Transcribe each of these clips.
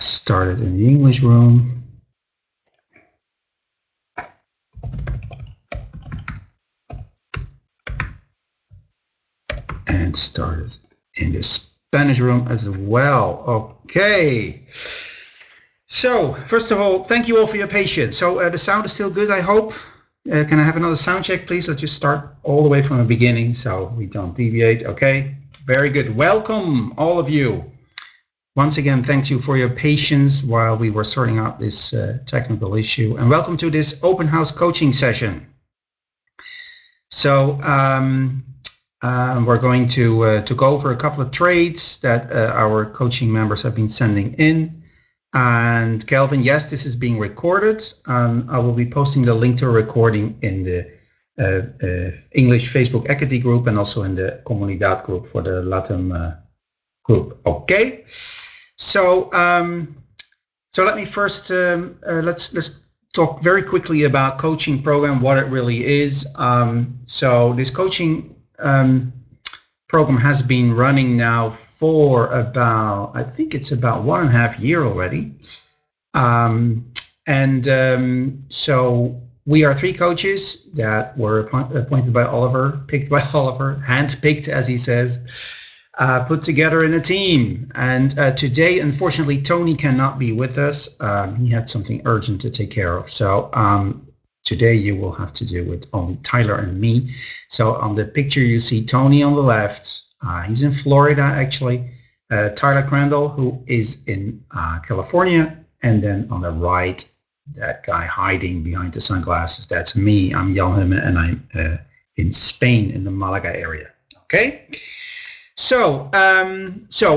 Started in the English room. And started in the Spanish room as well. Okay. So, first of all, thank you all for your patience. So, the sound is still good, I hope. Can I have another sound check, please? Let's just start all the way from the beginning so we don't deviate. Okay. Very good. Welcome, all of you. Once again, thank you for your patience while we were sorting out this technical issue. And welcome to this open house coaching session. So, we're going to go over a couple of trades that our coaching members have been sending in. And Kelvin, yes, this is being recorded. I will be posting the link to a recording in the English Facebook equity group and also in the Comunidad group for the LATAM group. Okay. So, so let me first let's talk very quickly about coaching program, what it really is. So this coaching program has been running now for about, I think it's about 1.5 years already. So we are 3 coaches that were appointed by Oliver, picked by Oliver, handpicked, as he says, put together in a team. And today, unfortunately, Tony cannot be with us. He had something urgent to take care of. So today you will have to do with only Tyler and me. So on the picture you see Tony on the left. He's in Florida, actually. Tyler Crandall, who is in California. And then on the right, that guy hiding behind the sunglasses, that's me. I'm Jan Humme, and I'm in Spain, in the Malaga area. Okay? So,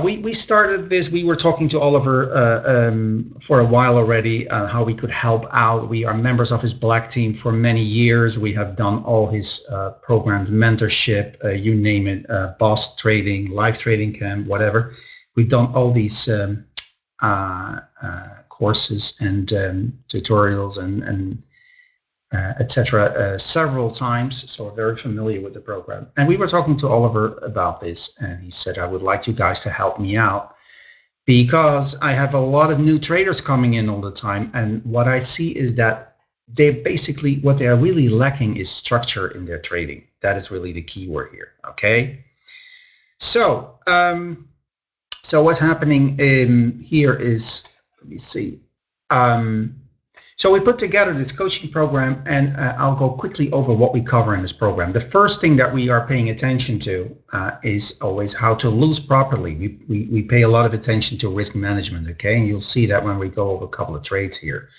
we started this. We were talking to Oliver for a while already, how we could help out. We are members of his Black team for many years. We have done all his programs, mentorship, you name it, boss trading, live trading camp, whatever. We've done all these courses and tutorials and etc. Several times, so we're very familiar with the program. And we were talking to Oliver about this, and he said, I would like you guys to help me out because I have a lot of new traders coming in all the time, and what I see is that they basically, what they are really lacking is structure in their trading. That is really the key word here, okay? So, so what's happening here is, let me see. So we put together this coaching program, and I'll go quickly over what we cover in this program. The first thing that we are paying attention to is always how to lose properly. We pay a lot of attention to risk management, okay? And you'll see that when we go over a couple of trades here.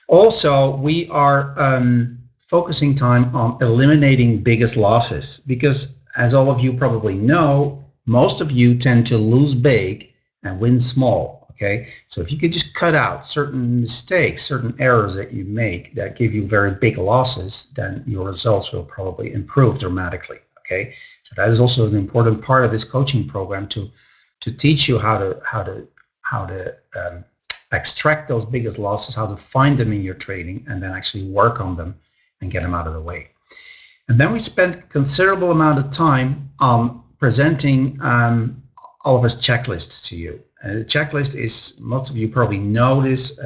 Also, we are focusing time on eliminating biggest losses because, as all of you probably know, most of you tend to lose big and win small. Okay, so if you could just cut out certain mistakes, certain errors that you make that give you very big losses, then your results will probably improve dramatically. Okay, so that is also an important part of this coaching program to teach you how to extract those biggest losses, how to find them in your trading, and then actually work on them and get them out of the way. And then we spent a considerable amount of time on presenting Oliver's checklists to you. The checklist is, most of you probably know this.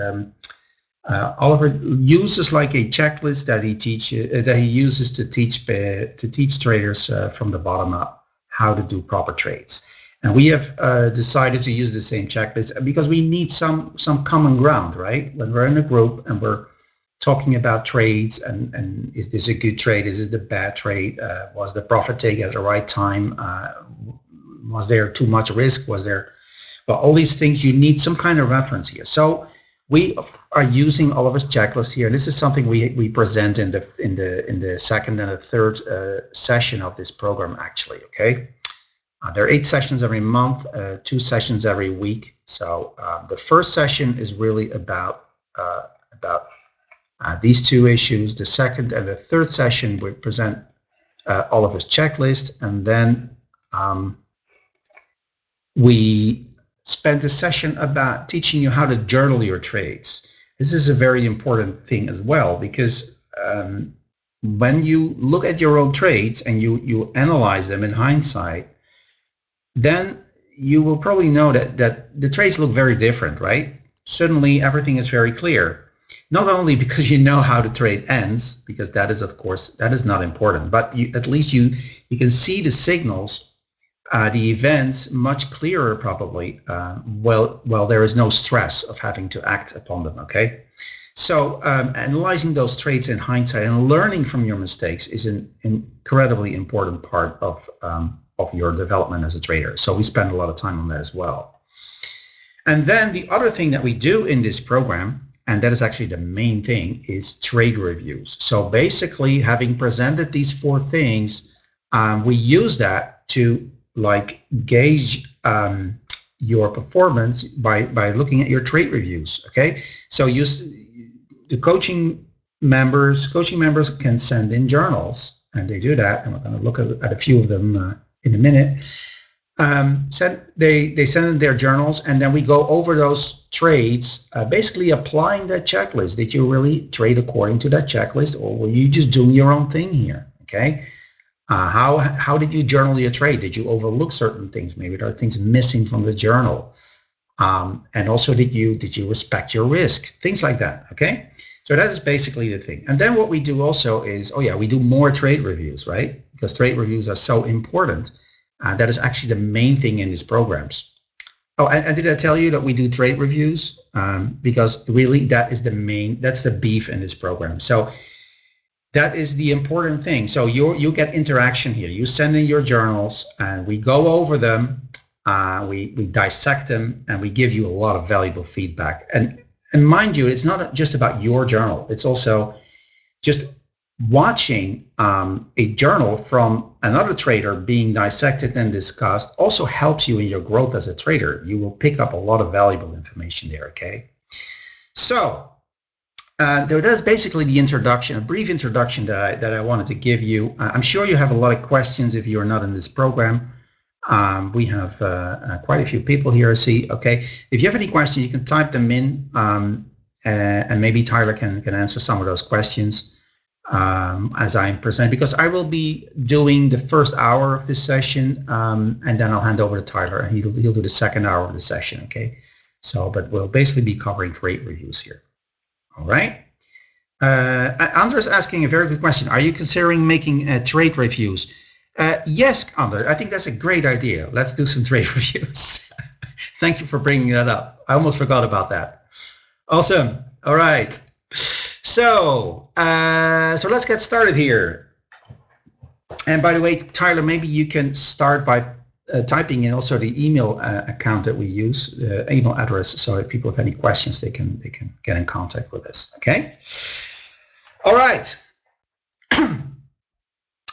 Oliver uses like a checklist that he uses to teach traders from the bottom up how to do proper trades. And we have decided to use the same checklist because we need some common ground, right? When we're in a group and we're talking about trades and is this a good trade? Is it a bad trade? Was the profit taken at the right time? Was there too much risk? Was there? Well, all these things, you need some kind of reference here. So we are using Oliver's checklist here. This is something we present in the second and the third session of this program, actually. Okay, there are 8 sessions every month, 2 sessions every week. So the first session is really about these 2 issues. The second and the third session we present Oliver's checklist, and then we spent a session about teaching you how to journal your trades. This is a very important thing as well, because when you look at your own trades and you analyze them in hindsight, then you will probably know that the trades look very different, right? suddenly everything is very clear. Not only because you know how the trade ends, because that is, of course, that is not important, but at least you can see the signals, the events much clearer probably, while there is no stress of having to act upon them, okay? So analyzing those trades in hindsight and learning from your mistakes is an incredibly important part of your development as a trader. So we spend a lot of time on that as well. And then the other thing that we do in this program, and that is actually the main thing, is trade reviews. So basically, having presented these 4 things, we use that to like gauge your performance by looking at your trade reviews. Okay, so the coaching members can send in journals, and they do that, and we're going to look at a few of them in a minute. They send in their journals, and then we go over those trades, basically applying that checklist. Did you really trade according to that checklist, or were you just doing your own thing here? Okay, how did you journal your trade? Did you overlook certain things? Maybe there are things missing from the journal, and also did you respect your risk? Things like that. Okay, so that is basically the thing. And then what we do also is, we do more trade reviews, right? Because trade reviews are so important. That is actually the main thing in these programs. Oh, and did I tell you that we do trade reviews? Because really that's the beef in this program. So that is the important thing. So you get interaction here. You send in your journals, and we go over them, we dissect them, and we give you a lot of valuable feedback. And mind you, it's not just about your journal. It's also just watching a journal from another trader being dissected and discussed also helps you in your growth as a trader. You will pick up a lot of valuable information there, okay? So that's basically the introduction, a brief introduction that I wanted to give you. I'm sure you have a lot of questions if you are not in this program. We have quite a few people here, I see. Okay, if you have any questions, you can type them in, and maybe Tyler can answer some of those questions as I'm presenting, because I will be doing the first hour of this session, and then I'll hand over to Tyler, and he'll do the second hour of the session. Okay, so but we'll basically be covering trade reviews here. All right. Andre's asking a very good question. Are you considering making trade reviews? Yes, Ander, I think that's a great idea. Let's do some trade reviews. Thank you for bringing that up. I almost forgot about that. Awesome. All right. So let's get started here. And by the way, Tyler, maybe you can start by typing in also the email account that we use, email address, so if people have any questions, they can get in contact with us. Okay. All right.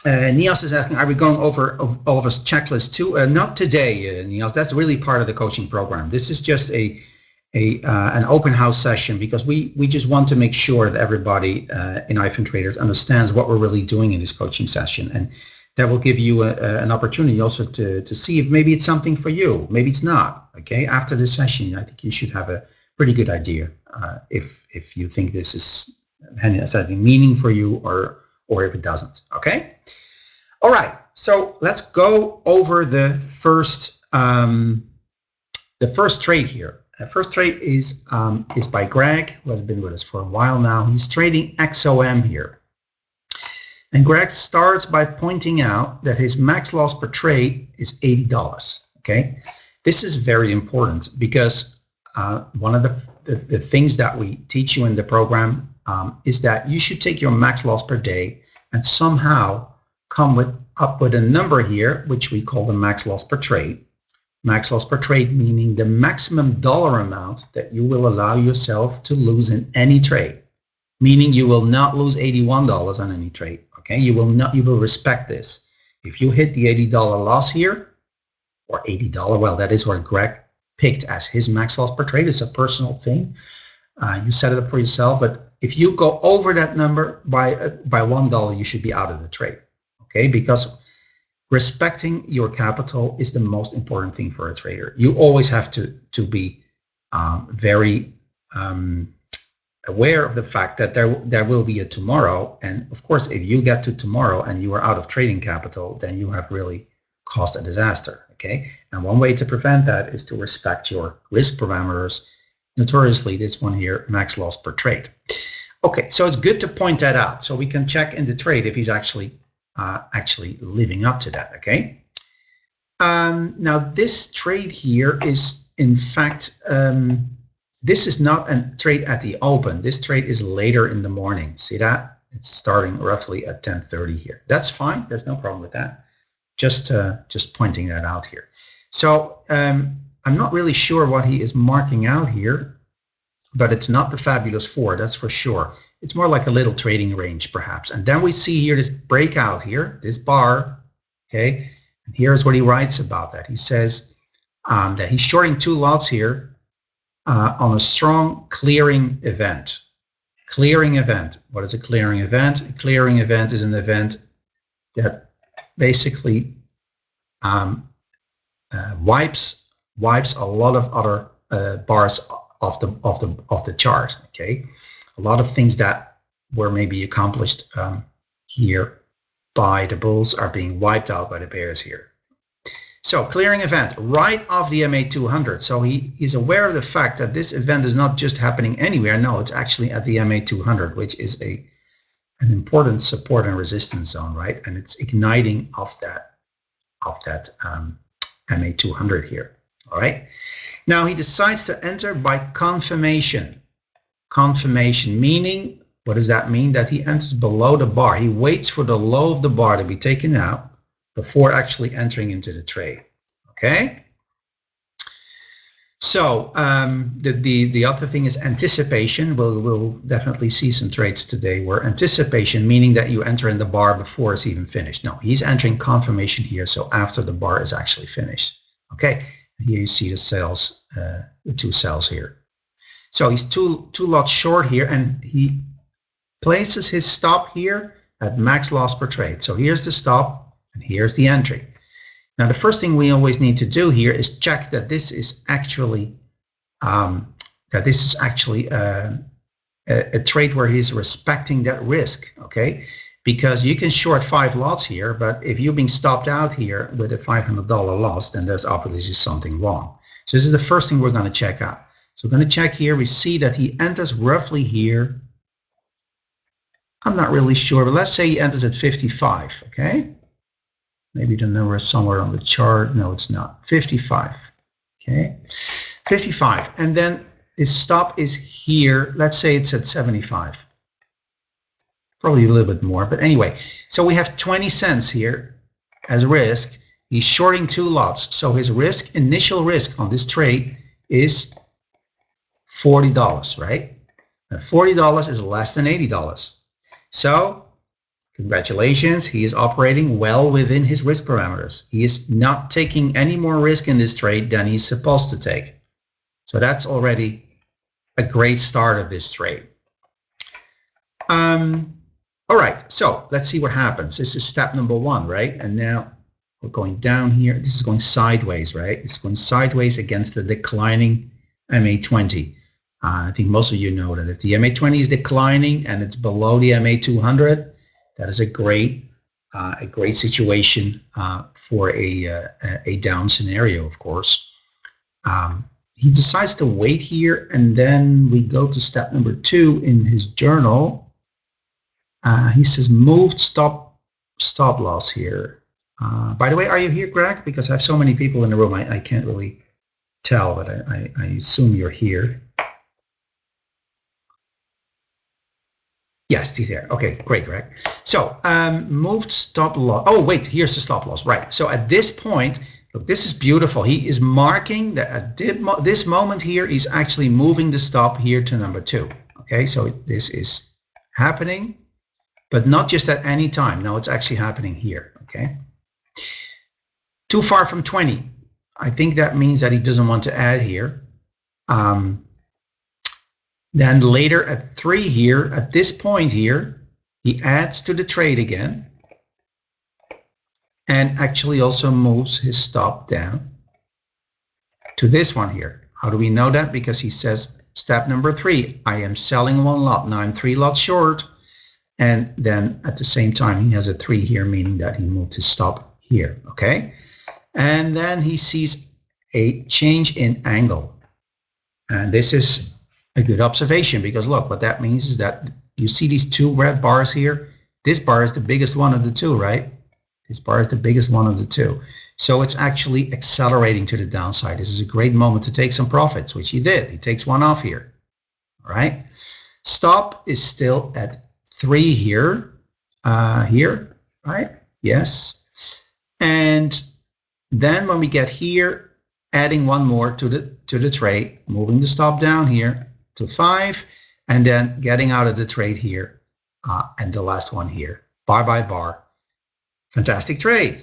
Niels is asking, are we going over all of us checklists too? Not today, Niels. That's really part of the coaching program. This is just an open house session, because we just want to make sure that everybody in iPhone Traders understands what we're really doing in this coaching session, and that will give you an opportunity also to see if maybe it's something for you, maybe it's not. Okay, after this session, I think you should have a pretty good idea if you think this is has any meaning for you, or if it doesn't. Okay. All right. So let's go over the first trade here. The first trade is by Greg, who has been with us for a while now. He's trading XOM here. And Greg starts by pointing out that his max loss per trade is $80. Okay, this is very important, because one of the things that we teach you in the program is that you should take your max loss per day and somehow come up with a number here, which we call the max loss per trade. Max loss per trade meaning the maximum dollar amount that you will allow yourself to lose in any trade. Meaning you will not lose $81 on any trade. Okay, you will respect this. If you hit the $80 loss here, or $80, well, that is what Greg picked as his max loss per trade. It's a personal thing. You set it up for yourself, but if you go over that number by $1, you should be out of the trade. Okay, because respecting your capital is the most important thing for a trader. You always have to be very aware of the fact that there will be a tomorrow, and of course, if you get to tomorrow and you are out of trading capital, then you have really caused a disaster. Okay, and one way to prevent that is to respect your risk parameters notoriously this one here, max loss per trade. Okay, so it's good to point that out so we can check in the trade if he's actually living up to that. Okay. Now this trade here is in fact this is not a trade at the open. This trade is later in the morning. See that? It's starting roughly at 10:30 here. That's fine. There's no problem with that. Just pointing that out here. So I'm not really sure what he is marking out here, but it's not the Fabulous Four, that's for sure. It's more like a little trading range, perhaps. And then we see here this breakout here, this bar, okay? And here's what he writes about that. He says that he's shorting 2 lots here on a strong clearing event. Clearing event. What is a clearing event? A clearing event is an event that basically wipes a lot of other bars off the chart. Okay, a lot of things that were maybe accomplished here by the bulls are being wiped out by the bears here. So clearing event right off the MA200. So he's aware of the fact that this event is not just happening anywhere. No, it's actually at the MA200, which is an important support and resistance zone, right? And it's igniting off that MA200 here. All right. Now he decides to enter by confirmation. Confirmation meaning, what does that mean? That he enters below the bar. He waits for the low of the bar to be taken out before actually entering into the trade. Okay. So the other thing is anticipation. We'll definitely see some trades today where anticipation, meaning that you enter in the bar before it's even finished. No, he's entering confirmation here, so after the bar is actually finished. Okay, here you see the sells, the 2 sells here. So he's two lots short here, and he places his stop here at max loss per trade. So here's the stop, and here's the entry. Now, the first thing we always need to do here is check that this is actually a trade where he's respecting that risk, okay? Because you can short 5 lots here, but if you're being stopped out here with a $500 loss, then there's obviously something wrong. So this is the first thing we're going to check out. So we're going to check here. We see that he enters roughly here. I'm not really sure, but let's say he enters at 55, okay? Maybe the number is somewhere on the chart. No, it's not. 55. Okay. 55. And then his stop is here. Let's say it's at 75. Probably a little bit more. But anyway, so we have 20 cents here as risk. He's shorting 2 lots. So his risk, initial risk on this trade is $40, right? And $40 is less than $80. So congratulations, he is operating well within his risk parameters. He is not taking any more risk in this trade than he's supposed to take. So that's already a great start of this trade. All right, so let's see what happens. This is step number 1, right? And now we're going down here. This is going sideways, right? It's going sideways against the declining MA20. I think most of you know that if the MA20 is declining and it's below the MA200, that is a great situation for a down scenario, of course. He decides to wait here, and then we go to step number 2 in his journal. He says moved stop loss here. By the way, are you here, Greg? Because I have so many people in the room, I can't really tell, but I assume you're here. Yes, he's there. Okay, great, Greg. So moved stop loss. Oh, wait, here's the stop loss. Right. So at this point, look, this is beautiful. He is marking that at this moment here, he's actually moving the stop here to number 2. Okay, so this is happening, but not just at any time. No, it's actually happening here. Okay. Too far from 20. I think that means that he doesn't want to add here. Then later at 3 here, at this point here, he adds to the trade again and actually also moves his stop down to this one here. How do we know that? Because he says step number 3, I am selling 1 lot. Now I'm 3 lots short. And then at the same time, he has a 3 here, meaning that he moved his stop here. Okay. And then he sees a change in angle. And this is a good observation because look, what that means is that you see these two red bars here. This bar is the biggest one of the two, right? This bar is the biggest one of the two. So it's actually accelerating to the downside. This is a great moment to take some profits, which he did. He takes one off here. All right. Stop is still at 3 here. Here, right? Yes. And then when we get here, adding one more to the trade, moving the stop down here to 5, and then getting out of the trade here, and the last one here, bar by bar. Fantastic trade.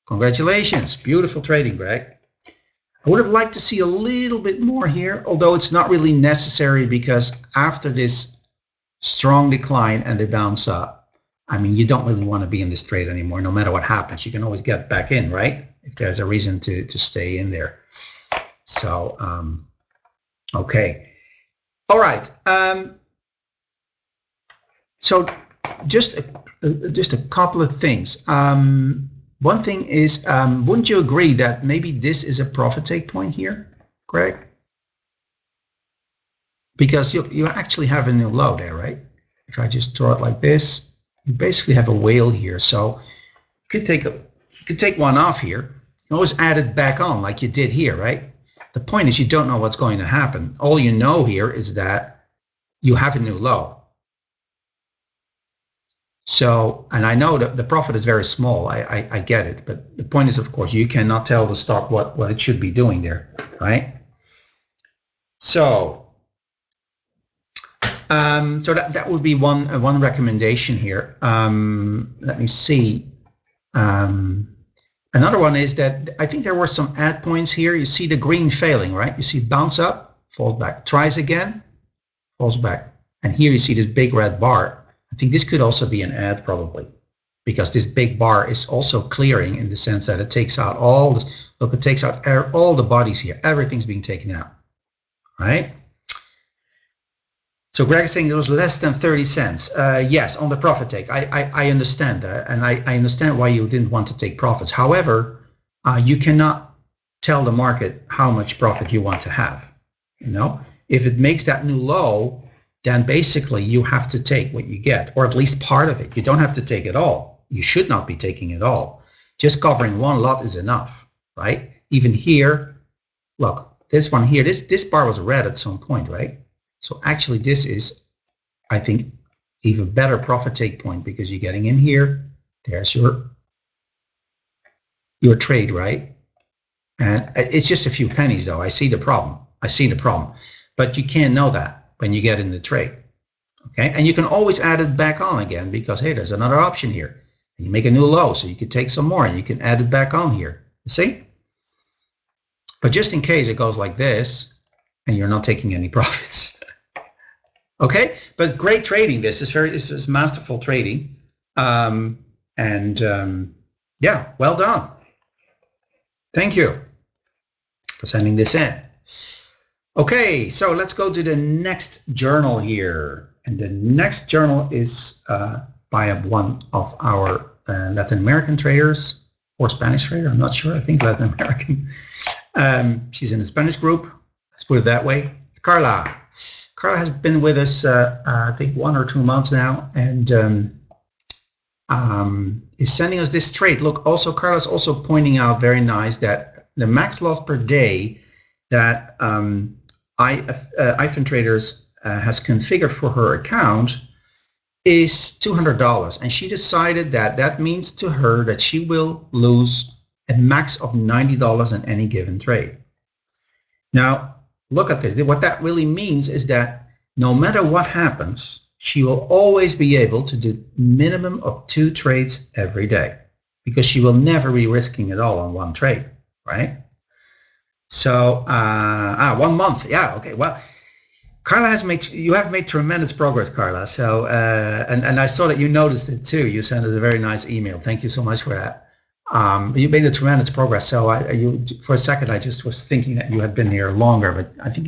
Congratulations. Beautiful trading, Greg. I would have liked to see a little bit more here, although it's not really necessary because after this strong decline and the bounce up, I mean, you don't really want to be in this trade anymore. No matter what happens, you can always get back in, right? If there's a reason to stay in there. So, okay. All right. So just a couple of things. One thing is, wouldn't you agree that maybe this is a profit take point here, Greg? Because you actually have a new low there, right? If I just draw it like this, you basically have a whale here. So you could take one off here. You can always add it back on like you did here, right? The point is you don't know what's going to happen. All you know here is that you have a new low. So, and I know that the profit is very small. I get it. But the point is, of course, you cannot tell the stock what it should be doing there, right? So, so that would be one recommendation here. Let me see. Another one is that I think there were some add points here. You see the green failing, right? You see bounce up, falls back, tries again, falls back. And here you see this big red bar. I think this could also be an add probably, because this big bar is also clearing in the sense that it takes out all the, look, it takes out all the bodies here. Everything's being taken out, right? So Greg is saying it was less than 30 cents. Yes, on the profit take. I understand that, and I understand why you didn't want to take profits. However, you cannot tell the market how much profit you want to have. You know, if it makes that new low, then basically you have to take what you get, or at least part of it. You don't have to take it all. You should not be taking it all. Just covering one lot is enough, right? Even here, look, this one here, this bar was red at some point, right? So actually this is, I think, even better profit take point because you're getting in here. There's your trade, right? And it's just a few pennies though. I see the problem. But you can't know that when you get in the trade, okay? And you can always add it back on again because, hey, there's another option here. And you make a new low, so you can take some more and you can add it back on here, you see? But just in case it goes like this and you're not taking any profits. Okay, but great trading. This is masterful trading. Yeah, well done. Thank you for sending this in. Okay, so let's go to the next journal here. And the next journal is by one of our Latin American traders, or Spanish trader, I'm not sure, I think Latin American. She's in the Spanish group, let's put it that way. Carla. Carla has been with us, I think 1 or 2 months now, and is sending us this trade. Look, also Carla's also pointing out, very nice, that the max loss per day that iPhone Traders has configured for her account is $200, and she decided that that means to her that she will lose a max of $90 in any given trade. Now, look at this. What that really means is that no matter what happens, she will always be able to do minimum of 2 trades every day because she will never be risking it all on one trade, right? So, 1 month. Yeah, okay. Well, Carla you have made tremendous progress, Carla. So, and I saw that you noticed it too. You sent us a very nice email. Thank you so much for that. You made a tremendous progress. So for a second, I just was thinking that you had been here longer, but I think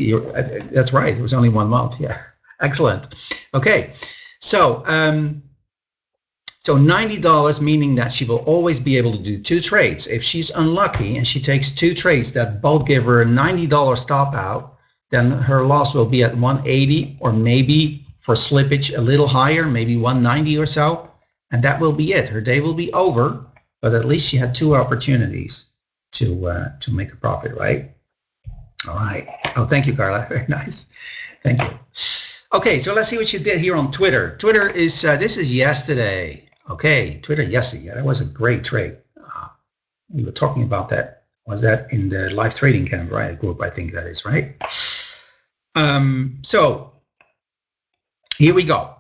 that's right. It was only 1 month. Yeah, excellent. Okay, so so $90, meaning that she will always be able to do 2 trades. If she's unlucky and she takes 2 trades that both give her a $90 stop out, then her loss will be at 180, or maybe for slippage a little higher, maybe 190 or so, and that will be it. Her day will be over, but at least she had 2 opportunities to make a profit, right? All right. Oh, thank you, Carla. Very nice. Thank you. Okay, so let's see what you did here on Twitter. Twitter is, this is yesterday. Okay, Twitter yesterday. Yeah, that was a great trade. We were talking about that. Was that in the live trading camp, right? Group, I think that is, right? So here we go.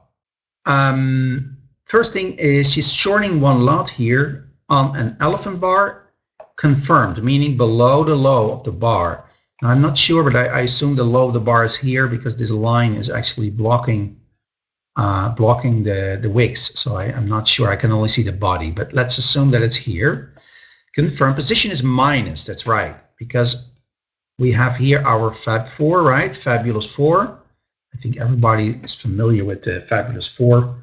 First thing is she's shorting 1 lot here on an elephant bar, confirmed, meaning below the low of the bar. Now, I'm not sure, but I assume the low of the bar is here because this line is actually blocking the wicks. So I'm not sure. I can only see the body, but let's assume that it's here. Confirm. Position is minus. That's right, because we have here our Fab 4, right? Fabulous 4. I think everybody is familiar with the Fabulous 4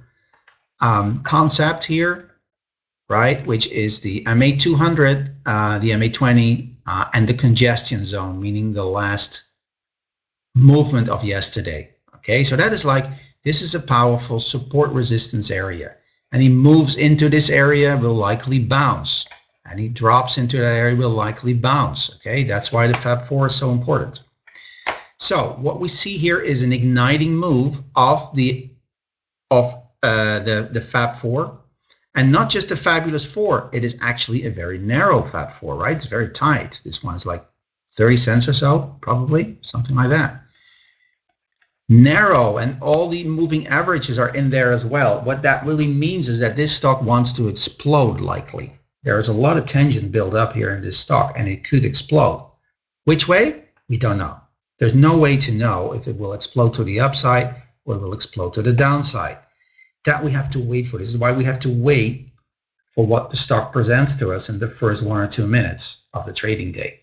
concept here, right? Which is the MA200, the MA20, and the congestion zone, meaning the last movement of yesterday. Okay, so that is like, this is a powerful support resistance area. And he moves into this area, will likely bounce. And he drops into that area, will likely bounce. Okay, that's why the Fab 4 is so important. So what we see here is an igniting move of the Fab 4. And not just a Fabulous 4, it is actually a very narrow Fab 4, right? It's very tight. This one is like 30 cents or so, probably, something like that. Narrow, and all the moving averages are in there as well. What that really means is that this stock wants to explode, likely. There is a lot of tension built up here in this stock, and it could explode. Which way? We don't know. There's no way to know if it will explode to the upside or it will explode to the downside. That we have to wait for. This is why we have to wait for what the stock presents to us in the first 1 or 2 minutes of the trading day.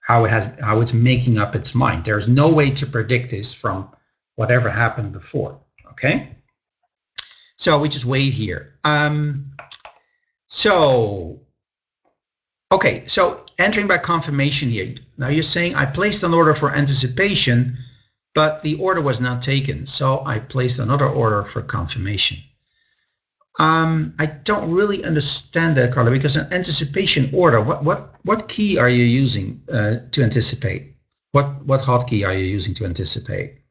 How it's making up its mind. There's no way to predict this from whatever happened before. Okay, so we just wait here. So entering by confirmation here. Now you're saying I placed an order for anticipation, but the order was not taken, so I placed another order for confirmation. I don't really understand that, Carla, because an anticipation order, what key are you using to anticipate? What hotkey are you using to anticipate?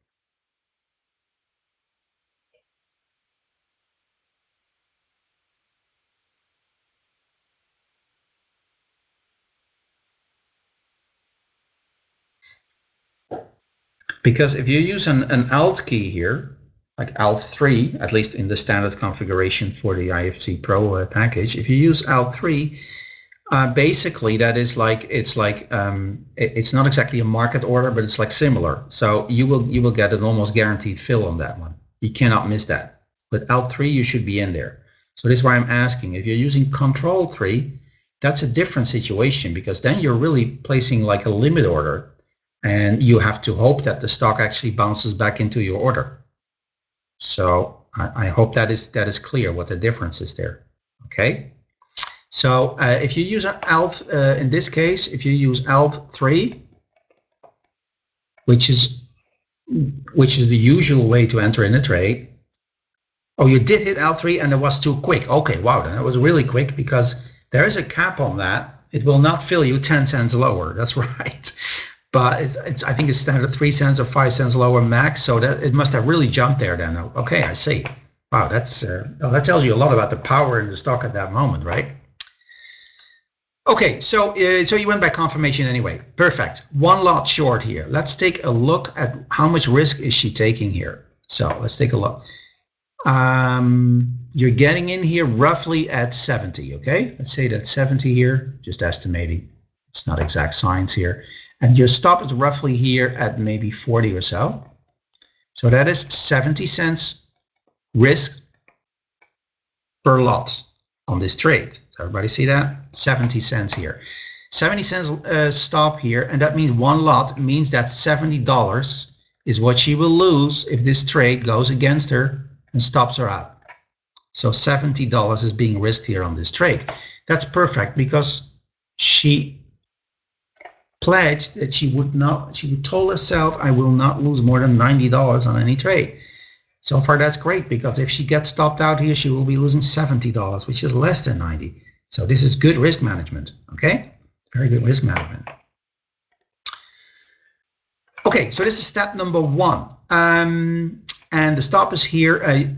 Because if you use an Alt key here, like Alt 3, at least in the standard configuration for the IFC Pro package, if you use Alt 3, basically that is like, it's not exactly a market order, but it's like similar. So you will get an almost guaranteed fill on that one. You cannot miss that. With Alt 3, you should be in there. So this is why I'm asking. If you're using Control 3, that's a different situation, because then you're really placing like a limit order. And you have to hope that the stock actually bounces back into your order. So I hope that is clear what the difference is there. Okay. So if you use an Alt, in this case, if you use Alt 3, which is the usual way to enter in a trade. Oh, you did hit Alt 3 and it was too quick. Okay, wow, that was really quick, because there is a cap on that. It will not fill you 10 cents lower. That's right. But I think it's standard 3 cents or 5 cents lower max, so that it must have really jumped there then. Okay, I see. Wow, that tells you a lot about the power in the stock at that moment, right? Okay, so you went by confirmation anyway. Perfect. 1 lot short here. Let's take a look at how much risk is she taking here. So let's take a look. You're getting in here roughly at 70. Okay, let's say that's 70 here. Just estimating. It's not exact science here. And your stop is roughly here at maybe 40 or so. So that is 70 cents risk per lot on this trade. Does everybody see that? 70 cents here. 70 cents stop here, and that means 1 lot means that $70 is what she will lose if this trade goes against her and stops her out. So $70 is being risked here on this trade. That's perfect, because she pledged that she would told herself, I will not lose more than $90 on any trade. So far, that's great, because if she gets stopped out here, she will be losing $70, which is less than 90. So this is good risk management, okay? Very good risk management. Okay, so this is step number 1. And the stop is here.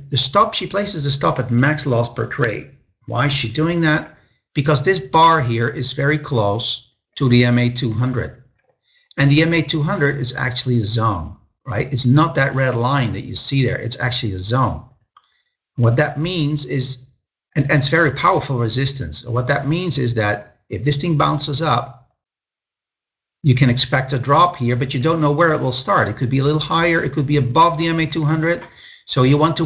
She places the stop at max loss per trade. Why is she doing that? Because this bar here is very close to the MA200. And the MA200 is actually a zone, right? It's not that red line that you see there. It's actually a zone. What that means is, and it's very powerful resistance. What that means is that if this thing bounces up, you can expect a drop here, but you don't know where it will start. It could be a little higher. It could be above the MA200. So you want to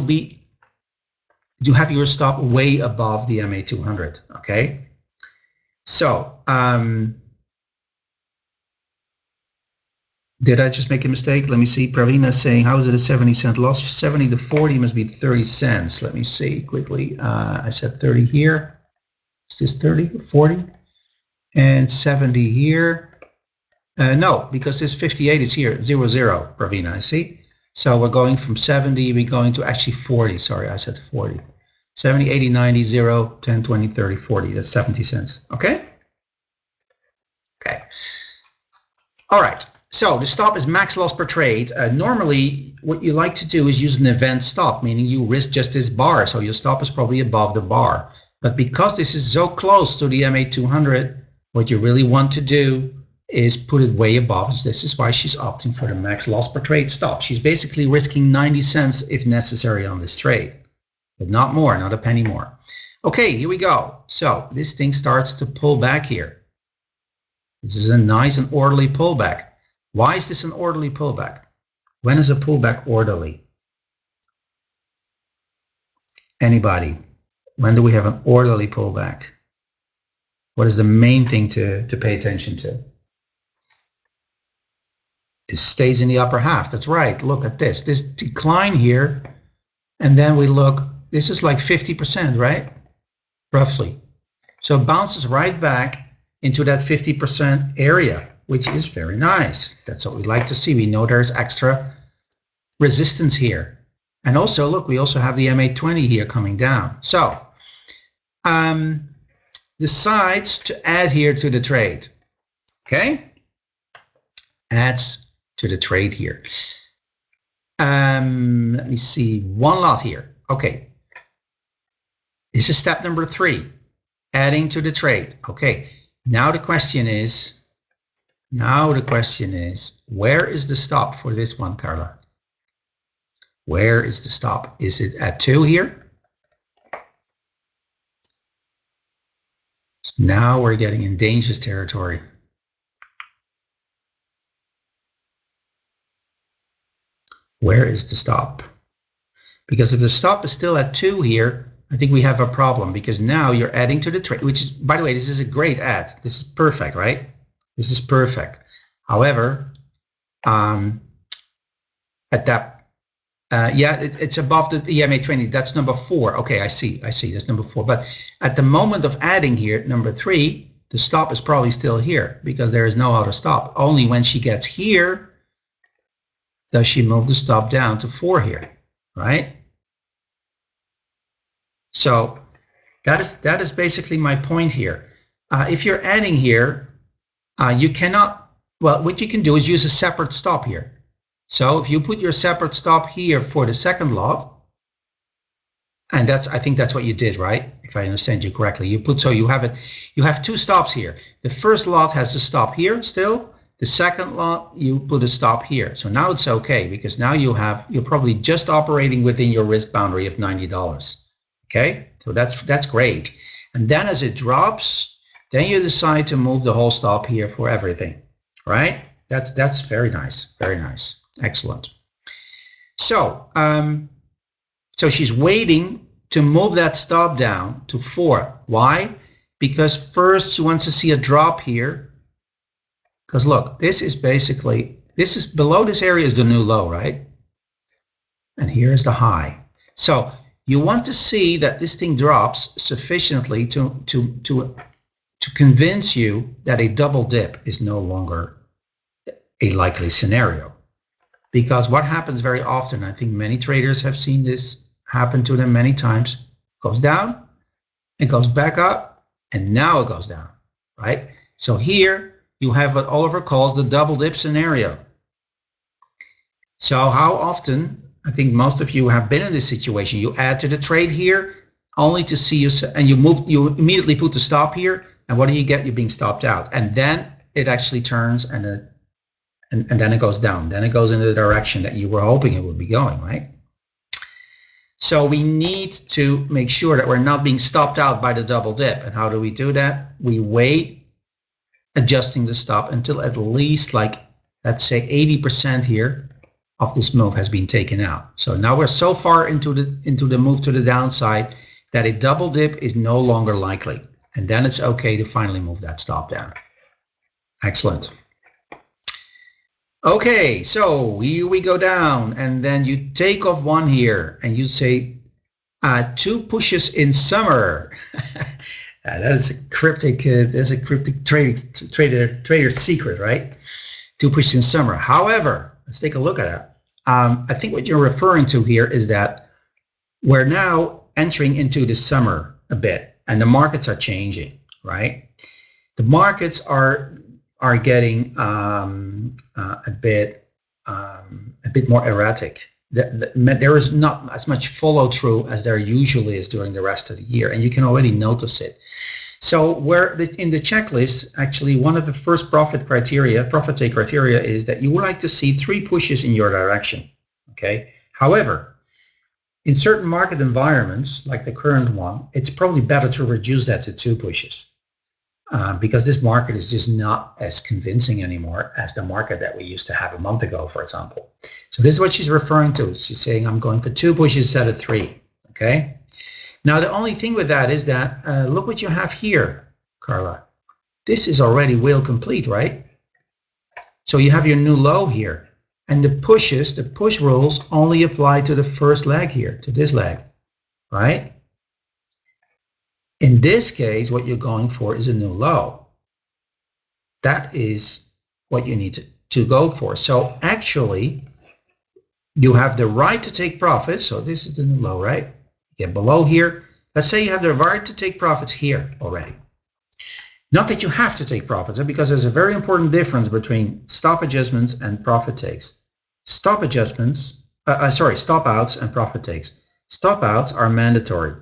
have your stop way above the MA200, okay? So, did I just make a mistake? Let me see. Pravina is saying, how is it a 70-cent loss? 70 to 40 must be 30 cents. Let me see quickly. I said 30 here. Is this 30 or 40? And 70 here. No, because this 58 is here, 0, 0, Pravina, I see. So we're going from 70, we're going to actually 40. Sorry, I said 40. 70, 80, 90, 0, 10, 20, 30, 40. That's 70 cents. Okay? Okay. All right. So the stop is max loss per trade. Normally, what you like to do is use an event stop, meaning you risk just this bar. So your stop is probably above the bar. But because this is so close to the MA200, what you really want to do is put it way above. This is why she's opting for the max loss per trade stop. She's basically risking 90 cents if necessary on this trade, but not more, not a penny more. Okay, here we go. So this thing starts to pull back here. This is a nice and orderly pullback. Why is this an orderly pullback? When is a pullback orderly? Anybody? When do we have an orderly pullback? What is the main thing to pay attention to? It stays in the upper half. That's right. Look at this. This decline here, and then we look, this is like 50%, right? Roughly. So it bounces right back into that 50% area, which is very nice. That's what we like to see. We know there's extra resistance here. And also, look, we also have the MA20 here coming down. So, decides to add here to the trade. Okay? Adds to the trade here. Let me see, one lot here. Okay. This is step number 3, adding to the trade. Okay. Now the question is, where is the stop for this one, Carla? Where is the stop? Is it at 2 here? Now we're getting in dangerous territory. Where is the stop? Because if the stop is still at 2 here, I think we have a problem, because now you're adding to the trade, which is, by the way, this is a great add. This is perfect, right? This is perfect. However, at that, it's above the MA20. That's number 4. Okay, I see. That's number 4. But at the moment of adding here, number 3, the stop is probably still here, because there is no other stop. Only when she gets here does she move the stop down to 4 here, right? So that is basically my point here. If you're adding here, you cannot, well, what you can do is use a separate stop here. So if you put your separate stop here for the second lot, and I think that's what you did, right? If I understand you correctly, you have 2 stops here. The first lot has a stop here still. The second lot, you put a stop here. So now it's okay, because now you're probably just operating within your risk boundary of $90. Okay, so that's great. And then as it drops, then you decide to move the whole stop here for everything, right? That's very nice, very nice, excellent. So so she's waiting to move that stop down to 4. Why? Because first she wants to see a drop here. Because look, this is below this area is the new low, right? And here is the high. So you want to see that this thing drops sufficiently to to convince you that a double dip is no longer a likely scenario. Because what happens very often, I think many traders have seen this happen to them many times, goes down, it goes back up, and now it goes down, right? So here you have what Oliver calls the double dip scenario. So how often, I think most of you have been in this situation, you add to the trade here only to see and you immediately put the stop here, and what do you get? You're being stopped out, and then it actually turns and then it goes down. Then it goes in the direction that you were hoping it would be going, right? So we need to make sure that we're not being stopped out by the double dip. And how do we do that? We wait, adjusting the stop until at least, like, let's say 80% here of this move has been taken out. So now we're so far into the move to the downside that a double dip is no longer likely. And then it's okay to finally move that stop down. Excellent. Okay, so here we go down, and then you take off one here, and you say 2 pushes in summer. That is a cryptic. There's a cryptic trader secret, right? 2 pushes in summer. However, let's take a look at it. I think what you're referring to here is that we're now entering into the summer a bit, and the markets are changing, right? The markets are getting a bit more erratic. There is not as much follow through as there usually is during the rest of the year, and you can already notice it. So in the checklist, actually one of the first profit take criteria is that you would like to see 3 pushes in your direction. Okay. However, in certain market environments like the current one, it's probably better to reduce that to 2 pushes. Because this market is just not as convincing anymore as the market that we used to have a month ago, for example. So this is what she's referring to. She's saying, I'm going for 2 pushes instead of 3, okay? Now, the only thing with that is that, look what you have here, Carla. This is already whale complete, right? So you have your new low here. And the push rules only apply to the first leg here, to this leg, right? In this case, what you're going for is a new low. That is what you need to go for. So actually, you have the right to take profits. So this is the new low, right? You get below here. Let's say you have the right to take profits here already. Not that you have to take profits, because there's a very important difference between stop adjustments and profit takes. Stop outs and profit takes. Stop outs are mandatory.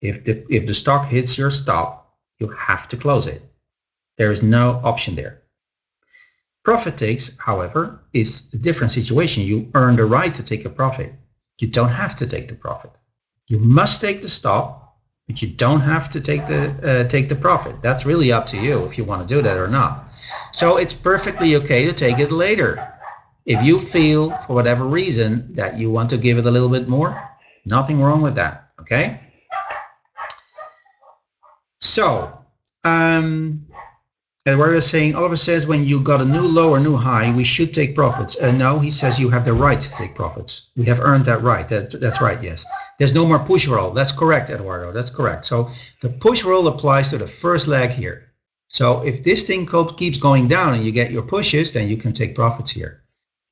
If the stock hits your stop, you have to close it. There is no option there. Profit takes, however, is a different situation. You earn the right to take a profit. You don't have to take the profit. You must take the stop, but you don't have to take the profit. That's really up to you if you want to do that or not. So it's perfectly okay to take it later. If you feel, for whatever reason, that you want to give it a little bit more, nothing wrong with that, okay? So, Eduardo is saying, Oliver says, when you got a new low or new high, we should take profits. No, he says you have the right to take profits. We have earned that right. That's right, yes. There's no more push roll. That's correct, Eduardo. That's correct. So the push roll applies to the first leg here. So if this thing keeps going down and you get your pushes, then you can take profits here.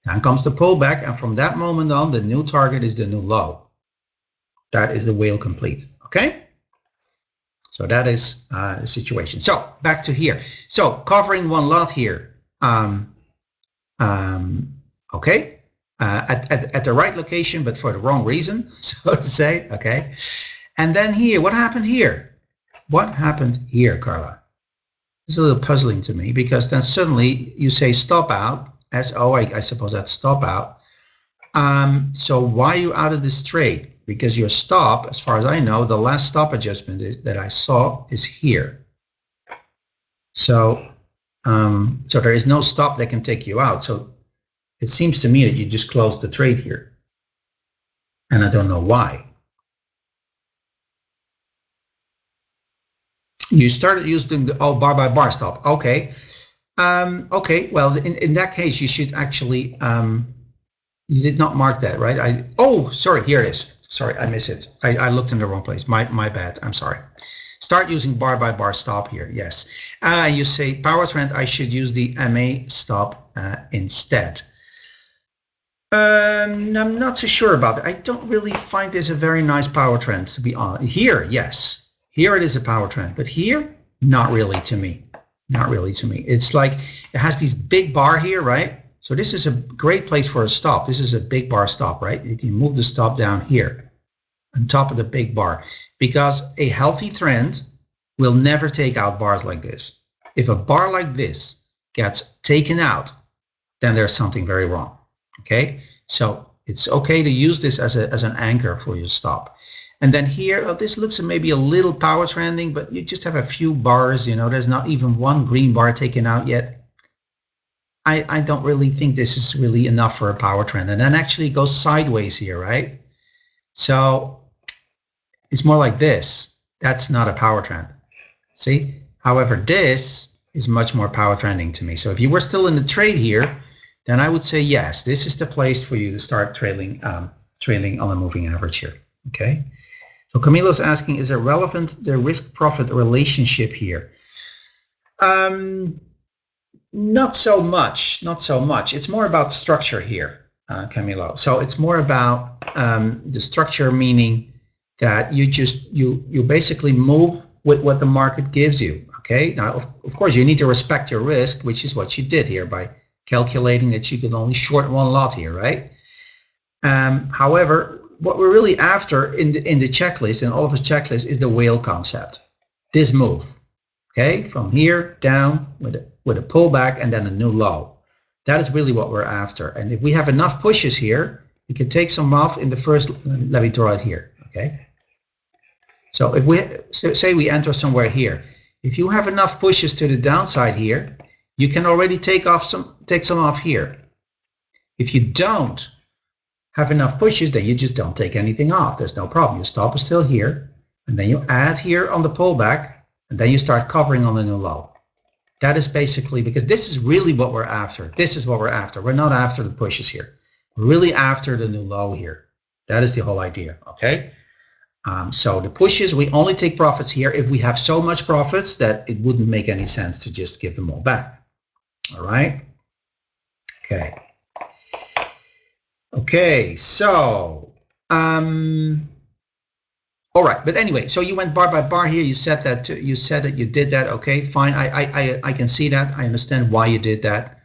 Now comes the pullback, and from that moment on, the new target is the new low. That is the whale complete, okay? So that is the situation. So back to here. So covering one lot here. Okay. At the right location, but for the wrong reason, so to say. Okay. And then here, what happened here? What happened here, Carla? It's a little puzzling to me, because then suddenly you say stop out. I suppose that's stop out. So why are you out of this trade? Because your stop, as far as I know, the last stop adjustment that I saw is here. So, so there is no stop that can take you out. So it seems to me that you just closed the trade here. And I don't know why. You started using the bar by bar stop. Okay. Okay, well, in that case, you should actually, you did not mark that, right? Sorry, here it is. Sorry, I missed it. I looked in the wrong place. My bad. I'm sorry. Start using bar by bar stop here. Yes. You say power trend, I should use the MA stop instead. I'm not so sure about it. I don't really find this a very nice power trend, to be honest. Here, yes. Here it is a power trend, but here, not really to me. Not really to me. It's like it has these big bar here, right? So this is a great place for a stop. This is a big bar stop, right? You can move the stop down here on top of the big bar, because a healthy trend will never take out bars like this. If a bar like this gets taken out, then there's something very wrong. Okay, so it's okay to use this as an anchor for your stop. And then here, this looks maybe a little power trending, but you just have a few bars, you know, there's not even one green bar taken out yet. I don't really think this is really enough for a power trend. And then actually goes sideways here, right? So it's more like this. That's not a power trend. See? However, this is much more power trending to me. So if you were still in the trade here, then I would say yes, this is the place for you to start trailing on a moving average here. Okay. So Camilo's asking, is it relevant, the risk-profit relationship here? Not so much. Not so much. It's more about structure here, Camilo. So it's more about the structure, meaning that you basically move with what the market gives you. Okay. Now, of course, you need to respect your risk, which is what you did here by calculating that you could only short one lot here, right? However, what we're really after in the checklist, in all of the checklists, is the whale concept. This move, okay, from here down with a pullback and then a new low. That is really what we're after. And if we have enough pushes here, we can take some off in the first. Let me draw it here, okay? So if we say we enter somewhere here, if you have enough pushes to the downside here, you can already take some off here. If you don't have enough pushes, then you just don't take anything off. There's no problem. Your stop is still here, and then you add here on the pullback, and then you start covering on the new low. That is basically, because this is really what we're after. This is what we're after. We're not after the pushes here. We're really after the new low here. That is the whole idea, okay? So the pushes, we only take profits here if we have so much profits that it wouldn't make any sense to just give them all back. All right. Okay. Okay. So, all right. But anyway, so you went bar by bar here. You said that you did that. Okay, fine. I can see that. I understand why you did that,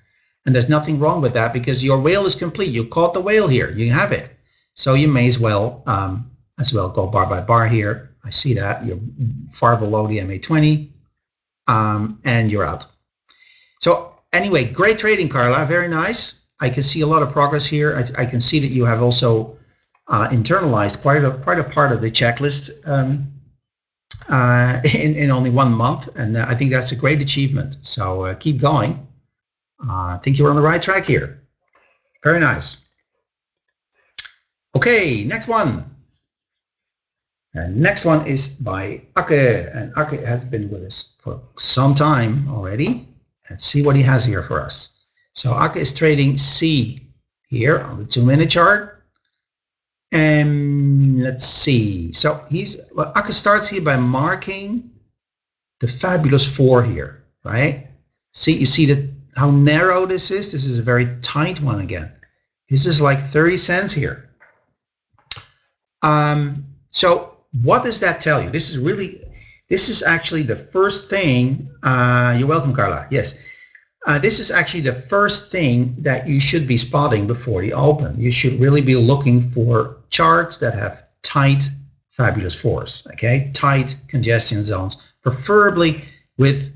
and there's nothing wrong with that because your whale is complete. You caught the whale here. You have it. So you may as well go bar by bar here. I see that you're far below the MA20, and you're out. So. Anyway, great trading, Carla. Very nice. I can see a lot of progress here. I can see that you have also internalized quite a part of the checklist in only 1 month, and I think that's a great achievement. So keep going. I think you're on the right track here. Very nice. Okay, next one. And next one is by Ake, and Ake has been with us for some time already. Let's see what he has here for us. So Ake is trading C here on the 2-minute chart. And let's see. So Ake starts here by marking the fabulous 4 here, right? See, you see that how narrow this is? This is a very tight one again. This is like 30 cents here. So what does that tell you? This is actually the first thing. You're welcome, Carla. Yes. This is actually the first thing that you should be spotting before the open. You should really be looking for charts that have tight, fabulous 4s, okay? Tight congestion zones, preferably with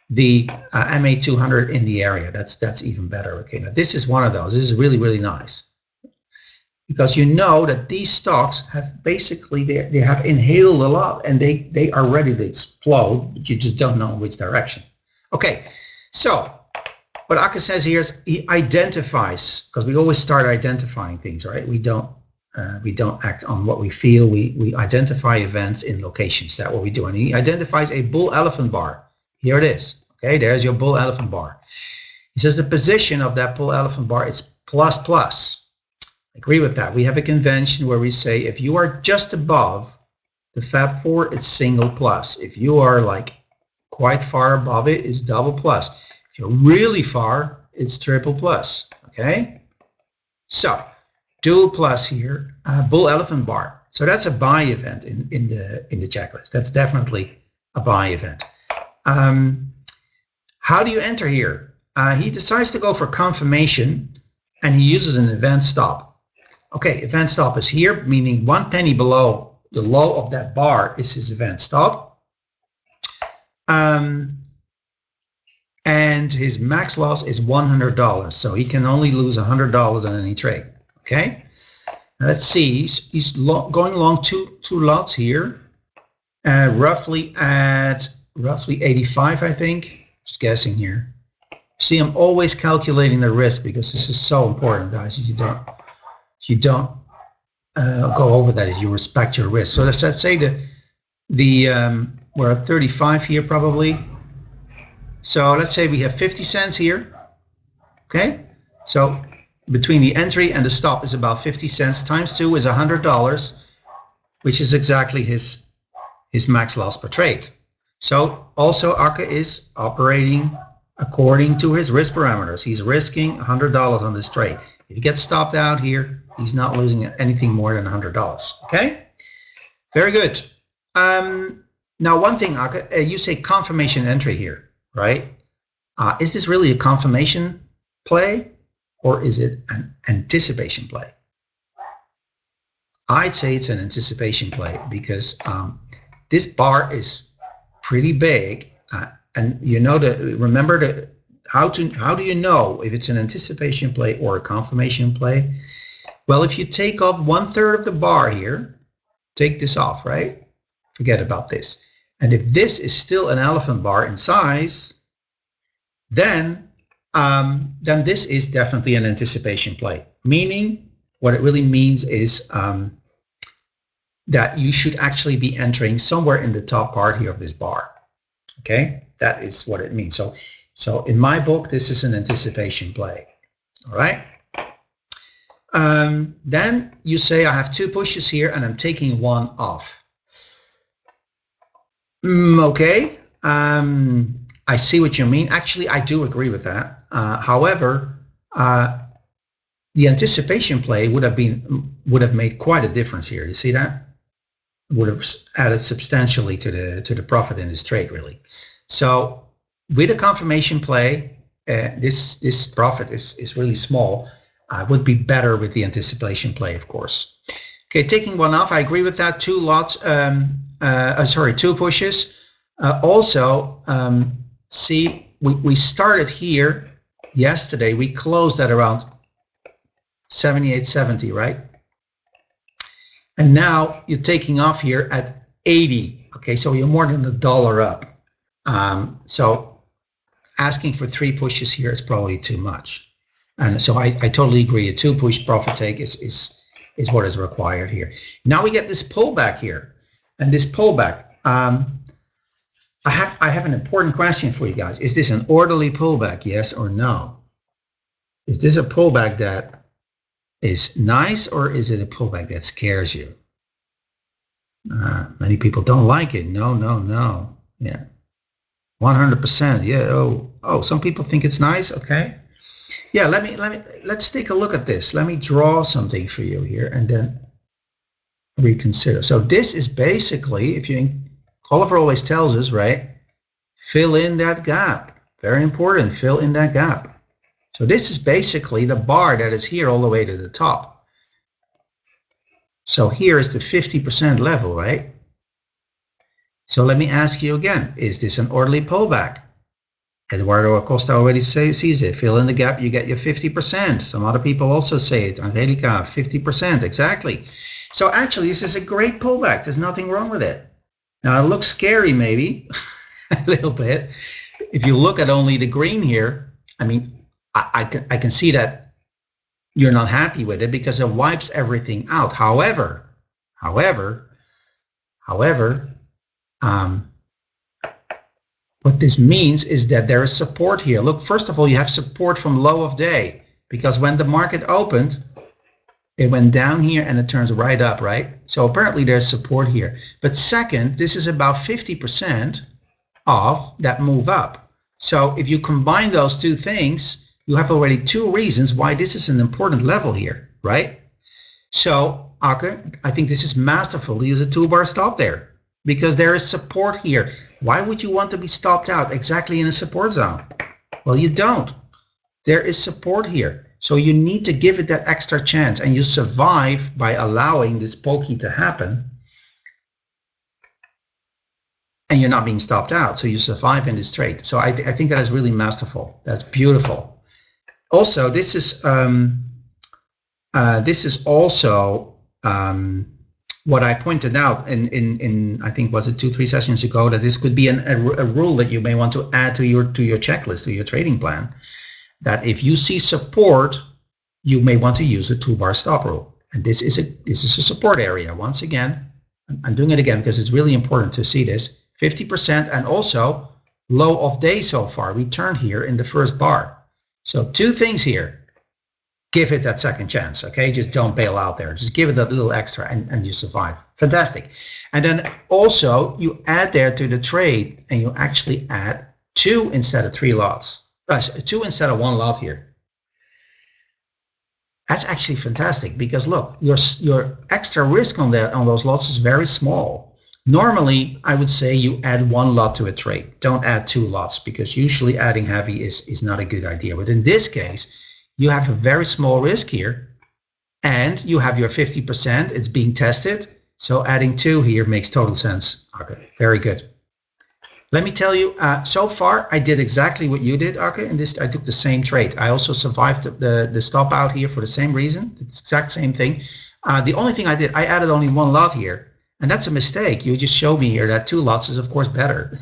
the MA200 in the area. That's even better, okay? Now, this is one of those. This is really, really nice. Because you know that these stocks have basically, they have inhaled a lot and they are ready to explode, but you just don't know in which direction. Okay, so what Ake says here is he identifies, because we always start identifying things, right? We don't act on what we feel. We identify events in locations. That's what we do. And he identifies a bull elephant bar. Here it is. Okay, there's your bull elephant bar. He says the position of that bull elephant bar is plus plus. Agree with that. We have a convention where we say if you are just above The Fab 4, it's single plus. If you are like quite far above it, it's double plus. If you're really far, it's triple plus. Okay? So, dual plus here, bull elephant bar. So that's a buy event in the checklist. That's definitely a buy event. How do you enter here? He decides to go for confirmation, and he uses an event stop. Okay, event stop is here, meaning 1 penny below the low of that bar is his event stop. And his max loss is $100, so he can only lose $100 on any trade. Okay, now let's see. He's going along two lots here, roughly at 85, I think. Just guessing here. See, I'm always calculating the risk because this is so important, guys. You don't go over that if you respect your risk. So let's say we're at 35 here probably. So let's say we have 50 cents here. Okay, so between the entry and the stop is about 50 cents. Times 2 is $100, which is exactly his max loss per trade. So also Akke is operating according to his risk parameters. He's risking $100 on this trade. If he gets stopped out here, he's not losing anything more than $100. Okay, very good. Now one thing, Akke, you say confirmation entry here, right? Is this really a confirmation play or is it an anticipation play? I'd say it's an anticipation play because this bar is pretty big, and you know remember how do you know if it's an anticipation play or a confirmation play? Well, if you take off 1/3 of the bar here, take this off, right? Forget about this. And if this is still an elephant bar in size, then this is definitely an anticipation play. Meaning, what it really means is that you should actually be entering somewhere in the top part here of this bar. Okay, that is what it means. So in my book, this is an anticipation play. All right. Then you say I have 2 pushes here and I'm taking 1 off. Okay. I see what you mean. Actually, I do agree with that. However, the anticipation play would have made quite a difference here. You see that? Would have added substantially to the profit in this trade, really. So with a confirmation play, this profit is really small. Would be better with the anticipation play, of course. Okay, taking 1 off, I agree with that. 2 lots, 2 pushes. Also, see, we started here yesterday. We closed at around 78.70, right? And now you're taking off here at 80. Okay, so you're more than $1 up. So asking for 3 pushes here is probably too much. And so I totally agree. A 2 push profit take is what is required here. Now we get this pullback here, and this pullback. I have an important question for you guys. Is this an orderly pullback? Yes or no? Is this a pullback that is nice, or is it a pullback that scares you? Many people don't like it. No. Yeah, 100%. Yeah. Oh. Some people think it's nice. Okay. Yeah. Let's take a look at this. Let me draw something for you here, and then reconsider. So this is basically, Oliver always tells us, right? Fill in that gap. Very important. Fill in that gap. So this is basically the bar that is here all the way to the top. So here is the 50% level, right? So let me ask you again, is this an orderly pullback? Eduardo Acosta already sees it. Fill in the gap, you get your 50%. Some other people also say it. Angelica, 50%, exactly. So actually, this is a great pullback. There's nothing wrong with it. Now, it looks scary, maybe, a little bit. If you look at only the green here, I mean, I can see that you're not happy with it because it wipes everything out. However, what this means is that there is support here. Look, first of all, you have support from low of day, because when the market opened, It went down here and it turns right up, right? So apparently there's support here. But second, this is about 50% of that move up. So if you combine those two things, you have already two reasons why this is an important level here, right? So, okay, I think this is masterful to use a 2-bar stop there because there is support here. Why would you want to be stopped out exactly in a support zone? Well, you don't. There is support here. So you need to give it that extra chance, and you survive by allowing this pokey to happen, and you're not being stopped out. So you survive in this trade. So I think that is really masterful. That's beautiful. Also, this is also what I pointed out in I think was it 2-3 sessions ago, that this could be a rule that you may want to add to your checklist, to your trading plan. That if you see support, you may want to use a 2-bar stop rule. And this is a support area. Once again, I'm doing it again because it's really important to see this. 50% and also low of day so far. We turned here in the first bar. So two things here. Give it that second chance, okay? Just don't bail out there. Just give it a little extra and you survive. Fantastic. And then also you add there to the trade and you actually add 2 instead of 3 lots. 2 instead of 1 lot here. That's actually fantastic because look, your extra risk on those lots is very small. Normally, I would say you add 1 lot to a trade. Don't add 2 lots because usually adding heavy is not a good idea. But in this case, you have a very small risk here and you have your 50%. It's being tested. So adding 2 here makes total sense. Okay, very good. Let me tell you, so far I did exactly what you did, okay? And this, I took the same trade. I also survived the stop out here for the same reason, the exact same thing. The only thing I did, I added only 1 lot here, and that's a mistake. You just showed me here that 2 lots is of course better.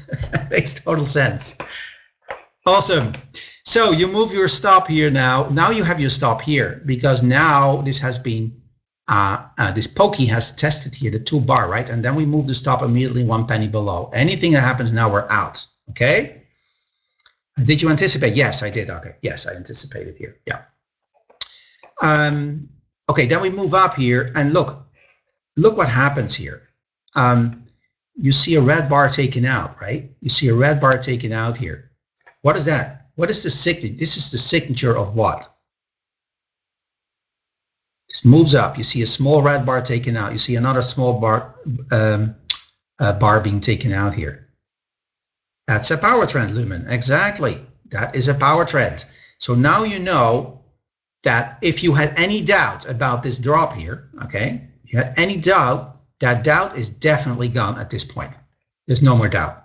Makes total sense. Awesome. So you move your stop here now. Now you have your stop here because now this has been this pokey has tested here the 2-bar, right? And then we move the stop immediately 1 penny below. Anything that happens now, we're out. Okay. Did you anticipate? Yes, I did. Okay. Yes, I anticipated here. Yeah. Okay. Then we move up here and look what happens here. You see a red bar taken out, right? You see a red bar taken out here. What is that? What is the signature? This is the signature of what? Moves up. You see a small red bar taken out. You see another small bar being taken out here. That's a power trend, Lumen. Exactly. That is a power trend. So now you know that if you had any doubt about this drop here, okay, if you had any doubt, that doubt is definitely gone at this point. There's no more doubt.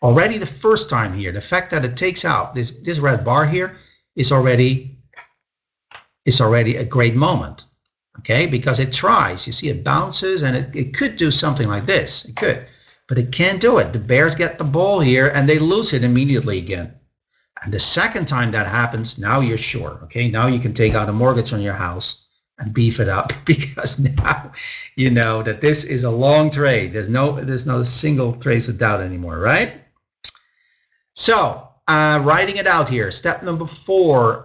Already the first time here, the fact that it takes out this red bar here is already a great moment. Okay, because it tries. You see it bounces and it could do something like this. It could, but it can't do it. The bears get the ball here and they lose it immediately again. And the second time that happens, now you're sure. Okay, now you can take out a mortgage on your house and beef it up because now you know that this is a long trade. There's no single trace of doubt anymore, right? So writing it out here. Step number 4.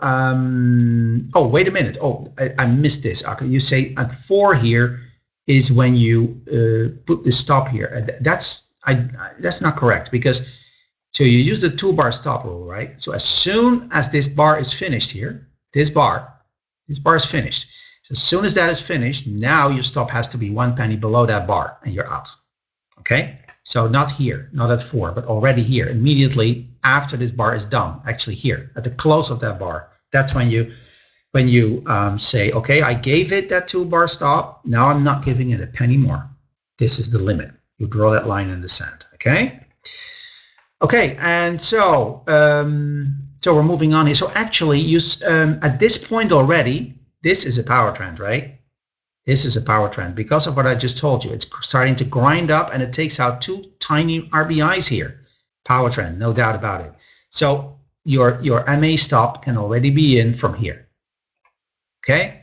Oh, wait a minute. Oh, I missed this. Okay, you say at 4 here is when you put the stop here. That's not correct because so you use the 2-bar stop rule, right? So as soon as this bar is finished here, this bar is finished. So as soon as that is finished, now your stop has to be 1 penny below that bar and you're out. Okay. So not here, not at 4, but already here, immediately after this bar is done, actually here, at the close of that bar. That's when you say, okay, I gave it that 2-bar stop, now I'm not giving it a penny more. This is the limit. You draw that line in the sand, okay? Okay, and so we're moving on here. So actually, at this point already, this is a power trend, right? This is a power trend because of what I just told you. It's starting to grind up and it takes out 2 tiny RBIs here. Power trend, no doubt about it. So your MA stop can already be in from here. Okay.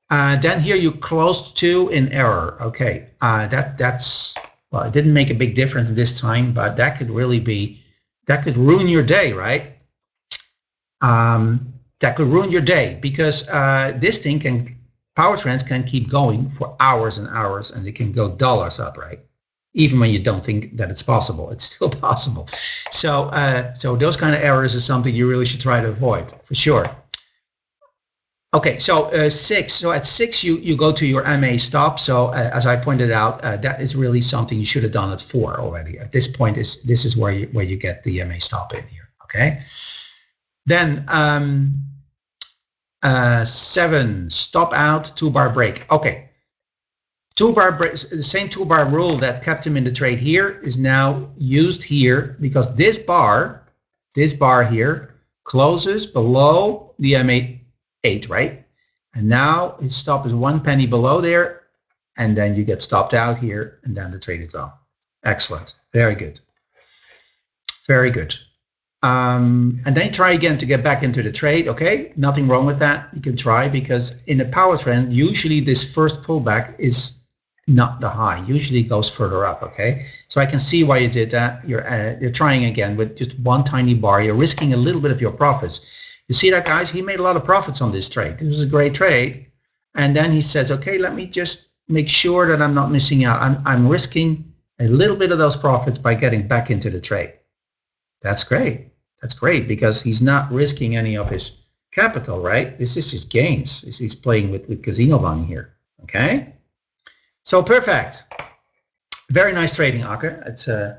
Then here you closed 2 in error. Okay. That's well, it didn't make a big difference this time, but that could really be, that could ruin your day, right? That could ruin your day because this thing can power trends can keep going for hours and hours, and they can go dollars up, right? Even when you don't think that it's possible, it's still possible. So, so those kind of errors is something you really should try to avoid, for sure. Okay, so 6. So at 6, you go to your MA stop. So as I pointed out, that is really something you should have done at 4 already. At this point, this is where you get the MA stop in here. Okay. Then 7, stop out, 2-bar break. Okay. 2-bar break, the same 2-bar rule that kept him in the trade here is now used here, because this bar here closes below the MA8, right? And now his stop is 1 penny below there, and then you get stopped out here, and then the trade is on. Excellent. Very good. Very good. And then try again to get back into the trade. Okay, nothing wrong with that. You can try, because in a power trend, usually this first pullback is not the high. Usually it goes further up. Okay, so I can see why you did that. You're trying again with just 1 tiny bar. You're risking a little bit of your profits. You see that, guys? He made a lot of profits on this trade. This was a great trade, and then he says, okay, let me just make sure that I'm not missing out. I'm risking a little bit of those profits by getting back into the trade. That's great. That's great, because he's not risking any of his capital, right? This is just gains. He's playing with casino money here. Okay. So perfect. Very nice trading, Akke. It's a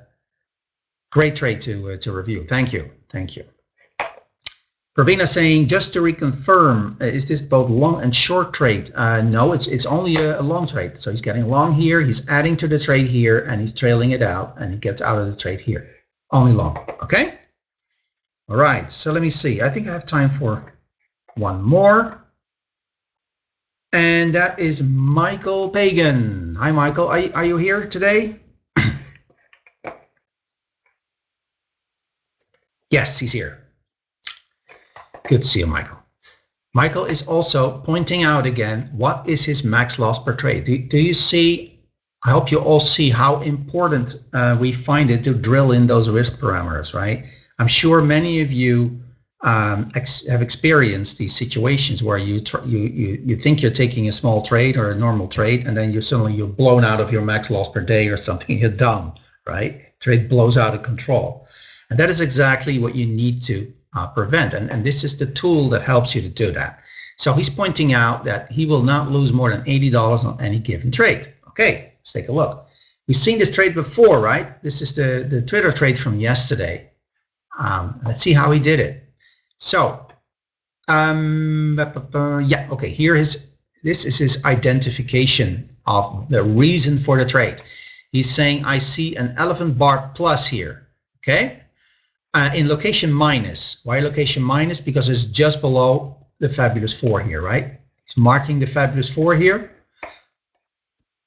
great trade to review. Thank you. Thank you. Pravina saying, just to reconfirm, is this both long and short trade? No, it's only a long trade. So he's getting long here, he's adding to the trade here, and he's trailing it out, and he gets out of the trade here. Only long. Okay. All right. So let me see. I think I have time for one more. And that is Michael Pagan. Hi, Michael. Are you here today? Yes, he's here. Good to see you, Michael. Michael is also pointing out again, what is his max loss per trade? Do you see? I hope you all see how important we find it to drill in those risk parameters, right? I'm sure many of you have experienced these situations where you think you're taking a small trade or a normal trade, and then you're blown out of your max loss per day or something. You're done, right? Trade blows out of control, and that is exactly what you need to prevent. And this is the tool that helps you to do that. So he's pointing out that he will not lose more than $80 on any given trade. Okay, let's take a look. We've seen this trade before, right? This is the Twitter trade from yesterday. Let's see how he did it. So, yeah, okay, this is his identification of the reason for the trade. He's saying, I see an elephant bar plus here, okay? In location minus. Why location minus? Because it's just below the Fabulous 4 here, right? He's marking the Fabulous 4 here.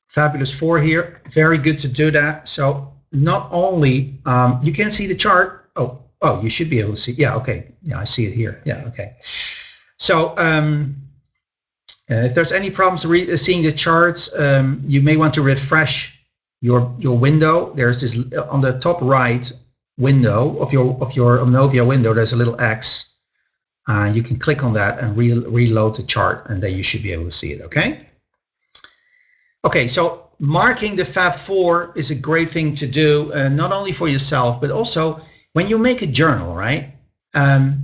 Fabulous 4 here. Very good to do that. So not only, you can see the chart. Oh, you should be able to see. Yeah, okay. Yeah, I see it here. Yeah, okay. So if there's any problems seeing the charts, you may want to refresh your window. There's this on the top right window of your Omnovia window. There's a little X. You can click on that and reload the chart, and then you should be able to see it. Okay. Okay. So marking the Fab 4 is a great thing to do, not only for yourself but also when you make a journal, right? A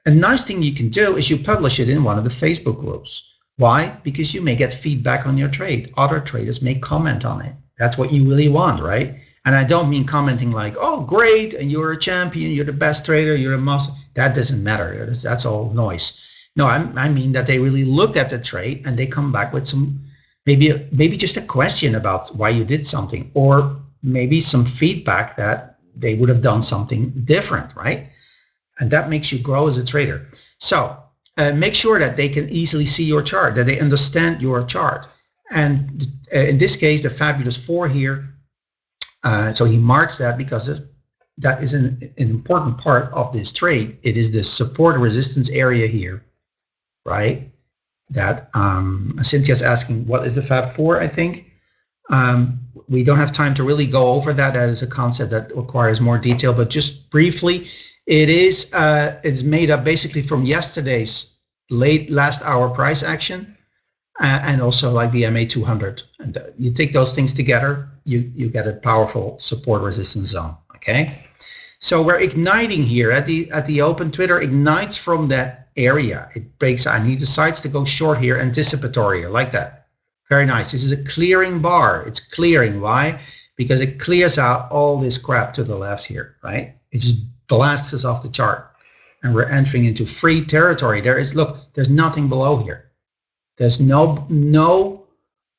nice thing you can do is you publish it in one of the Facebook groups. Why? Because you may get feedback on your trade. Other traders may comment on it. That's what you really want, right? And I don't mean commenting like, oh, great, and you're a champion, you're the best trader, you're a must. That doesn't matter. That's all noise. No, I mean that they really look at the trade and they come back with some, maybe just a question about why you did something, or maybe some feedback that they would have done something different, right? And that makes you grow as a trader. So make sure that they can easily see your chart, that they understand your chart. And in this case, the Fabulous 4 here, so he marks that because that is an important part of this trade. It is the support resistance area here, right? That Cynthia's asking, what is the Fab 4, I think? We don't have time to really go over that. That is a concept that requires more detail, but just briefly, it's made up basically from yesterday's last hour price action. and also like the MA200. And you take those things together, you get a powerful support resistance zone. Okay, so we're igniting here at the open. Twitter ignites from that area. It breaks, and he decides to go short here, anticipatory, like that. Very nice. This is a clearing bar. It's clearing. Why? Because it clears out all this crap to the left here, right? It just blasts us off the chart, and we're entering into free territory. Look, there's nothing below here. There's no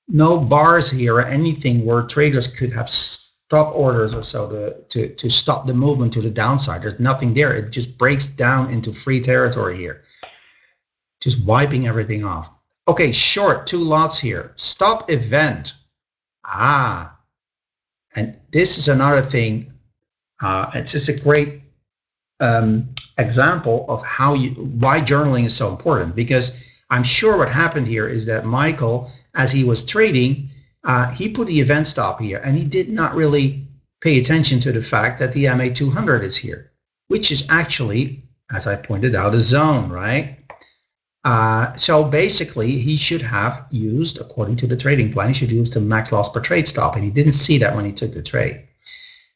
bars here or anything where traders could have stop orders or so to stop the movement to the downside. There's nothing there. It just breaks down into free territory here, just wiping everything off. Okay, short, 2 lots here. Stop event. And this is another thing. It's just a great example of why journaling is so important, because I'm sure what happened here is that Michael, as he was trading, he put the event stop here, and he did not really pay attention to the fact that the MA200 is here, which is actually, as I pointed out, a zone, right? So basically, he should have used, according to the trading plan, he should use the max loss per trade stop, and he didn't see that when he took the trade.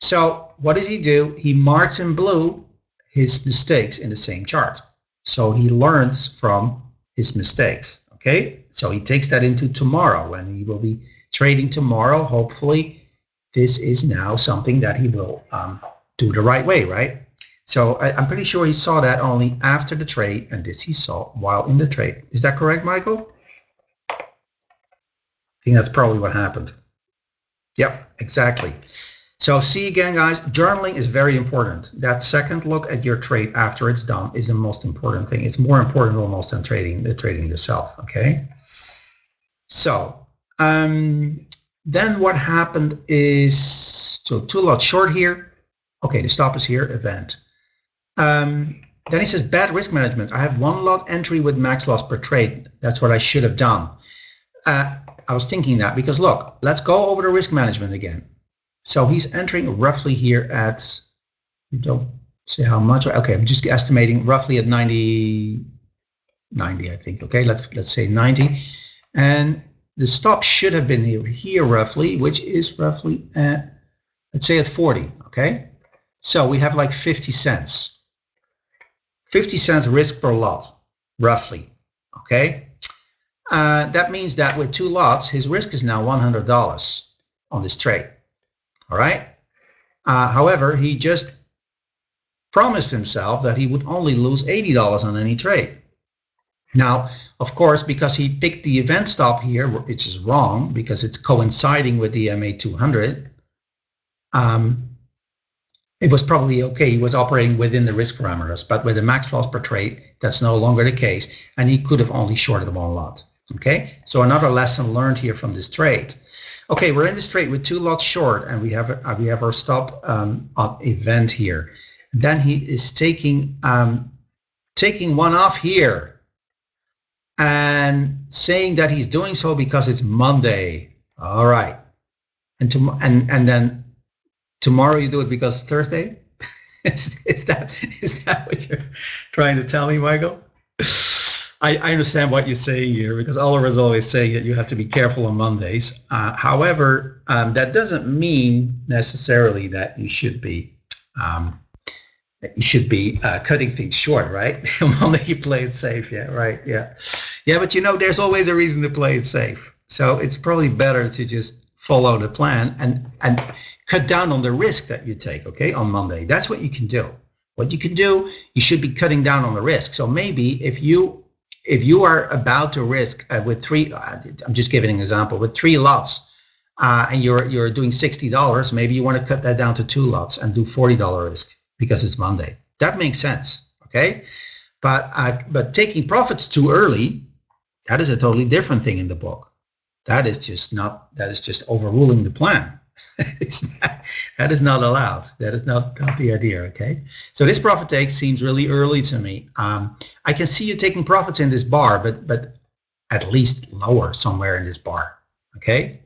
So what did he do? He marks in blue his mistakes in the same chart. So he learns from his mistakes, okay? So he takes that into tomorrow, when he will be trading tomorrow. Hopefully, this is now something that he will do the right way, right? So I'm pretty sure he saw that only after the trade, and this he saw while in the trade. Is that correct, Michael? I think that's probably what happened. Yep, exactly. So see again, guys, journaling is very important. That second look at your trade after it's done is the most important thing. It's more important almost than trading yourself, okay? So then what happened is, so 2 lots short here. Okay, the stop is here, event. Then he says, bad risk management. I have 1 lot entry with max loss per trade. That's what I should have done. I was thinking that because look, let's go over the risk management again. So he's entering roughly here at, don't say how much. Okay, I'm just estimating roughly at 90, I think. Okay, let's say 90. And the stop should have been here roughly, which is roughly at, let's say at 40. Okay, so we have like 50 cents. 50 cents risk per lot, roughly. Okay, that means that with 2 lots, his risk is now $100 on this trade. All right. However, he just promised himself that he would only lose $80 on any trade. Now, of course, because he picked the event stop here, which is wrong because it's coinciding with the MA200, it was probably okay. He was operating within the risk parameters, but with the max loss per trade, that's no longer the case, and he could have only shorted 1 lot. Okay, so another lesson learned here from this trade. Okay, we're in this trade with 2 lots short, and we have our stop event here. Then he is taking 1 off here and saying that he's doing so because it's Monday. All right, and then tomorrow you do it because it's Thursday. is that what you're trying to tell me, Michael? I understand what you're saying here, because Oliver's always saying that you have to be careful on Mondays. However, that doesn't mean necessarily that you should be cutting things short, right? Monday you play it safe, yeah, right, yeah. But there's always a reason to play it safe. So it's probably better to just follow the plan and cut down on the risk that you take, okay, on Monday. That's what you can do. What you can do, you should be cutting down on the risk. So maybe if you are about to risk with 3, I'm just giving an example, with 3 lots, and you're doing $60, maybe you want to cut that down to 2 lots and do $40 risk because it's Monday. That makes sense, okay? But taking profits too early, that is a totally different thing in the book. That is just overruling the plan. That is not allowed. That is not the idea, okay? So this profit take seems really early to me. I can see you taking profits in this bar, but at least lower somewhere in this bar, okay?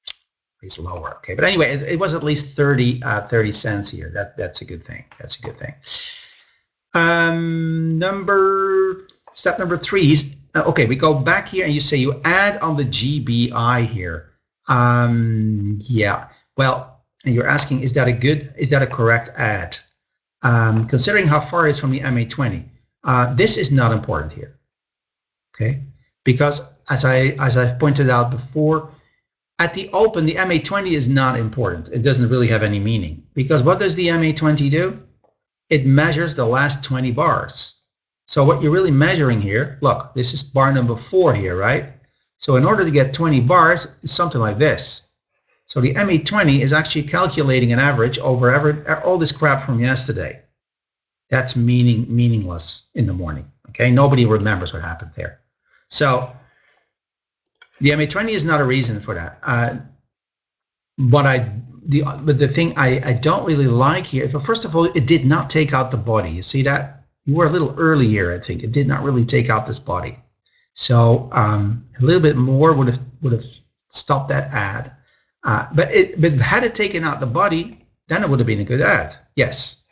At least lower, okay? But anyway, it was at least 30 cents here. That's a good thing. That's a good thing. Step number 3, okay, we go back here and you say you add on the GBI here. Yeah, well, and you're asking, is that a correct add? Considering how far it is from the MA20, this is not important here, okay? Because as I've pointed out before, at the open, the MA20 is not important. It doesn't really have any meaning, because what does the MA20 do? It measures the last 20 bars. So what you're really measuring here, look, this is bar number 4 here, right? So in order to get 20 bars, it's something like this. So the MA20 is actually calculating an average over all this crap from yesterday. That's meaningless in the morning, okay? Nobody remembers what happened there. So the MA20 is not a reason for that. But the thing I don't really like here, but first of all, it did not take out the body. You see that? You were a little early here, I think. It did not really take out this body. So a little bit more would have stopped that ad. But had it taken out the body, then it would have been a good ad. Yes,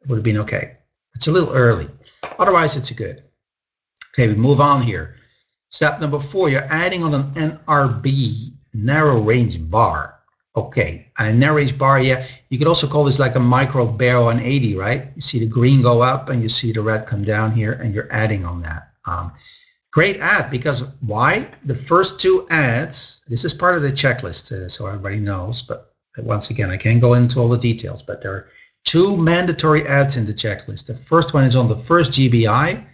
it would have been okay. It's a little early. Otherwise, it's good. Okay, we move on here. Step number 4, you're adding on an NRB, narrow range bar. Okay, a narrow range bar, yeah. You could also call this like a micro bear 180, right? You see the green go up and you see the red come down here, and you're adding on that. Great ad, because why? The first 2 ads, this is part of the checklist, so everybody knows, but once again, I can't go into all the details, but there are 2 mandatory ads in the checklist. The first one is on the first GBI,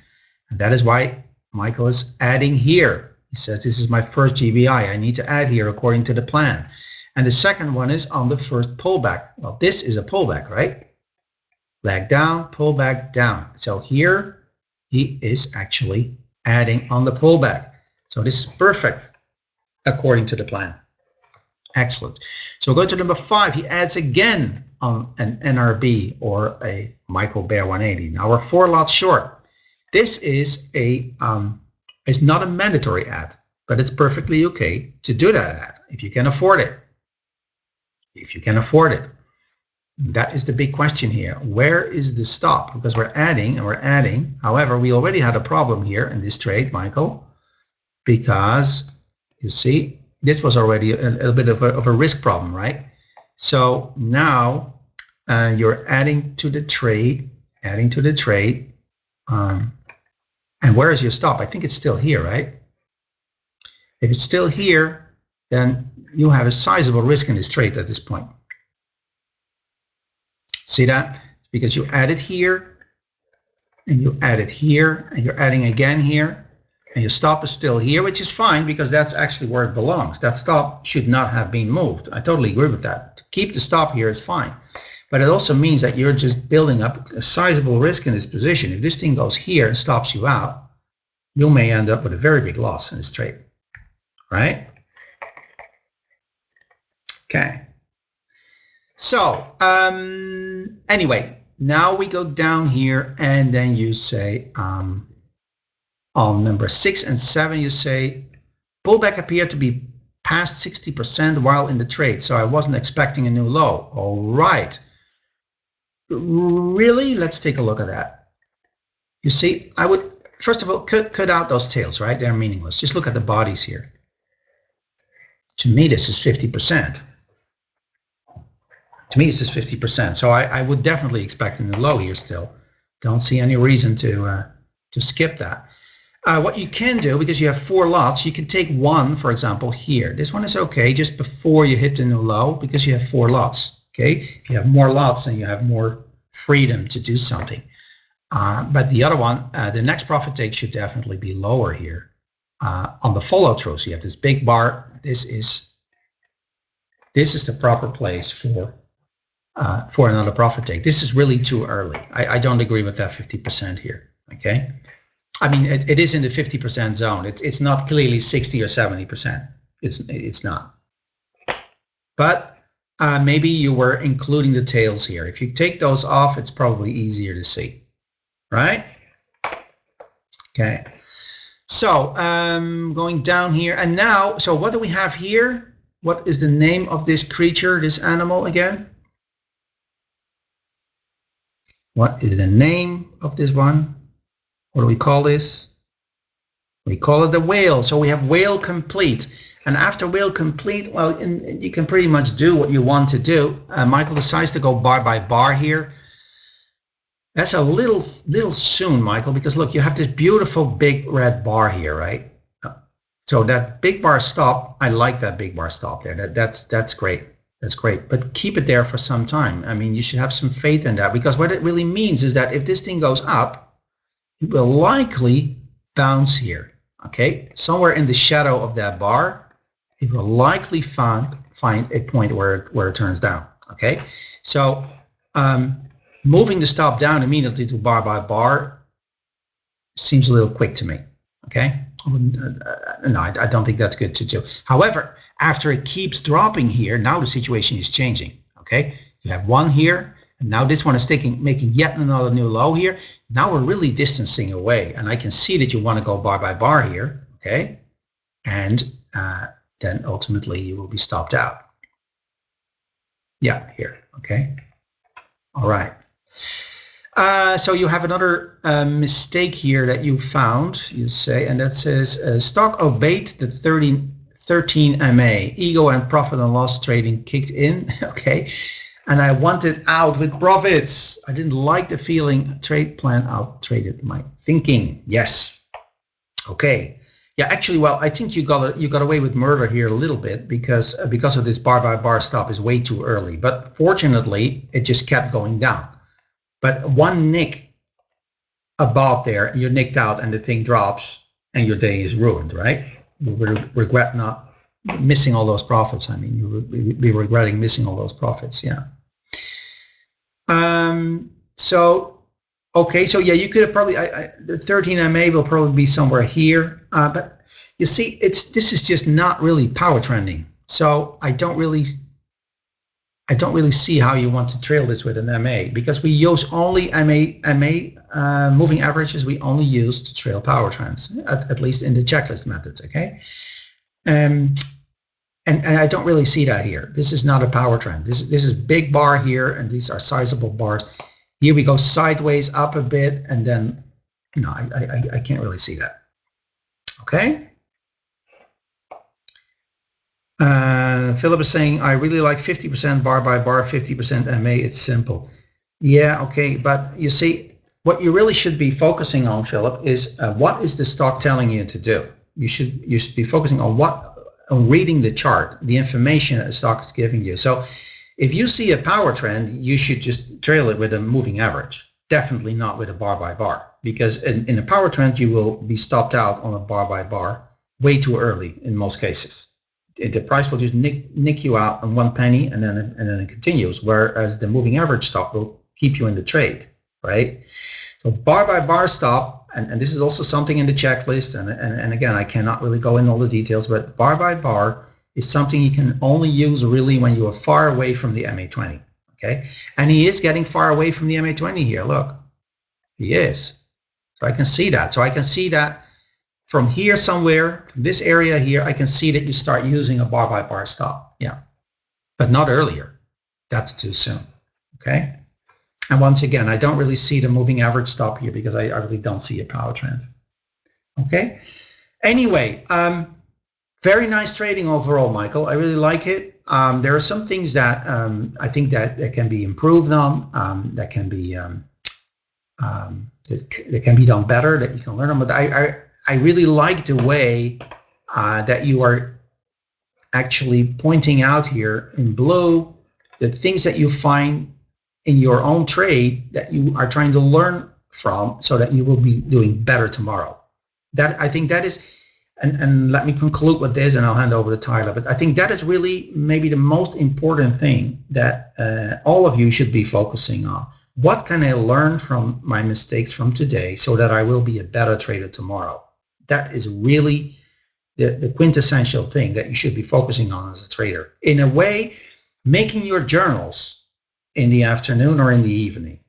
and that is why Michael is adding here. He says, this is my first GBI. I need to add here according to the plan. And the second one is on the first pullback. Well, this is a pullback, right? Leg down, pullback down. So here he is actually adding on the pullback. So this is perfect according to the plan. Excellent. So we'll go to number 5. He adds again on an NRB or a Michael Bear 180. Now we're 4 lots short. This is it's not a mandatory ad, but it's perfectly okay to do that ad if you can afford it. If you can afford it. That is the big question here. Where is the stop? Because we're adding and we're adding. However, we already had a problem here in this trade, Michael, because you see, this was already a little bit of a risk problem, right? So now you're adding to the trade, and where is your stop? I think it's still here, right? If it's still here, then you have a sizable risk in this trade at this point. See that? Because you added here, and you added here, and you're adding again here, and your stop is still here, which is fine because that's actually where it belongs. That stop should not have been moved. I totally agree with that. To keep the stop here is fine. But it also means that you're just building up a sizable risk in this position. If this thing goes here and stops you out, you may end up with a very big loss in this trade, right? Okay. So anyway, now we go down here, and then you say on number 6 and 7, you say pullback appeared to be past 60% while in the trade, so I wasn't expecting a new low. All right. Really? Let's take a look at that. You see, I would first of all cut out those tails, right? They're meaningless. Just look at the bodies here. To me, this is 50%. To me, this is 50%. So I would definitely expect a new low here still. Don't see any reason to skip that. What you can do, because you have 4 lots, you can take one, for example, here. This one is okay just before you hit the new low because you have 4 lots. Okay, if you have more lots, then you have more freedom to do something. But the other one, the next profit take should definitely be lower here on the follow through. So you have this big bar. This is the proper place for another profit take. This is really too early. I don't agree with that 50% here. Okay, I mean it is in the 50% zone. It's not clearly 60 or 70%. It's not. But maybe you were including the tails here. If you take those off, it's probably easier to see, right? Okay. So going down here, and now, so what do we have here? What is the name of this creature, this animal again? What is the name of this one? What do we call this? We call it a whale. So we have whale complete. And after whale complete, well, you can pretty much do what you want to do. Michael decides to go bar by bar here. That's a little soon, Michael, because look, you have this beautiful big red bar here, right? So that big bar stop, I like that big bar stop there. That's great. That's great. But keep it there for some time. I mean, you should have some faith in that, because what it really means is that if this thing goes up, it will likely bounce here. Okay, somewhere in the shadow of that bar, it will likely find a point where it turns down. Okay, so moving the stop down immediately to bar by bar seems a little quick to me. Okay, no, I don't think that's good to do. However, after it keeps dropping here, now the situation is changing. Okay, you have one here, and now this one is making yet another new low here. Now we're really distancing away, and I can see that you want to go bar by bar here. Okay, and then ultimately you will be stopped out. Yeah, here. Okay. All right. So you have another mistake here that you found, you say, and that says stock obeyed the 13 MA. Ego and profit and loss trading kicked in. Okay. And I wanted out with profits. I didn't like the feeling. Trade plan out traded my thinking. Yes. Okay. Yeah, actually, well, I think you got away with murder here a little bit, because of this bar by bar stop is way too early. But fortunately, it just kept going down. But one nick above there, you're nicked out, and the thing drops, and your day is ruined, right? You regret not missing all those profits. I mean, you will be regretting missing all those profits. Yeah. So. Okay, so yeah, you could have probably, the 13 MA will probably be somewhere here, but you see, this is just not really power trending. So I don't really see how you want to trail this with an MA, because we use only MA moving averages. We only use to trail power trends, at least in the checklist methods. Okay, and I don't really see that here. This is not a power trend. This is big bar here, and these are sizable bars. Here we go sideways up a bit, and then, you know, I can't really see that. Okay. Philip is saying, I really like 50% bar by bar, 50% MA. It's simple. Yeah, okay, but you see, what you really should be focusing on, Philip, is what is the stock telling you to do? You should be focusing on reading the chart, the information that the stock is giving you. So if you see a power trend, you should just trail it with a moving average. Definitely not with a bar by bar, because in a power trend, you will be stopped out on a bar by bar way too early in most cases. The price will just nick you out on 1 penny, and then it continues. Whereas the moving average stop will keep you in the trade, right? So bar by bar stop, and this is also something in the checklist. And again, I cannot really go in all the details, but bar by bar is something you can only use really when you are far away from the MA20, okay? And he is getting far away from the MA20 here, look. He is. So I can see that. So I can see that from here somewhere, from this area here, I can see that you start using a bar by bar stop, yeah. But not earlier. That's too soon, okay? And once again, I don't really see the moving average stop here, because I really don't see a power trend, okay? Anyway, very nice trading overall, Michael. I really like it. There are some things that I think that can be improved on, that can be done better, that you can learn on. But I really like the way that you are actually pointing out here in blue the things that you find in your own trade that you are trying to learn from, so that you will be doing better tomorrow. That, I think that is. And let me conclude with this, and I'll hand over to Tyler. But I think that is really maybe the most important thing that all of you should be focusing on. What can I learn from my mistakes from today, so that I will be a better trader tomorrow? That is really the quintessential thing that you should be focusing on as a trader. In a way, making your journals in the afternoon or in the evening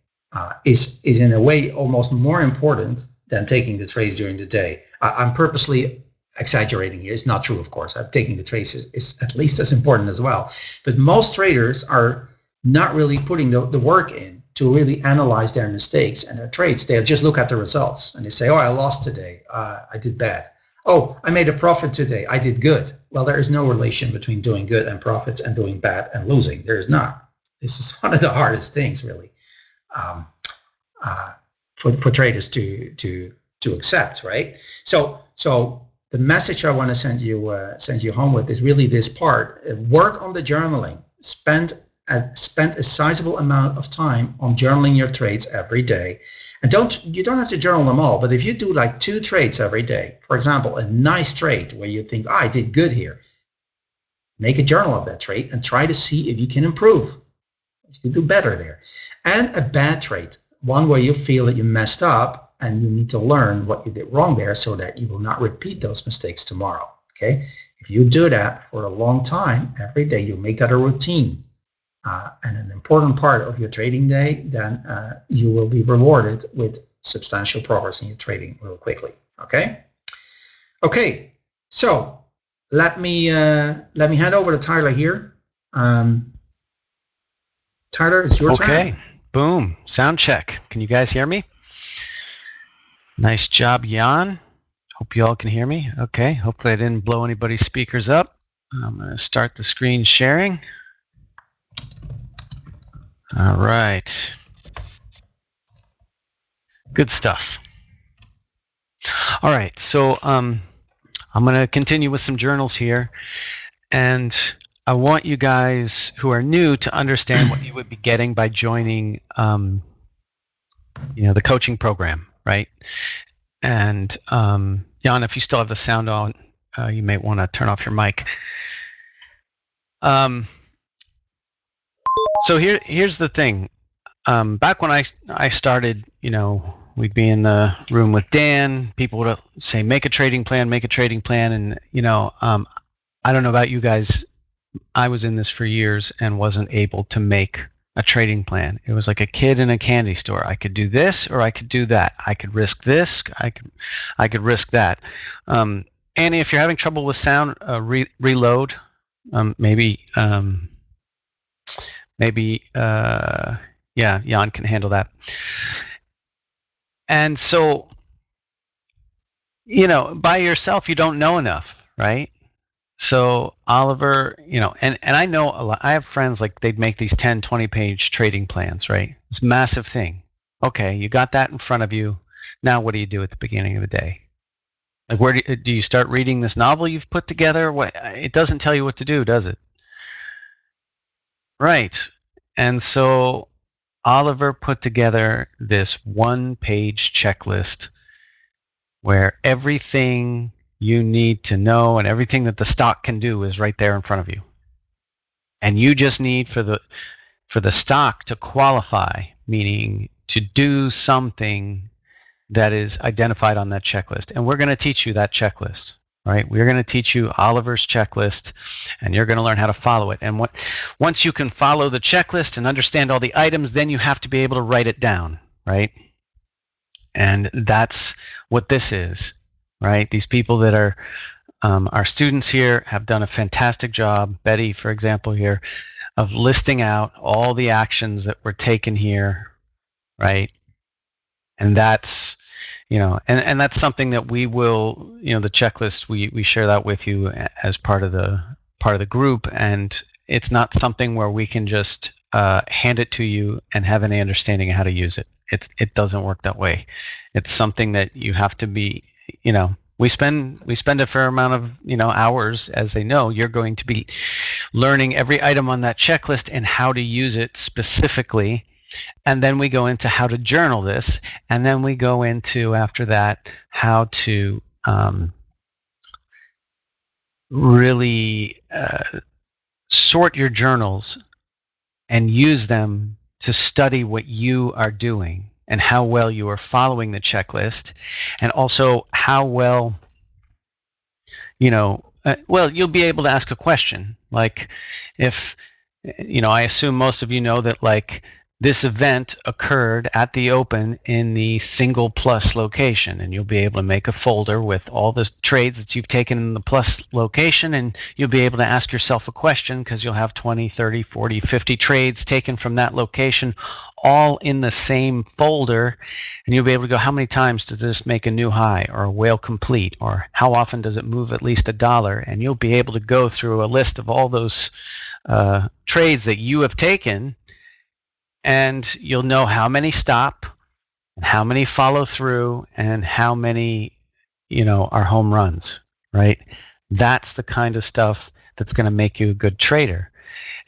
is in a way almost more important than taking the trades during the day. I'm purposely exaggerating here. It's not true, of course. Taking the trades is at least as important as well. But most traders are not really putting the work in to really analyze their mistakes and their trades. They just look at the results and they say, oh, I lost today. I did bad. Oh, I made a profit today. I did good. Well, there is no relation between doing good and profits and doing bad and losing. There is not. This is one of the hardest things, really, um, for traders to accept, right? So the message I want to send you home with is really this part: work on the journaling. Spend a sizable amount of time on journaling your trades every day. And you don't have to journal them all, but if you do like 2 trades every day, for example, a nice trade where you think, I did good here, make a journal of that trade and try to see if you can improve. You can do better there. And a bad trade, one where you feel that you messed up and you need to learn what you did wrong there so that you will not repeat those mistakes tomorrow. Okay? If you do that for a long time, every day you make that a routine, and an important part of your trading day, then you will be rewarded with substantial progress in your trading real quickly. Okay. So let me hand over to Tyler here. Tyler, it's your turn. Okay. Boom. Sound check. Can you guys hear me? Nice job, Jan. Hope you all can hear me. Okay. Hopefully I didn't blow anybody's speakers up. I'm going to start the screen sharing. All right. Good stuff. All right. So I'm going to continue with some journals here. And I want you guys who are new to understand what you would be getting by joining the coaching program, right? And Jan, if you still have the sound on, you may want to turn off your mic. So here's the thing. Back when I started, we'd be in the room with Dan. People would say, make a trading plan, and I don't know about you guys. I was in this for years and wasn't able to make a trading plan. It was like a kid in a candy store. I could do this or I could do that. I could risk this. I could risk that. Annie, if you're having trouble with sound, reload. Maybe Jan can handle that. And so, by yourself, you don't know enough, right? So Oliver, and I know a lot. I have friends like they'd make these 10, 20-page trading plans, right? It's a massive thing. Okay, you got that in front of you. Now what do you do at the beginning of the day? Like, where do you start reading this novel you've put together? It doesn't tell you what to do, does it? Right. And so Oliver put together this 1-page checklist where everything you need to know and everything that the stock can do is right there in front of you. And you just need for the stock to qualify, meaning to do something that is identified on that checklist. And we're going to teach you that checklist, right? We're going to teach you Oliver's checklist, and you're going to learn how to follow it. And once you can follow the checklist and understand all the items, then you have to be able to write it down, right? And that's what this is. Right? These people that are our students here have done a fantastic job. Betty, for example, here, of listing out all the actions that were taken here, right? And that's, and that's something that we will, the checklist, we share that with you as part of the group, and it's not something where we can just hand it to you and have any understanding of how to use it. It doesn't work that way. It's something that you have to be, we spend a fair amount of hours, as they know. You're going to be learning every item on that checklist and how to use it specifically, and then we go into how to journal this, and then we go into, after that, how to really sort your journals and use them to study what you are doing and how well you are following the checklist, and also how well, you'll be able to ask a question. Like, if, I assume most of you know that, like, this event occurred at the open in the single plus location, and you'll be able to make a folder with all the trades that you've taken in the plus location, and you'll be able to ask yourself a question because you'll have 20, 30, 40, 50 trades taken from that location, all in the same folder, and you'll be able to go, how many times does this make a new high or a whale complete, or how often does it move at least $1? And you'll be able to go through a list of all those trades that you have taken, and you'll know how many stop, and how many follow through, and how many are home runs, right? That's the kind of stuff that's going to make you a good trader.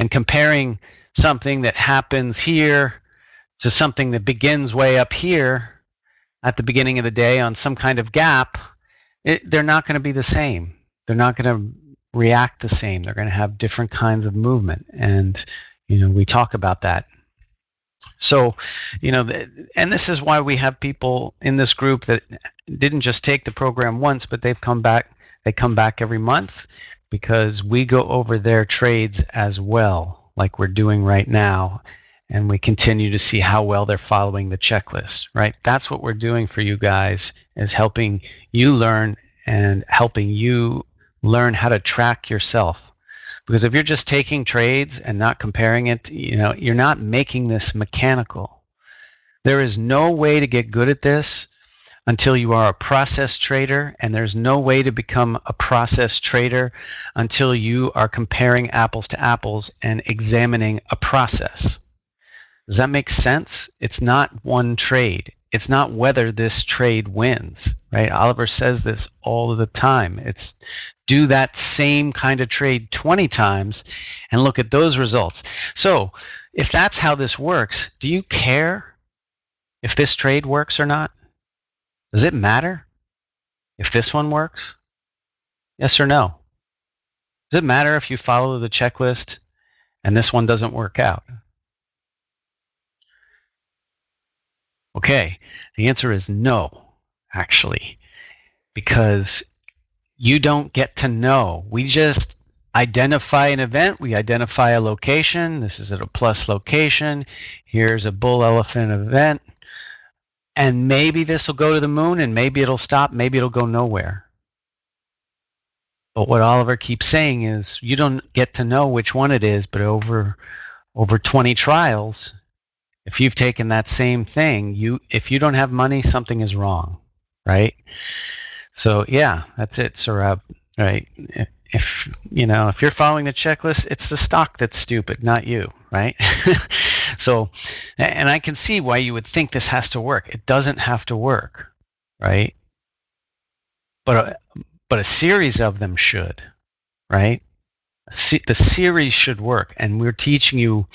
And comparing something that happens here to something that begins way up here at the beginning of the day on some kind of gap, they're not going to be the same. They're not going to react the same. They're going to have different kinds of movement. And, we talk about that. So, and this is why we have people in this group that didn't just take the program once, but they've come back. They come back every month because we go over their trades as well, like we're doing right now. And we continue to see how well they're following the checklist, right? That's what we're doing for you guys, is helping you learn and helping you learn how to track yourself. Because if you're just taking trades and not comparing it, you're not making this mechanical. There is no way to get good at this until you are a process trader, and there's no way to become a process trader until you are comparing apples to apples and examining a process. Does that make sense? It's not one trade. It's not whether this trade wins, right? Oliver says this all of the time. It's do that same kind of trade 20 times and look at those results. So if that's how this works, do you care if this trade works or not? Does it matter if this one works? Yes or no? Does it matter if you follow the checklist and this one doesn't work out? Okay, the answer is no, actually, because you don't get to know. We just identify an event. We identify a location. This is at a plus location. Here's a bull elephant event. And maybe this will go to the moon, and maybe it'll stop. Maybe it'll go nowhere. But what Oliver keeps saying is you don't get to know which one it is, but over 20 trials, if you've taken that same thing, if you don't have money, something is wrong, right? So yeah, that's it, Saurabh, right? If you're following the checklist, it's the stock that's stupid, not you, right? So, and I can see why you would think this has to work. It doesn't have to work, right? But a series of them should, right? The series should work, and we're teaching you.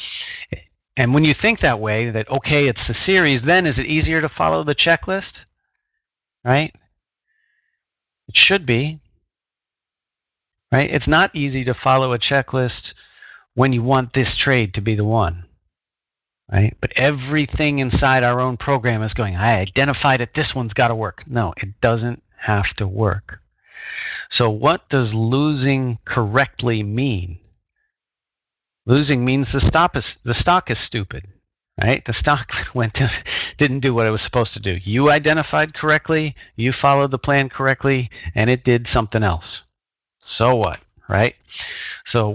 And when you think that way, that, okay, it's the series, then is it easier to follow the checklist? Right? It should be. Right? It's not easy to follow a checklist when you want this trade to be the one. Right? But everything inside our own program is going, I identified it, this one's got to work. No, it doesn't have to work. So what does losing correctly mean? Losing means the stock is stupid, right? The stock didn't do what it was supposed to do. You identified correctly, you followed the plan correctly, and it did something else. So what, right? So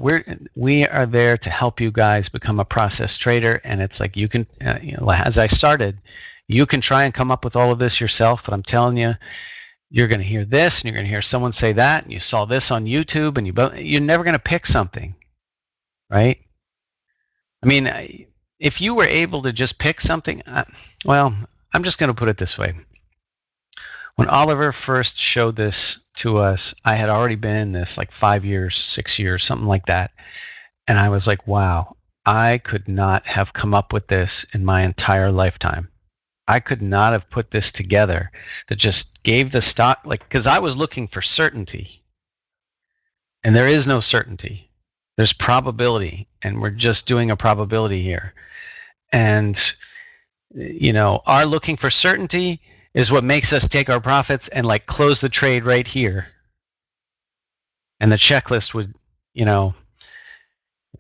we are there to help you guys become a process trader, and it's like you can, as I started, you can try and come up with all of this yourself, but I'm telling you, you're going to hear this, and you're going to hear someone say that, and you saw this on YouTube, and you're never going to pick something. Right? I mean, if you were able to just pick something, well, I'm just going to put it this way. When Oliver first showed this to us, I had already been in this like 5 years, 6 years, something like that. And I was like, wow, I could not have come up with this in my entire lifetime. I could not have put this together that just gave the stock, because I was looking for certainty. And there is no certainty. There's probability, and we're just doing a probability here. And, our looking for certainty is what makes us take our profits and close the trade right here. And the checklist would,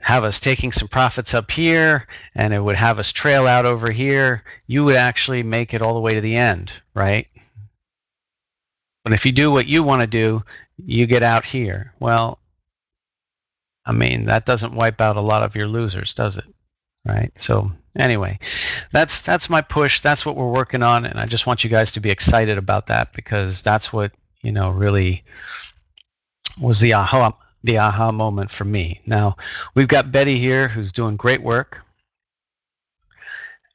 have us taking some profits up here, and it would have us trail out over here. You would actually make it all the way to the end, right? But if you do what you want to do, you get out here. Well, I mean, that doesn't wipe out a lot of your losers, does it? Right? So Anyway, that's my push. That's what we're working on, and I just want you guys to be excited about that, because that's what, really was the aha moment for me. Now, we've got Betty here who's doing great work,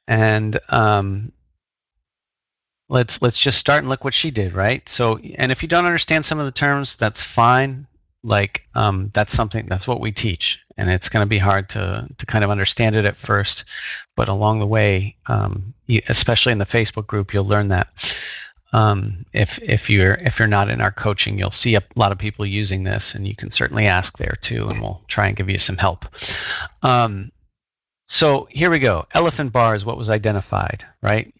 and let's just start and look what she did, right? So, and if you don't understand some of the terms, that's fine. Like, that's what we teach, and it's going to be hard to kind of understand it at first, but along the way, especially in the Facebook group, you'll learn that. If you're not in our coaching, you'll see a lot of people using this, and you can certainly ask there too, and we'll try and give you some help. So here we go. Elephant bar is what was identified, right?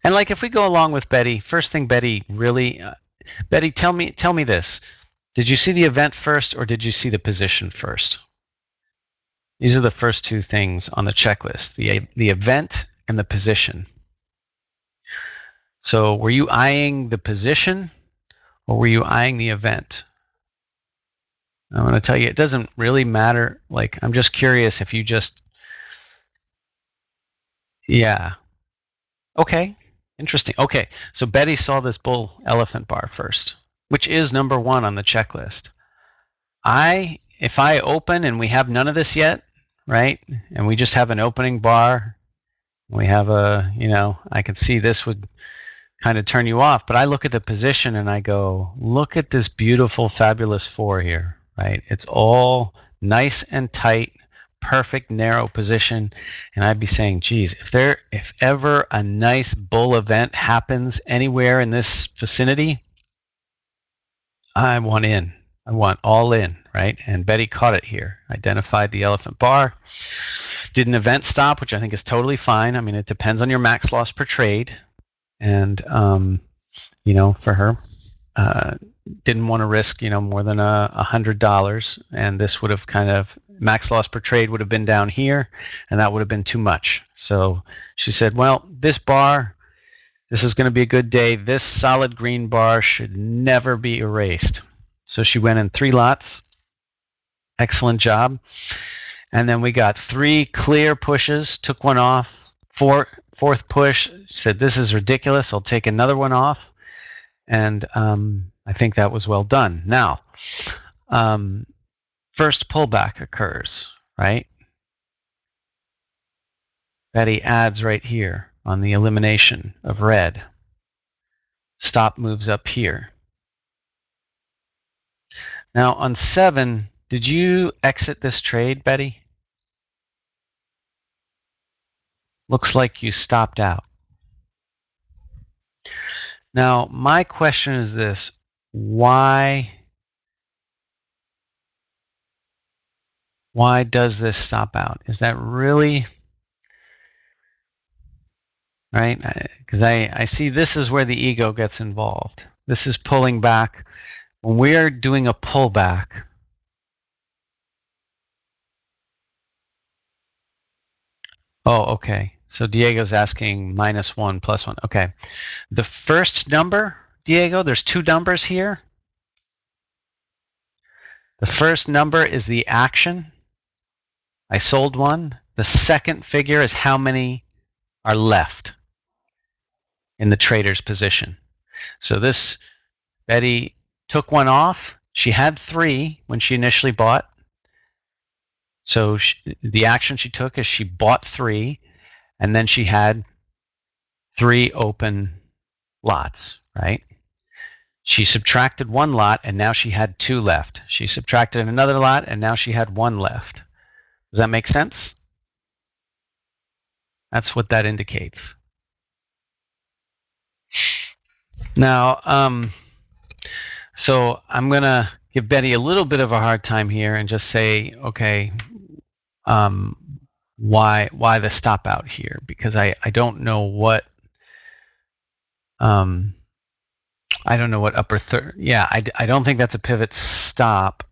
And like, if we go along with Betty, first thing, Betty, Betty, tell me this. Did you see the event first, or did you see the position first? These are the first two things on the checklist, the event and the position. So were you eyeing the position, or were you eyeing the event? I'm going to tell you, it doesn't really matter. Like, I'm just curious if you just, yeah. Okay, interesting. Okay, so Betty saw this bull elephant bar first, which is number 1 on the checklist. If I open and we have none of this yet, right, and we just have an opening bar, we have I can see this would kind of turn you off, but I look at the position and I go, look at this beautiful, fabulous 4 here, right? It's all nice and tight, perfect narrow position, and I'd be saying, geez, if ever a nice bull event happens anywhere in this vicinity, I want in. I want all in, right? And Betty caught it here, identified the elephant bar, did an event stop, which I think is totally fine. I mean, it depends on your max loss per trade, and for her, didn't want to risk more than $100, and this would have kind of, max loss per trade would have been down here, and that would have been too much. So she said, well, this bar, this is going to be a good day. This solid green bar should never be erased. So she went in 3 lots. Excellent job. And then we got 3 clear pushes, took one off. Fourth push, said, this is ridiculous, I'll take another one off. And I think that was well done. Now, first pullback occurs, right? Betty adds right here on the elimination of red. Stop moves up here. Now on 7, did you exit this trade, Betty? Looks like you stopped out. Now my question is this: why does this stop out? Is that really right? Because I see this is where the ego gets involved. This is pulling back. When we're doing a pullback, oh, okay. So Diego's asking -1, +1. Okay. The first number, Diego, there's 2 numbers here. The first number is the action. I sold one. The second figure is how many are left in the trader's position. So this, Betty took one off. She had 3 when she initially bought. So the action she took is she bought 3, and then she had 3 open lots, right? She subtracted 1 lot, and now she had 2 left. She subtracted another lot, and now she had 1 left. Does that make sense? That's what that indicates. Now, so I'm going to give Betty a little bit of a hard time here and just say, okay, why the stop out here? Because I don't know what I don't know what upper third. Yeah, I don't think that's a pivot stop.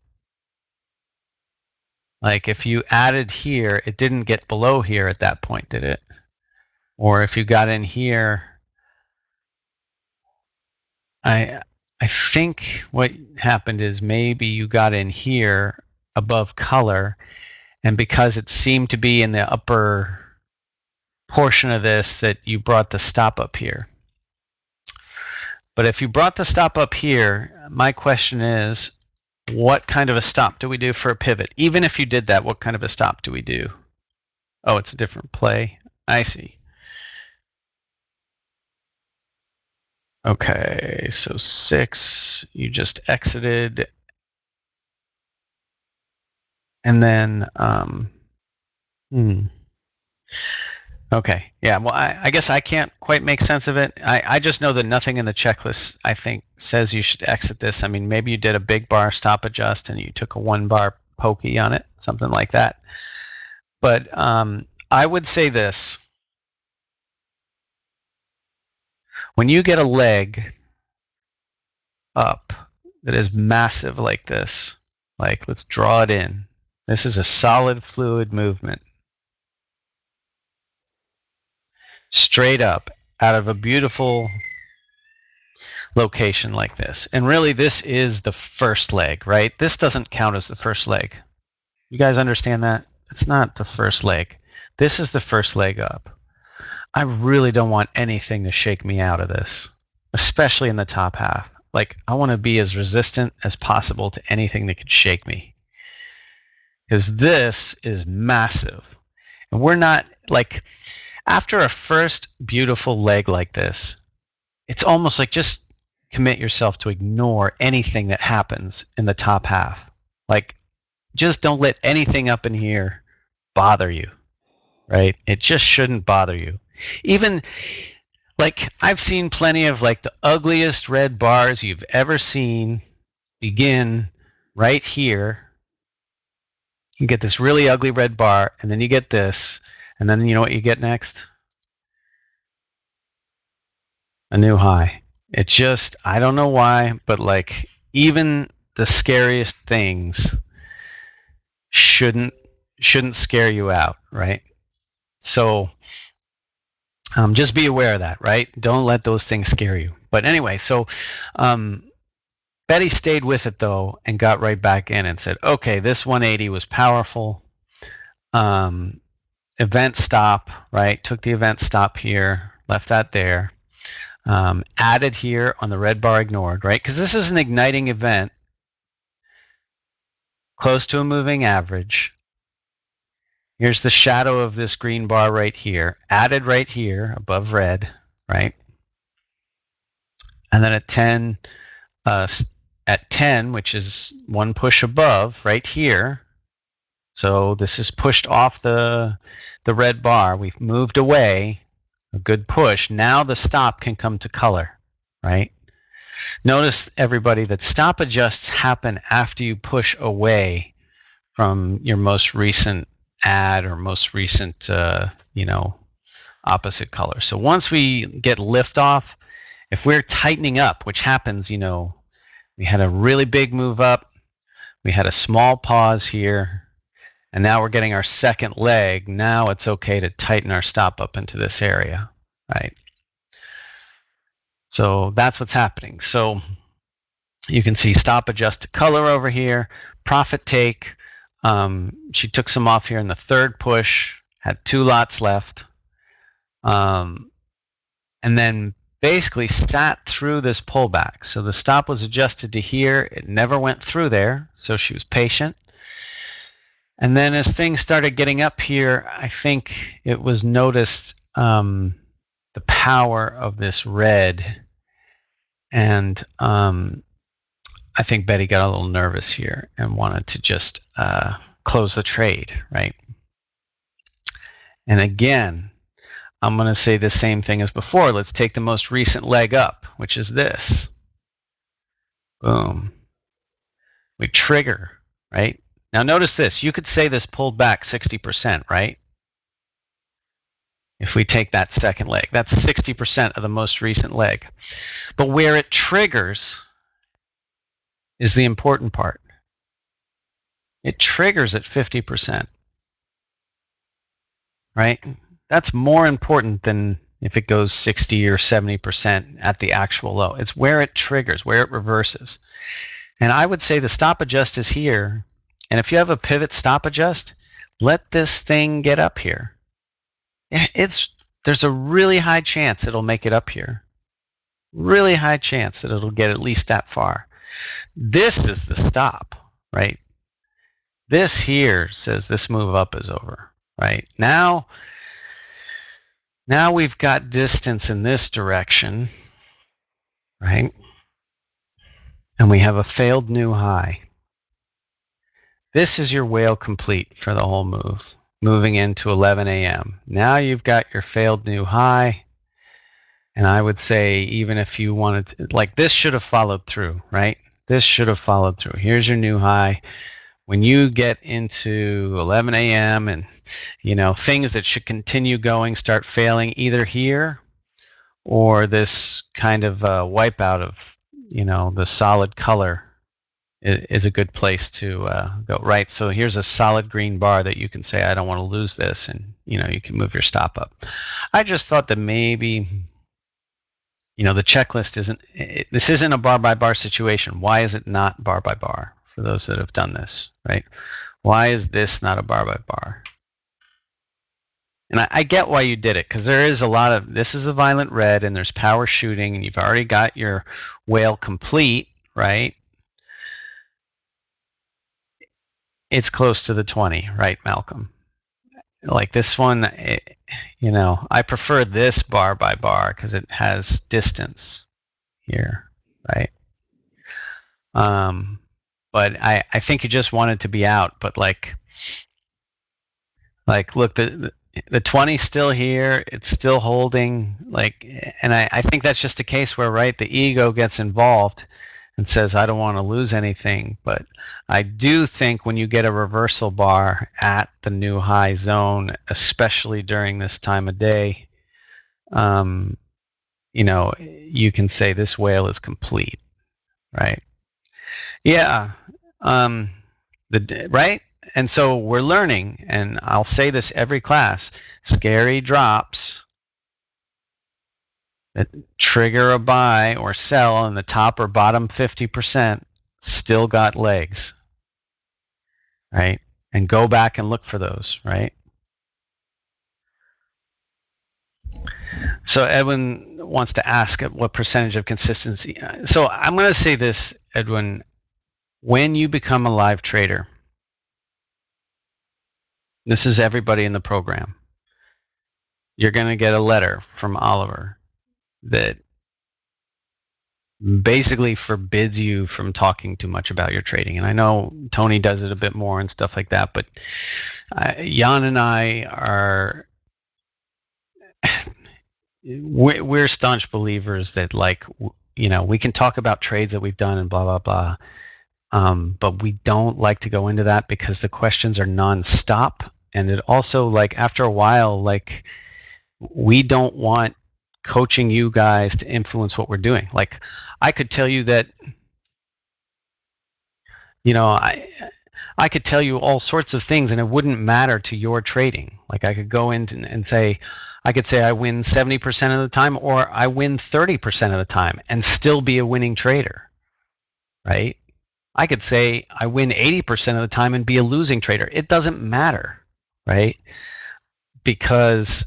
Like if you added here, it didn't get below here at that point, did it? Or if you got in here, I think what happened is maybe you got in here above color, and because it seemed to be in the upper portion of this that you brought the stop up here. But if you brought the stop up here, my question is, what kind of a stop do we do for a pivot? Even if you did that, what kind of a stop do we do? Oh, it's a different play. I see. Okay, so 6, you just exited. And then, okay, yeah, well, I guess I can't quite make sense of it. I just know that nothing in the checklist, I think, says you should exit this. I mean, maybe you did a big bar stop adjust and you took a 1 bar pokey on it, something like that. But I would say this. When you get a leg up that is massive like this, like let's draw it in. This is a solid fluid movement. Straight up out of a beautiful location like this. And really this is the first leg, right? This doesn't count as the first leg. You guys understand that? It's not the first leg. This is the first leg up. I really don't want anything to shake me out of this, especially in the top half. Like, I want to be as resistant as possible to anything that could shake me. Because this is massive. And we're not, like, after a first beautiful leg like this, it's almost like just commit yourself to ignore anything that happens in the top half. Like, just don't let anything up in here bother you, right? It just shouldn't bother you. Even, like, I've seen plenty of, like, the ugliest red bars you've ever seen begin right here. You get this really ugly red bar, and then you get this, and then you know what you get next? A new high. It just, I don't know why, but, like, even the scariest things shouldn't scare you out, right? So just be aware of that, right? Don't let those things scare you. But anyway, so Betty stayed with it though and got right back in and said, okay, this 180 was powerful. Event stop, right? Took the event stop here, left that there. Added here on the red bar ignored, right? Because this is an igniting event close to a moving average. Here's the shadow of this green bar right here, added right here above red, right? And then at 10, which is 1 push above right here. So this is pushed off the red bar. We've moved away, a good push. Now the stop can come to color, right? Notice, everybody, that stop adjusts happen after you push away from your most recent add or most recent, opposite color. So once we get liftoff, if we're tightening up, which happens, we had a really big move up, we had a small pause here, and now we're getting our second leg. Now it's okay to tighten our stop up into this area, right? So that's what's happening. So you can see stop adjust to color over here, profit take. She took some off here in the third push, had 2 lots left, and then basically sat through this pullback. So the stop was adjusted to here. It never went through there, so she was patient. And then as things started getting up here, I think it was noticed the power of this red. And I think Betty got a little nervous here and wanted to just close the trade, right? And again, I'm going to say the same thing as before. Let's take the most recent leg up, which is this. Boom. We trigger, right? Now notice this. You could say this pulled back 60%, right? If we take that second leg, that's 60% of the most recent leg. But where it triggers is the important part. It triggers at 50%, right? That's more important than if it goes 60 or 70% at the actual low. It's where it triggers, where it reverses. And I would say the stop adjust is here. And if you have a pivot stop adjust, let this thing get up here. It's there's a really high chance it'll make it up here. Really high chance that it'll get at least that far. This is the stop, right? This here says this move up is over, right? Now we've got distance in this direction, right? And we have a failed new high. This is your whale complete for the whole move, moving into 11 a.m. Now you've got your failed new high. And I would say, even if you wanted to, like, this should have followed through, right? This should have followed through. Here's your new high. When you get into 11 a.m. and, things that should continue going start failing either here or this kind of wipeout of, the solid color is a good place to go, right? So here's a solid green bar that you can say, I don't want to lose this, and, you can move your stop up. I just thought that maybe... the checklist this isn't a bar by bar situation. Why is it not bar by bar for those that have done this, right? Why is this not a bar by bar? And I get why you did it, because there is a lot of, this is a violent red and there's power shooting and you've already got your whale complete, right? It's close to the 20, right, Malcolm? Like this one, I prefer this bar by bar because it has distance here, right? But I think you just want it to be out. But like look, the 20's still here. It's still holding. And I think that's just a case where, right, the ego gets involved and says, I don't want to lose anything. But I do think when you get a reversal bar at the new high zone, especially during this time of day, you can say this whale is complete, right? Yeah. Right? And so we're learning, and I'll say this every class, scary drops that trigger a buy or sell in the top or bottom 50% still got legs, right? And go back and look for those, right? So Edwin wants to ask what percentage of consistency. So I'm going to say this, Edwin, when you become a live trader, this is everybody in the program, you're going to get a letter from Oliver that basically forbids you from talking too much about your trading. And I know Tony does it a bit more and stuff like that, but Jan and I are, we're staunch believers that, we can talk about trades that we've done and blah, blah, blah. But we don't like to go into that because the questions are non-stop. And it also, after a while, we don't want coaching you guys to influence what we're doing. I could tell you that, I could tell you all sorts of things and it wouldn't matter to your trading. I could go in and say, I could say I win 70% of the time or I win 30% of the time and still be a winning trader, right? I could say I win 80% of the time and be a losing trader. It doesn't matter, right? Because,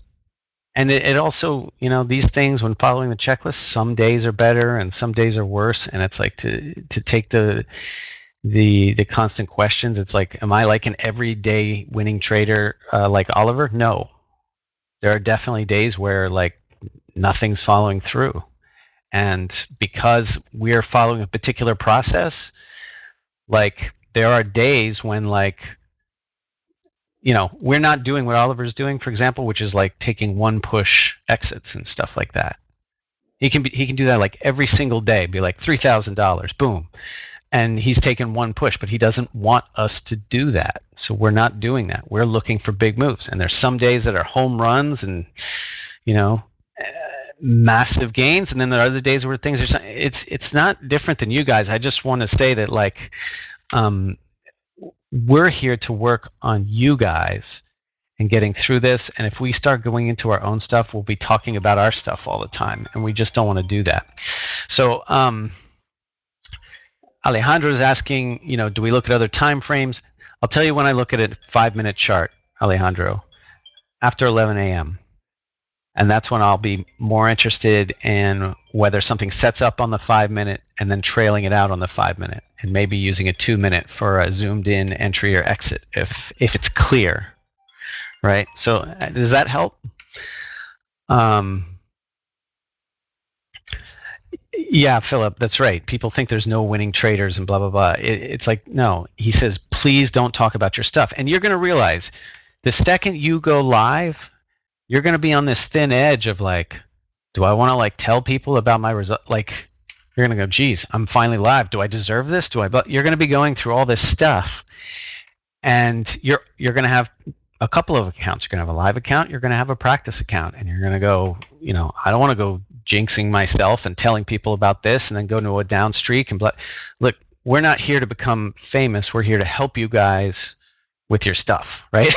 and it also, these things, when following the checklist, some days are better and some days are worse. And it's to take the constant questions. It's am I like an everyday winning trader like Oliver? No. There are definitely days where nothing's following through. And because we're following a particular process, there are days when we're not doing what Oliver's doing, for example, which is taking one push exits and stuff like that. He can do that every single day, be $3,000, boom. And he's taken one push, but he doesn't want us to do that. So we're not doing that. We're looking for big moves. And there's some days that are home runs and, massive gains. And then there are other days where things are, it's not different than you guys. I just want to say that we're here to work on you guys and getting through this. And if we start going into our own stuff, we'll be talking about our stuff all the time. And we just don't want to do that. So, Alejandro is asking, do we look at other time frames? I'll tell you when I look at a 5-minute chart, Alejandro, after 11 a.m. And that's when I'll be more interested in whether something sets up on the 5-minute and then trailing it out on the 5-minute, and maybe using a 2-minute for a zoomed in entry or exit if it's clear, right? So does that help? Yeah, Philip, that's right. People think there's no winning traders and blah, blah, blah. It's like, no, he says, please don't talk about your stuff. And you're going to realize the second you go live, you're going to be on this thin edge of like, do I want to like tell people about my result? Like, you're going to go, geez, I'm finally live. Do I deserve this? But you're going to be going through all this stuff, and you're going to have a couple of accounts. You're going to have a live account. You're going to have a practice account, and you're going to go, I don't want to go jinxing myself and telling people about this and then go to a down streak and look, we're not here to become famous. We're here to help you guys with your stuff, right?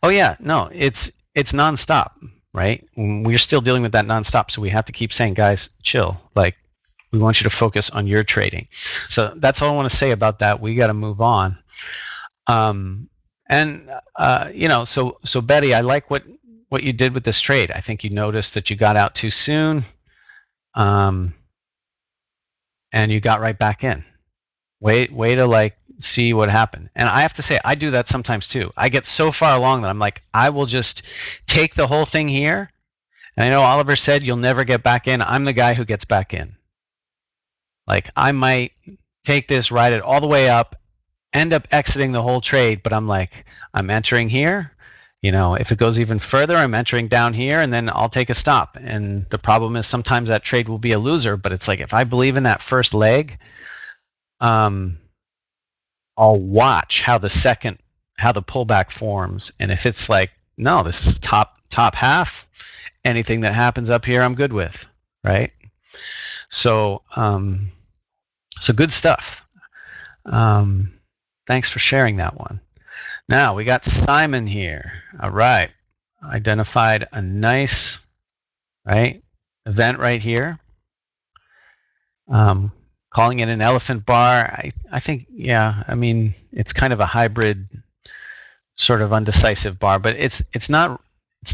Oh yeah, no, it's nonstop, right? We're still dealing with that nonstop, so we have to keep saying, guys, chill. Like, we want you to focus on your trading. So that's all I want to say about that. We got to move on. So Betty, I like what you did with this trade. I think you noticed that you got out too soon, and you got right back in. Way to like see what happened. And I have to say, I do that sometimes too. I get so far along that I'm like, I will just take the whole thing here. And I know Oliver said you'll never get back in. I'm the guy who gets back in. Like, I might take this, ride it all the way up, end up exiting the whole trade, but I'm like, I'm entering here. If it goes even further, I'm entering down here, and then I'll take a stop. And the problem is sometimes that trade will be a loser, but it's like, if I believe in that first leg, I'll watch how the pullback forms. And if it's like, no, this is top half, anything that happens up here, I'm good with, right? So good stuff. Thanks for sharing that one. Now we got Simon here. All right, identified a nice event right here. Calling it an elephant bar. I think, yeah, I mean, it's kind of a hybrid sort of undecisive bar, but it's not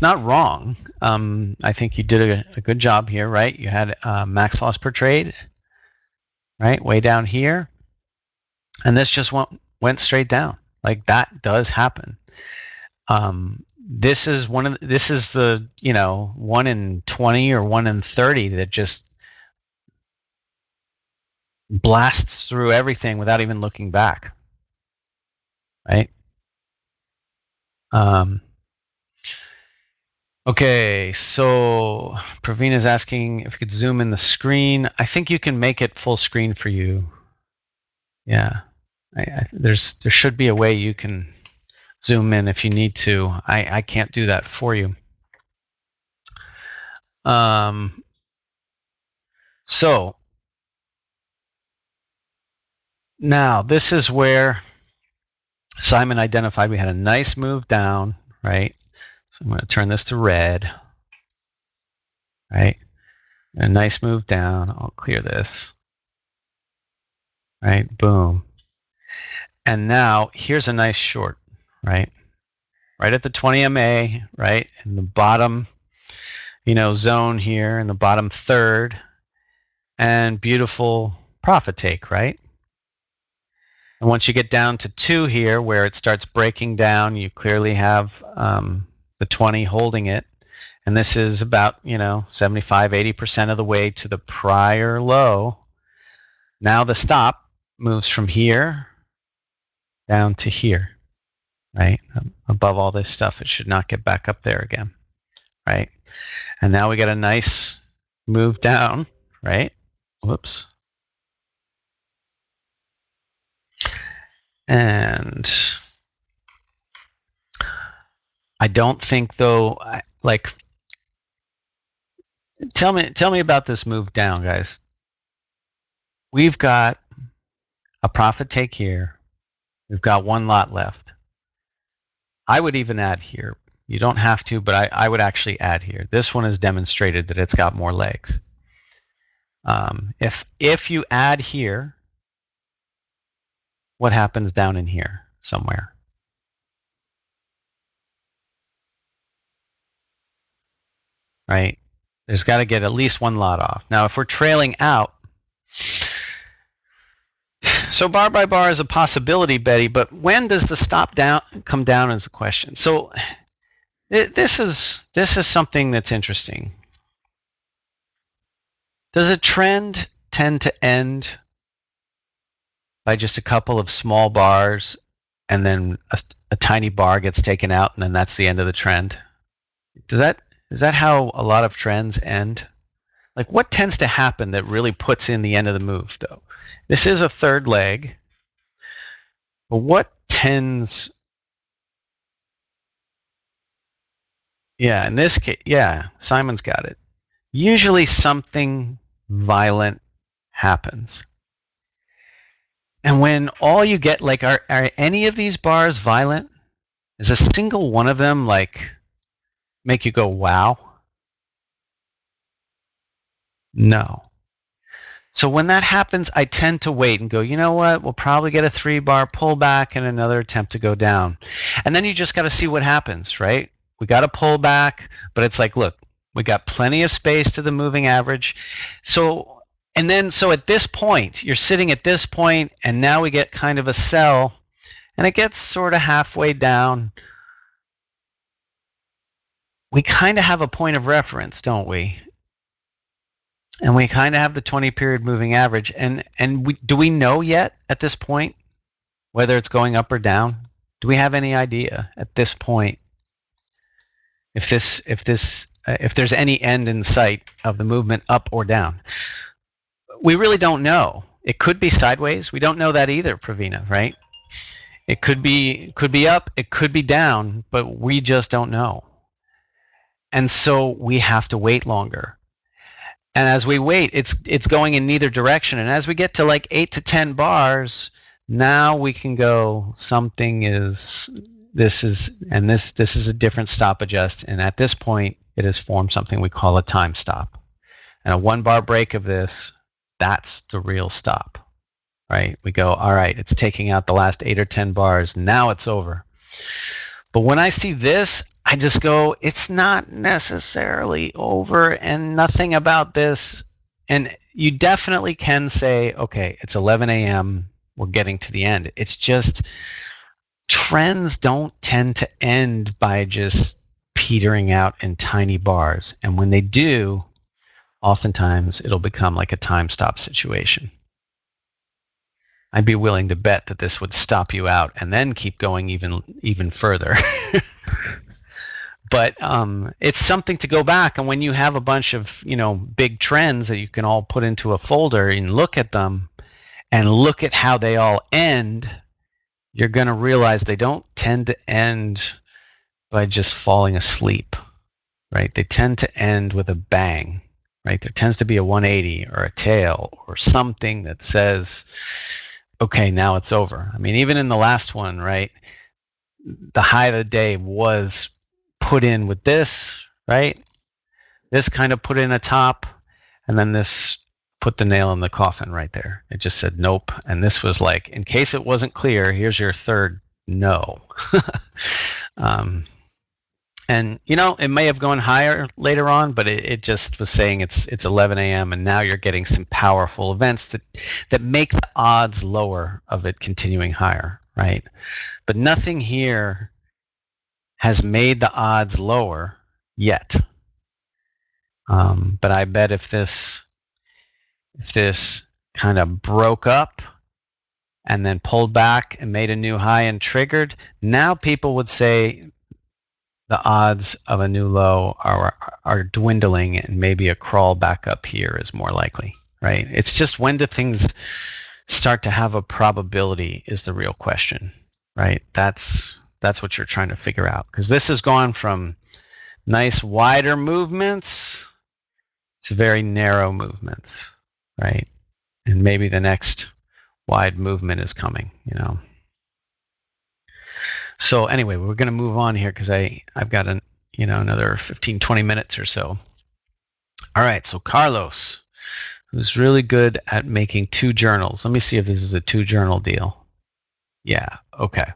wrong. I think you did a good job here, right? You had max loss per trade, right, way down here, and this just went straight down. Like, that does happen. This is the 1 in 20 or 1 in 30 that just blasts through everything without even looking back, right? Okay, so Praveen is asking if you could zoom in the screen. I think you can make it full screen for you. Yeah, there should be a way you can zoom in if you need to. I can't do that for you. So now this is where Simon identified we had a nice move down, right? So I'm going to turn this to red, right? A nice move down. I'll clear this, right? Boom. And now here's a nice short, right? Right at the 20 MA, right? In the bottom, zone here in the bottom third, and beautiful profit take, right? And once you get down to 2 here, where it starts breaking down, you clearly have the 20 holding it. And this is about, 75, 80% of the way to the prior low. Now the stop moves from here down to here, right? Above all this stuff, it should not get back up there again, right? And now we got a nice move down, right? Whoops. And I don't think, though, like, tell me about this move down, guys. We've got a profit take here. We've got 1 lot left. I would even add here. You don't have to, but I would actually add here. This one has demonstrated that it's got more legs. If you add here, what happens down in here somewhere? right? There's got to get at least one lot off. Now, if we're trailing out, so bar by bar is a possibility, Betty, but when does the stop down come down is a question. So this is something that's interesting. Does a trend tend to end by just a couple of small bars and then a tiny bar gets taken out and then that's the end of the trend? Is that how a lot of trends end? Like, what tends to happen that really puts in the end of the move, though? This is a third leg, but what tends... Yeah, in this case, yeah, Simon's got it. Usually something violent happens. And when all you get, like, are any of these bars violent? Is a single one of them, like, make you go, wow? No. So when that happens, I tend to wait and go, you know what? We'll probably get a 3-bar pullback and another attempt to go down. And then you just got to see what happens, right? We got to pull back, but it's like, look, we got plenty of space to the moving average. So at this point, you're sitting at this point, and now we get kind of a sell, and it gets sort of halfway down. We kind of have a point of reference, don't we? And we kind of have the 20-period moving average. And do we know yet at this point whether it's going up or down? Do we have any idea at this point if there's any end in sight of the movement up or down? We really don't know. It could be sideways. We don't know that either, Pravina, right? It could be up, it could be down, but we just don't know. And so we have to wait longer. And as we wait, it's going in neither direction. And as we get to like 8 to 10 bars, now we can go, this is a different stop adjust. And at this point, it has formed something we call a time stop. And a 1-bar break of this, that's the real stop, right? We go, all right, it's taking out the last 8 or 10 bars. Now it's over. But when I see this, I just go, it's not necessarily over, and nothing about this. And you definitely can say, okay, it's 11 a.m. We're getting to the end. It's just trends don't tend to end by just petering out in tiny bars. And when they do, oftentimes it'll become like a time stop situation. I'd be willing to bet that this would stop you out and then keep going even further. But it's something to go back, and when you have a bunch of big trends that you can all put into a folder and look at them and look at how they all end, you're going to realize they don't tend to end by just falling asleep, right? They tend to end with a bang, right? There tends to be a 180 or a tail or something that says, okay, now it's over. I mean, even in the last one, right, the high of the day was put in with this, right? This kind of put in a top, and then this put the nail in the coffin right there. It just said nope. And this was like, in case it wasn't clear, here's your third no. And it may have gone higher later on, but it just was saying it's 11 a.m. and now you're getting some powerful events that make the odds lower of it continuing higher, right? But nothing here has made the odds lower yet. But I bet if this kind of broke up and then pulled back and made a new high and triggered, now people would say the odds of a new low are dwindling, and maybe a crawl back up here is more likely, right? It's just, when do things start to have a probability is the real question, right? That's what you're trying to figure out, because this has gone from nice wider movements to very narrow movements, right? And maybe the next wide movement is coming, So anyway, we're going to move on here because I've got another 15, 20 minutes or so. All right, so Carlos, who's really good at making 2 journals. Let me see if this is a 2-journal deal. Yeah, okay.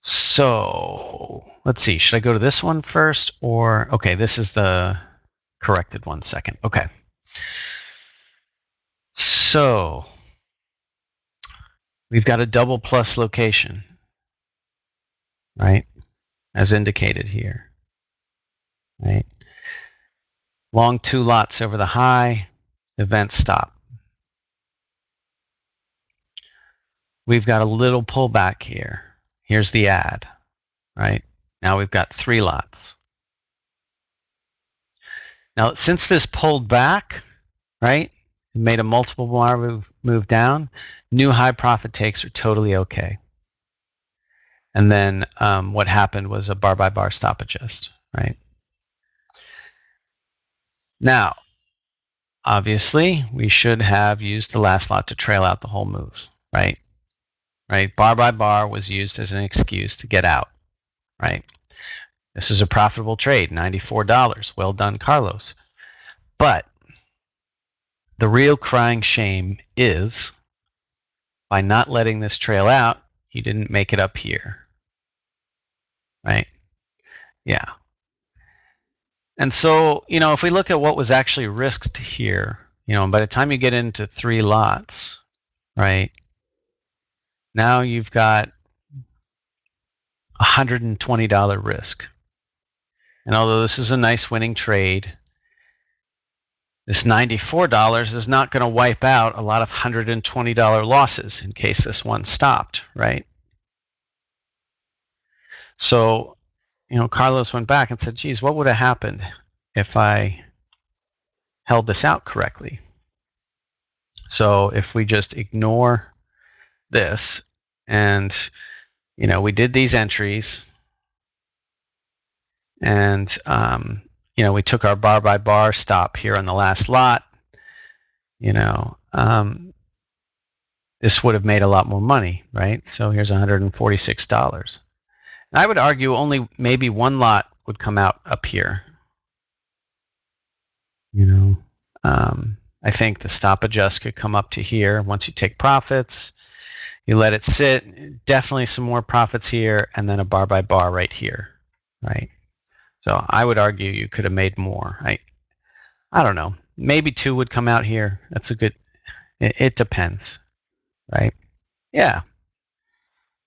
So So let's see. Should I go to this one first or okay? This is the corrected one second. Okay. So we've got a double plus location, right? As indicated here, right? Long 2 lots over the high, event stop. We've got a little pullback here. Here's the add, right? Now we've got 3 lots. Now, since this pulled back, right, it made a multiple bar move down, new high profit takes are totally okay. And then what happened was a bar by bar stop adjust, right? Now, obviously, we should have used the last lot to trail out the whole move, right? Right? Bar by bar was used as an excuse to get out, right? This is a profitable trade, $94. Well done, Carlos. But the real crying shame is by not letting this trail out, you didn't make it up here, right? Yeah. And so, if we look at what was actually risked here, by the time you get into 3 lots, right, now you've got $120 risk. And although this is a nice winning trade, this $94 is not going to wipe out a lot of $120 losses in case this one stopped, right? So, Carlos went back and said, geez, what would have happened if I held this out correctly? So if we just ignore this and, we did these entries and, we took our bar by bar stop here on the last lot, this would have made a lot more money, right? So here's $146. I would argue only maybe 1 lot would come out up here. I think the stop adjust could come up to here once you take profits. You let it sit, definitely some more profits here, and then a bar by bar right here, right? So I would argue you could have made more. I don't know. Maybe 2 would come out here. That's a good, it depends, right? Yeah.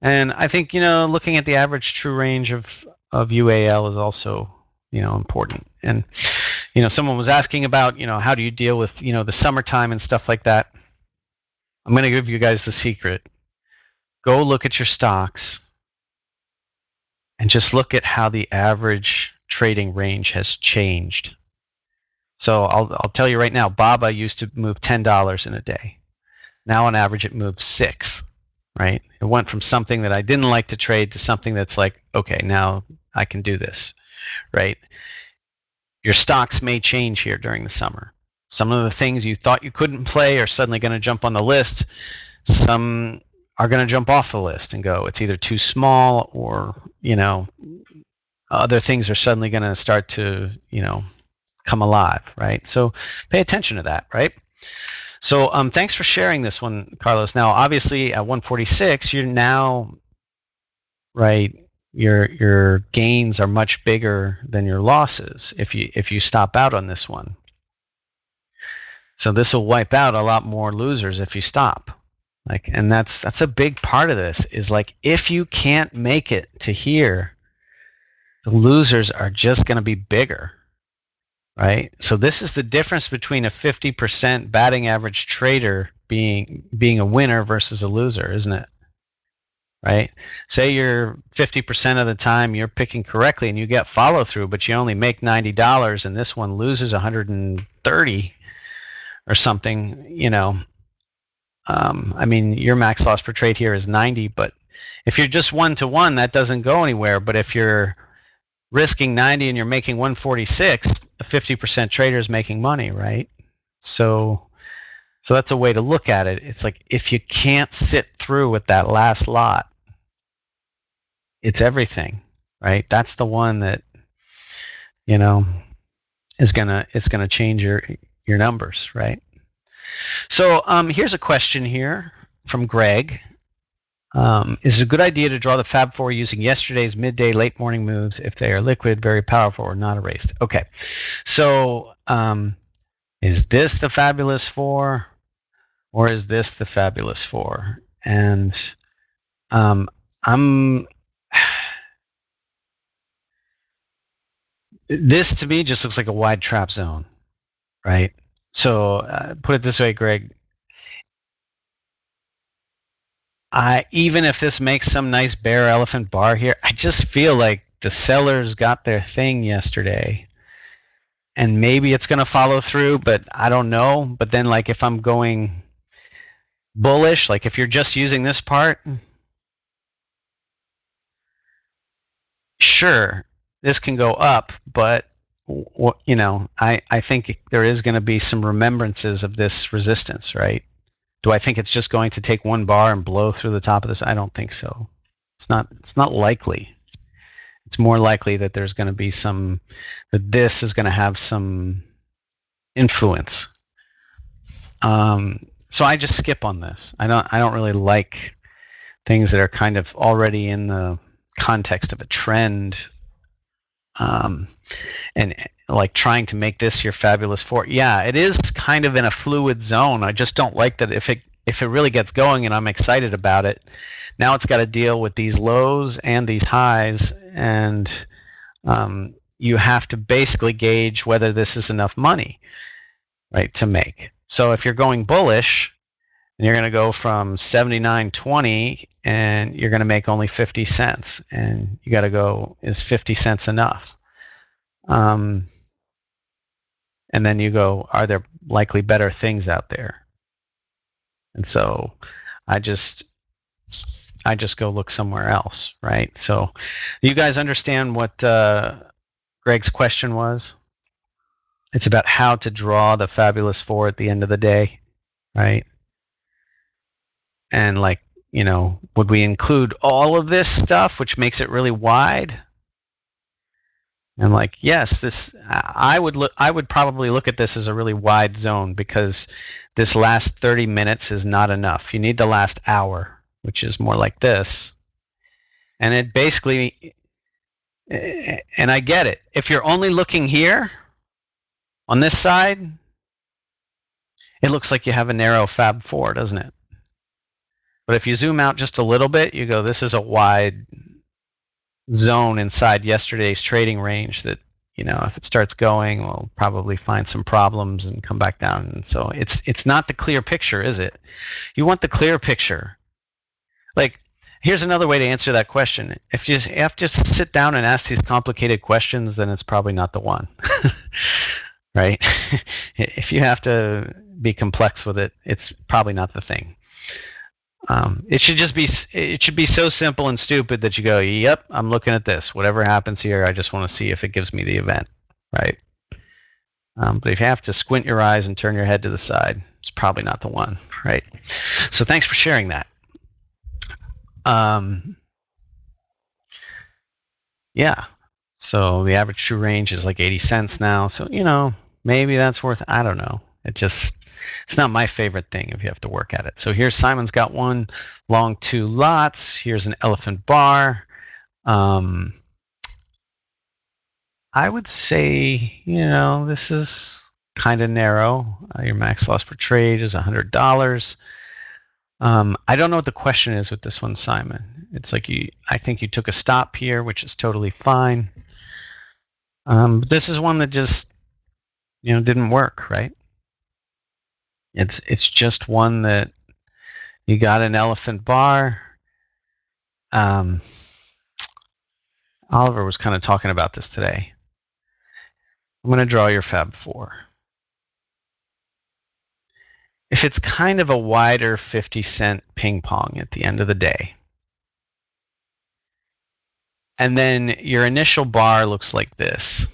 And I think, looking at the average true range of UAL is also, important. And, someone was asking about, how do you deal with, the summertime and stuff like that. I'm going to give you guys the secret. Go look at your stocks and just look at how the average trading range has changed. So I'll tell you right now, BABA used to move $10 in a day. Now on average it moves 6, right? It went from something that I didn't like to trade to something that's like, okay, now I can do this, right? Your stocks may change here during the summer. Some of the things you thought you couldn't play are suddenly going to jump on the list. Some are going to jump off the list and go, it's either too small or, other things are suddenly going to start to, come alive, right? So pay attention to that, right? So thanks for sharing this one, Carlos. Now, obviously, at 146, you're now, right, your gains are much bigger than your losses if you stop out on this one. So this will wipe out a lot more losers if you stop. And that's a big part of this is like if you can't make it to here, the losers are just going to be bigger. Right? So this is the difference between a 50% batting average trader being a winner versus a loser, isn't it? Right? Say you're 50% of the time you're picking correctly and you get follow through, but you only make $90 and this one loses 130 or something, I mean, your max loss per trade here is 90, but if you're just 1-to-1, that doesn't go anywhere. But if you're risking 90 and you're making 146, a 50% trader is making money, right? So that's a way to look at it. It's like if you can't sit through with that last lot, it's everything, right? That's the one that is gonna change your numbers, right? So here's a question here from Greg. Is it a good idea to draw the Fab Four using yesterday's midday, late morning moves if they are liquid, very powerful, or not erased? Okay, so is this the Fabulous Four, or is this the Fabulous Four? And this to me just looks like a wide trap zone, right? So put it this way, Greg. Even if this makes some nice bear elephant bar here, I just feel like the sellers got their thing yesterday. And maybe it's going to follow through, but I don't know. But then, like, if I'm going bullish, like if you're just using this part, sure, this can go up, but you know, I think there is going to be some remembrances of this resistance, right? Do I think it's just going to take one bar and blow through the top of this? I don't think so. It's not likely. It's more likely that there's going to be that this is going to have some influence. So I just skip on this. I don't really like things that are kind of already in the context of a trend, and like trying to make this your Fabulous Four. Yeah, it is kind of in a fluid zone. I just don't like that if it really gets going and I'm excited about it, now it's got to deal with these lows and these highs, and you have to basically gauge whether this is enough money, right, to make. So if you're going bullish, and you're going to go from 79.20 and you're going to make only 50 cents, and you got to go, is 50 cents enough? And then you go, are there likely better things out there? And so I just go look somewhere else, right? So you guys understand what Greg's question was? It's about how to draw the Fabulous Four at the end of the day, right? And like, you know, would we include all of this stuff, which makes it really wide? And like, yes, this I would probably look at this as a really wide zone, because this last 30 minutes is not enough. You need the last hour, which is more like this. And it basically, and I get it. If you're only looking here on this side, it looks like you have a narrow Fab Four, doesn't it? But if you zoom out just a little bit, you go, this is a wide zone inside yesterday's trading range that, you know, if it starts going, we'll probably find some problems and come back down. And so it's not the clear picture, is it? You want the clear picture. Like, here's another way to answer that question. If you have to sit down and ask these complicated questions, then it's probably not the one. Right? If you have to be complex with it, it's probably not the thing. It should be so simple and stupid that you go, yep, I'm looking at this. Whatever happens here, I just want to see if it gives me the event, right? But if you have to squint your eyes and turn your head to the side, it's probably not the one, right? So thanks for sharing that. Yeah, so the average true range is like 80 cents now. So, you know, maybe that's worth, I don't know. It's not my favorite thing if you have to work at it. So here's Simon's got one, long 2 lots. Here's an elephant bar. I would say, you know, this is kind of narrow. Your max loss per trade is $100. I don't know what the question is with this one, Simon. It's like I think you took a stop here, which is totally fine. But this is one that just, you know, didn't work, right? It's just one that you got an elephant bar. Oliver was kind of talking about this today. I'm going to draw your Fab Four. If it's kind of a wider 50-cent ping pong at the end of the day, and then your initial bar looks like this,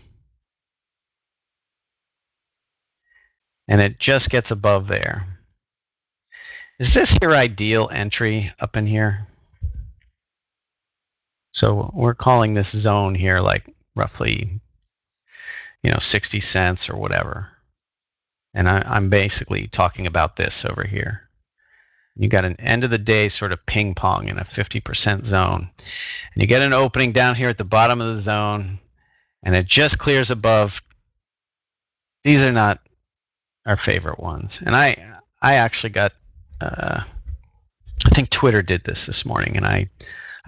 and it just gets above there. Is this your ideal entry up in here? So we're calling this zone here like roughly, you know, 60 cents or whatever. And I'm basically talking about this over here. You got an end of the day sort of ping pong in a 50% zone. And you get an opening down here at the bottom of the zone, and it just clears above. These are not our favorite ones. And I actually got, I think Twitter did this morning, and I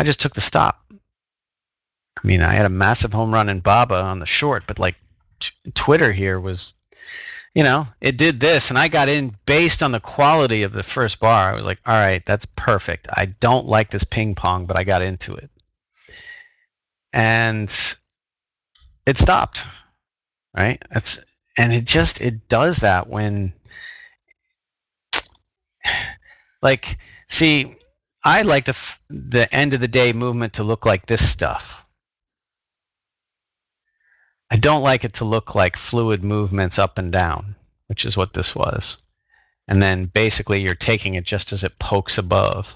just took the stop. I mean, I had a massive home run in BABA on the short, but like Twitter here was, it did this, and I got in based on the quality of the first bar. I was like, all right, that's perfect. I don't like this ping pong, but I got into it. And it stopped, right? And it does that when, like, see, I like the end of the day movement to look like this stuff. I don't like it to look like fluid movements up and down, which is what this was. And then basically you're taking it just as it pokes above.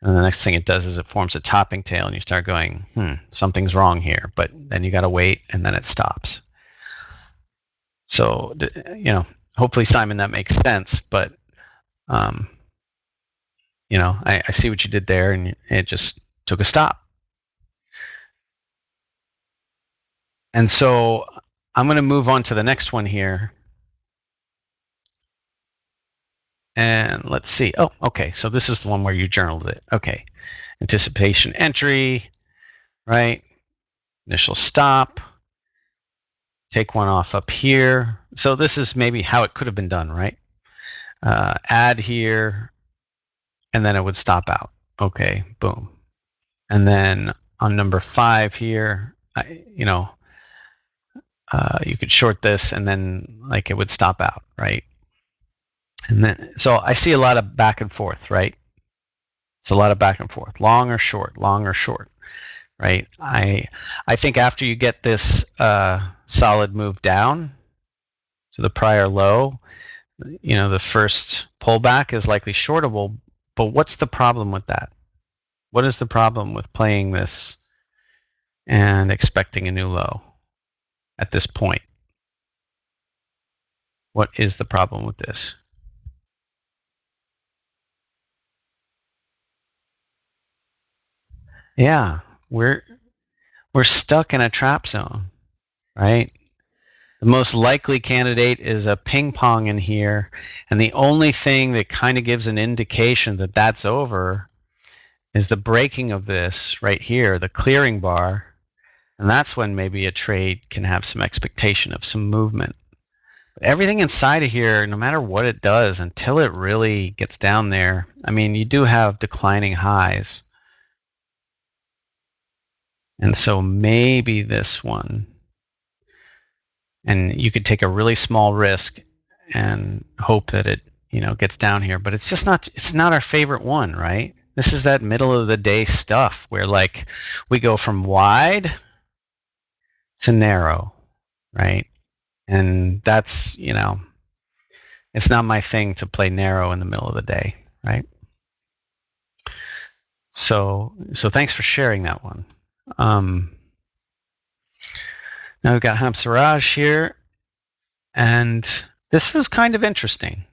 And the next thing it does is it forms a topping tail, and you start going, something's wrong here. But then you got to wait, and then it stops. So, hopefully, Simon, that makes sense. But, I see what you did there, and it just took a stop. And so I'm going to move on to the next one here. And let's see. Oh, okay. So this is the one where you journaled it. Okay. Anticipation entry, right? Initial stop. Take one off up here. So this is maybe how it could have been done, right? Add here, and then it would stop out. Okay, boom. And then on number 5 here, you could short this, and then like it would stop out, right? And then, so I see a lot of back and forth, right? It's a lot of back and forth, long or short, right? I think after you get this solid move down to the prior low, the first pullback is likely shortable. But what's the problem with that? What is the problem with playing this and expecting a new low at this point? What is the problem with this? Yeah, we're stuck in a trap zone, right? The most likely candidate is a ping pong in here, and the only thing that kind of gives an indication that that's over is the breaking of this right here, the clearing bar, and that's when maybe a trade can have some expectation of some movement. But everything inside of here, no matter what it does, until it really gets down there, I mean, you do have declining highs. And so maybe this one, and you could take a really small risk and hope that it, gets down here, but it's not our favorite one, right? This is that middle of the day stuff where like we go from wide to narrow, right? And that's, it's not my thing to play narrow in the middle of the day, right? So thanks for sharing that one. Now we've got Hamsaraj here, and this is kind of interesting.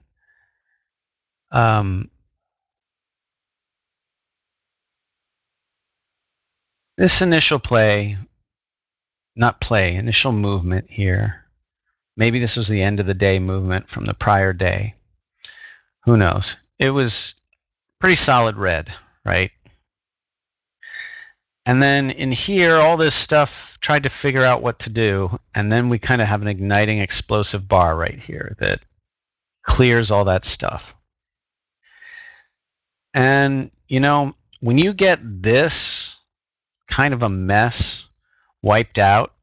This initial initial movement here, maybe this was the end of the day movement from the prior day. Who knows? It was pretty solid red, right? And then in here, all this stuff tried to figure out what to do, and then we kind of have an igniting explosive bar right here that clears all that stuff. And, when you get this kind of a mess wiped out,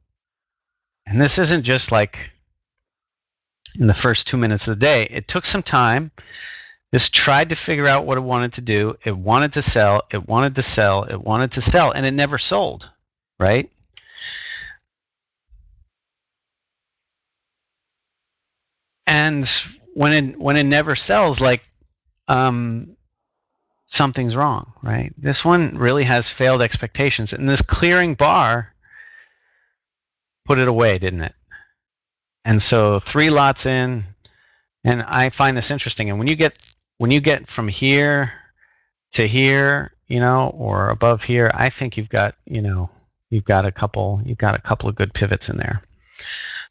and this isn't just like in the first 2 minutes of the day, it took some time. This tried to figure out what it wanted to do. It wanted to sell, it wanted to sell, it wanted to sell, and it never sold, right? And when it never sells, like something's wrong, right? This one really has failed expectations, and this clearing bar put it away, didn't it? And so 3 lots in, and I find this interesting. And when you get when you get from here to here, or above here, I think you've got a couple of good pivots in there.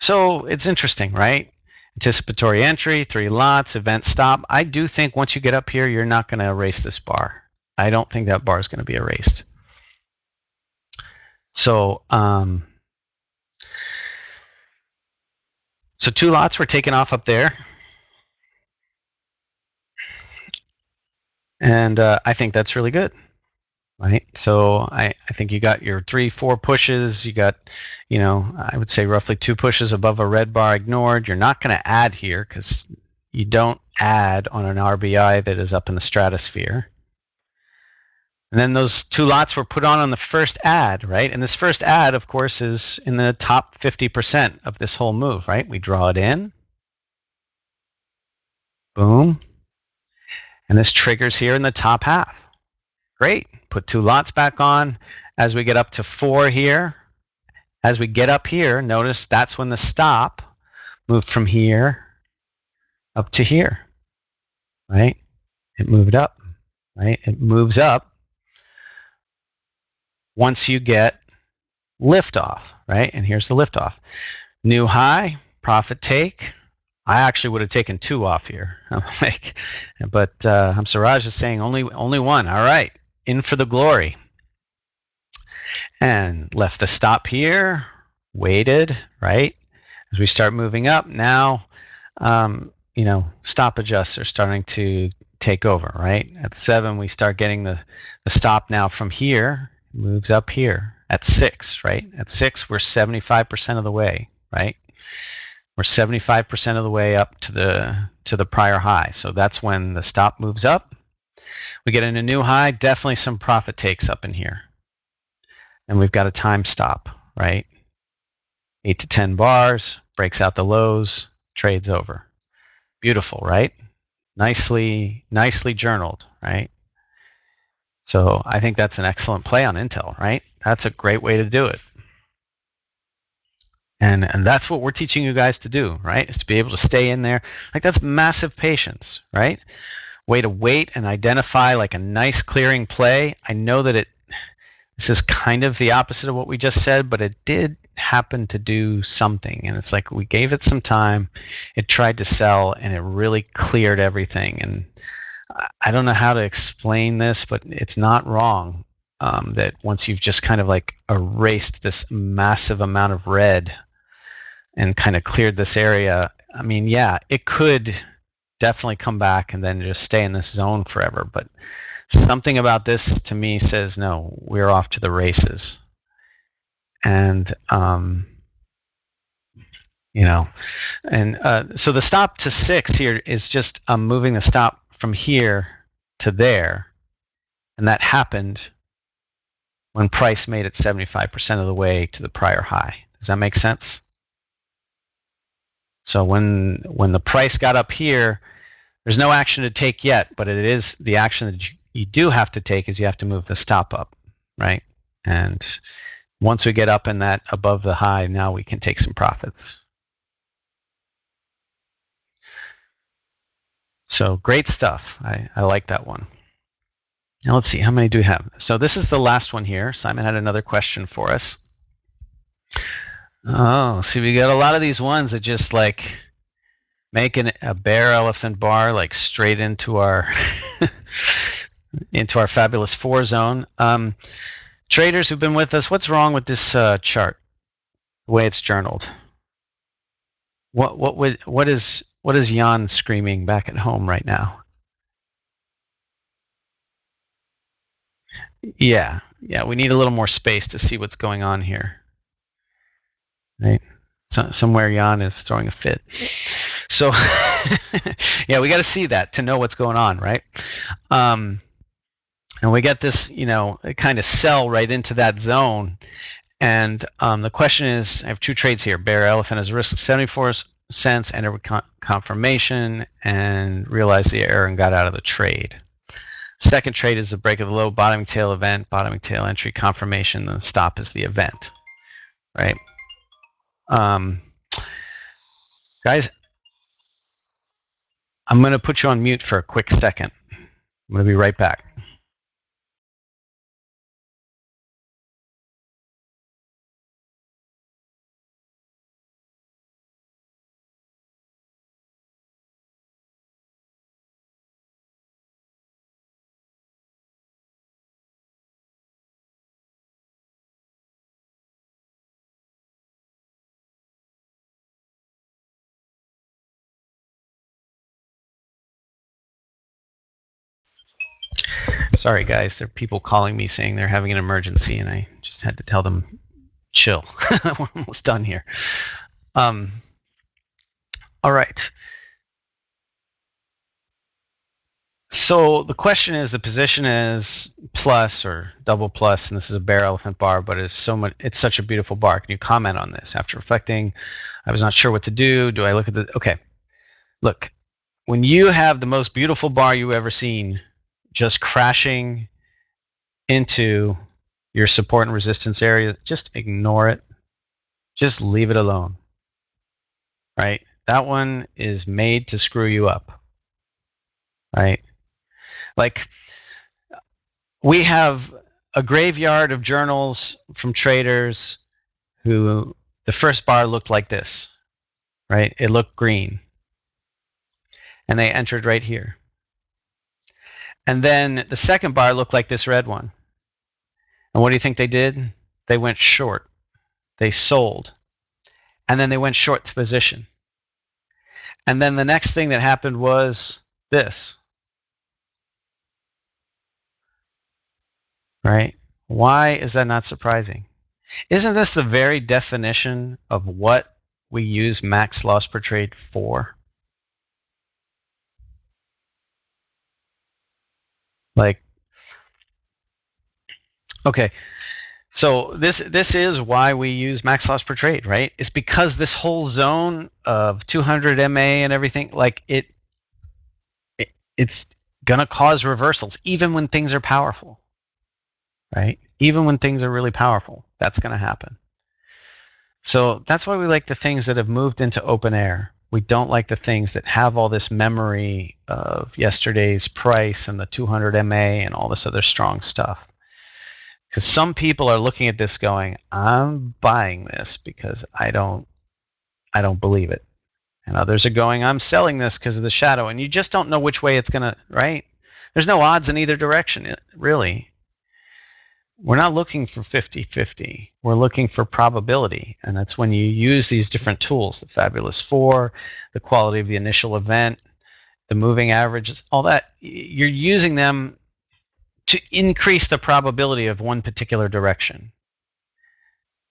So it's interesting, right? Anticipatory entry, 3 lots, event stop. I do think once you get up here, you're not going to erase this bar. I don't think that bar is going to be erased. So, so 2 lots were taken off up there. And I think that's really good, right? So I think you got your 3, 4 pushes. You got, I would say roughly 2 pushes above a red bar ignored. You're not going to add here because you don't add on an RBI that is up in the stratosphere. And then those 2 lots were put on the first add, right? And this first add, of course, is in the top 50% of this whole move, right? We draw it in. Boom. And this triggers here in the top half. Great. Put 2 lots back on. As we get up to 4 here, as we get up here, notice that's when the stop moved from here up to here, right? It moved up, right? It moves up once you get liftoff, right? And here's the liftoff. New high, profit take. I actually would have taken 2 off here, but Hamsaraj is saying only 1. All right, in for the glory. And left the stop here, waited, right? As we start moving up, now, stop adjusts are starting to take over, right? At 7, we start getting the stop now from here, moves up here. At 6, right? At 6, we're 75% of the way, right? We're 75% of the way up to the prior high. So that's when the stop moves up. We get in a new high, definitely some profit takes up in here. And we've got a time stop, right? 8 to 10 bars, breaks out the lows, trades over. Beautiful, right? Nicely journaled, right? So I think that's an excellent play on Intel, right? That's a great way to do it. And that's what we're teaching you guys to do, right? Is to be able to stay in there. Like, that's massive patience, right? Way to wait and identify like a nice clearing play. I know that this is kind of the opposite of what we just said, but it did happen to do something. And it's like we gave it some time. It tried to sell, and it really cleared everything. And I don't know how to explain this, but it's not wrong that once you've just kind of like erased this massive amount of red and kind of cleared this area, I mean, yeah, it could definitely come back and then just stay in this zone forever. But something about this to me says, no, we're off to the races. And, so the stop to 6 here is just moving the stop from here to there. And that happened when price made it 75% of the way to the prior high. Does that make sense? So when the price got up here, there's no action to take yet, but it is the action that you do have to take is you have to move the stop up, right? And once we get up in that above the high, now we can take some profits. So great stuff. I like that one. Now let's see, how many do we have? So this is the last one here. Simon had another question for us. Oh, see, we got a lot of these ones that just like make a bear elephant bar like straight into our into our fabulous 4 zone. Traders who've been with us, what's wrong with this chart? The way it's journaled. What is Jan screaming back at home right now? Yeah, we need a little more space to see what's going on here. Right? So, somewhere Jan is throwing a fit. So, yeah, we got to see that to know what's going on, right? And we get this, kind of sell right into that zone. And the question is, I have 2 trades here. Bear elephant has a risk of 74 cents, enter confirmation, and realized the error and got out of the trade. Second trade is the break of the low, bottoming tail event, bottoming tail entry confirmation, and the stop is the event, right? Guys, I'm going to put you on mute for a quick second. I'm going to be right back. Sorry, guys. There are people calling me saying they're having an emergency, and I just had to tell them, chill. We're almost done here. All right. So the question is, the position is plus or double plus, and this is a Bear Elephant bar, but it's such a beautiful bar. Can you comment on this? After reflecting, I was not sure what to do. Do I look at the, okay. Look, when you have the most beautiful bar you ever seen just crashing into your support and resistance area, just ignore it. Just leave it alone, right? That one is made to screw you up, right? Like, we have a graveyard of journals from traders who the first bar looked like this, right? It looked green. And they entered right here. And then the second bar looked like this red one. And what do you think they did? They went short. They sold. And then they went short the position. And then the next thing that happened was this, right? Why is that not surprising? Isn't this the very definition of what we use max loss per trade for? Like, okay, so this is why we use max loss per trade, right? It's because this whole zone of 200 MA and everything, like it's gonna cause reversals even when things are powerful, right? Even when things are really powerful, that's gonna happen. So that's why we like the things that have moved into open air. We don't like the things that have all this memory of yesterday's price and the 200 MA and all this other strong stuff. Because some people are looking at this going, I'm buying this because I don't believe it. And others are going, I'm selling this because of the shadow. And you just don't know which way it's going to, right? There's no odds in either direction, really. We're not looking for 50-50. We're looking for probability. And that's when you use these different tools, the Fabulous Four, the quality of the initial event, the moving averages, all that. You're using them to increase the probability of one particular direction.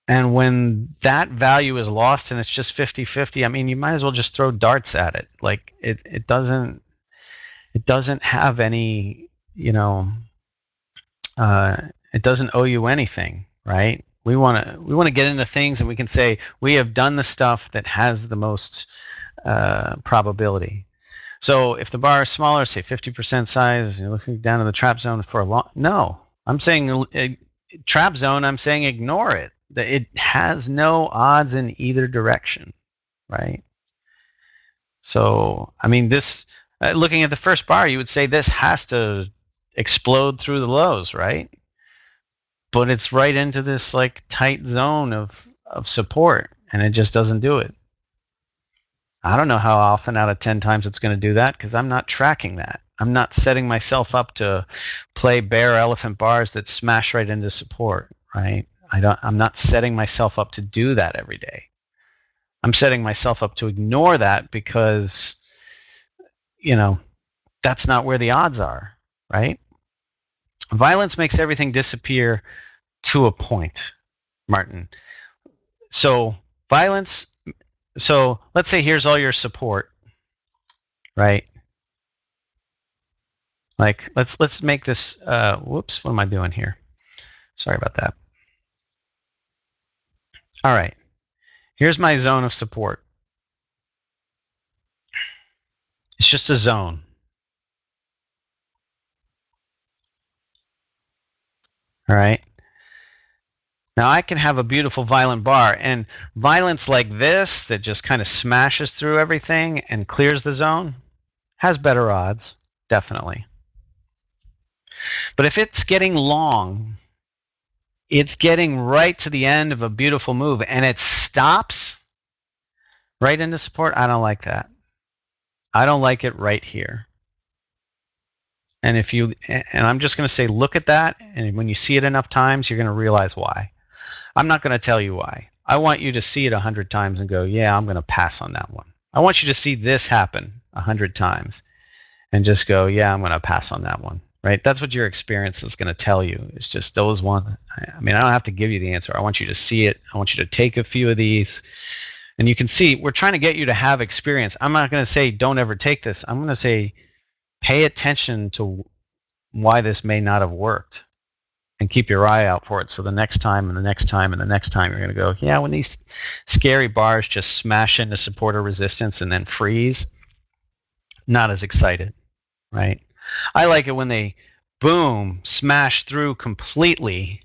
And when that value is lost and it's just 50-50, I mean, you might as well just throw darts at it. Like, it doesn't have any, you know, it doesn't owe you anything, right? We want to get into things and we can say we have done the stuff that has the most probability. So if the bar is smaller, say 50% size, you're looking down in the trap zone for a long, no, I'm saying trap zone, I'm saying ignore it. It has no odds in either direction, right? So, I mean, this, looking at the first bar, you would say this has to explode through the lows, right? But it's right into this like tight zone of support, and it just doesn't do it. I don't know how often out of 10 times it's going to do that because I'm not tracking that. I'm not setting myself up to play bear elephant bars that smash right into support, right? I'm not setting myself up to do that every day. I'm setting myself up to ignore that because, you know, that's not where the odds are, right? Violence makes everything disappear to a point, Martin. So violence, so let's say here's all your support, right? Like, let's make this, whoops, what am I doing here? Sorry about that. All right, here's my zone of support. It's just a zone. All right. Now I can have a beautiful violent bar, and violence like this that just kind of smashes through everything and clears the zone, has better odds, definitely. But if it's getting long, it's getting right to the end of a beautiful move and it stops right into support, I don't like that. I don't like it right here. And I'm just going to say, look at that. And when you see it enough times, you're going to realize why. I'm not going to tell you why. I want you to see it 100 times and go, yeah, I'm going to pass on that one. I want you to see this happen 100 times and just go, yeah, I'm going to pass on that one. Right? That's what your experience is going to tell you. It's just those ones. I mean, I don't have to give you the answer. I want you to see it. I want you to take a few of these. And you can see, we're trying to get you to have experience. I'm not going to say, don't ever take this. I'm going to say, pay attention to why this may not have worked and keep your eye out for it. So the next time and the next time and the next time, you're going to go, yeah, when these scary bars just smash into support or resistance and then freeze, not as excited, right? I like it when they, boom, smash through completely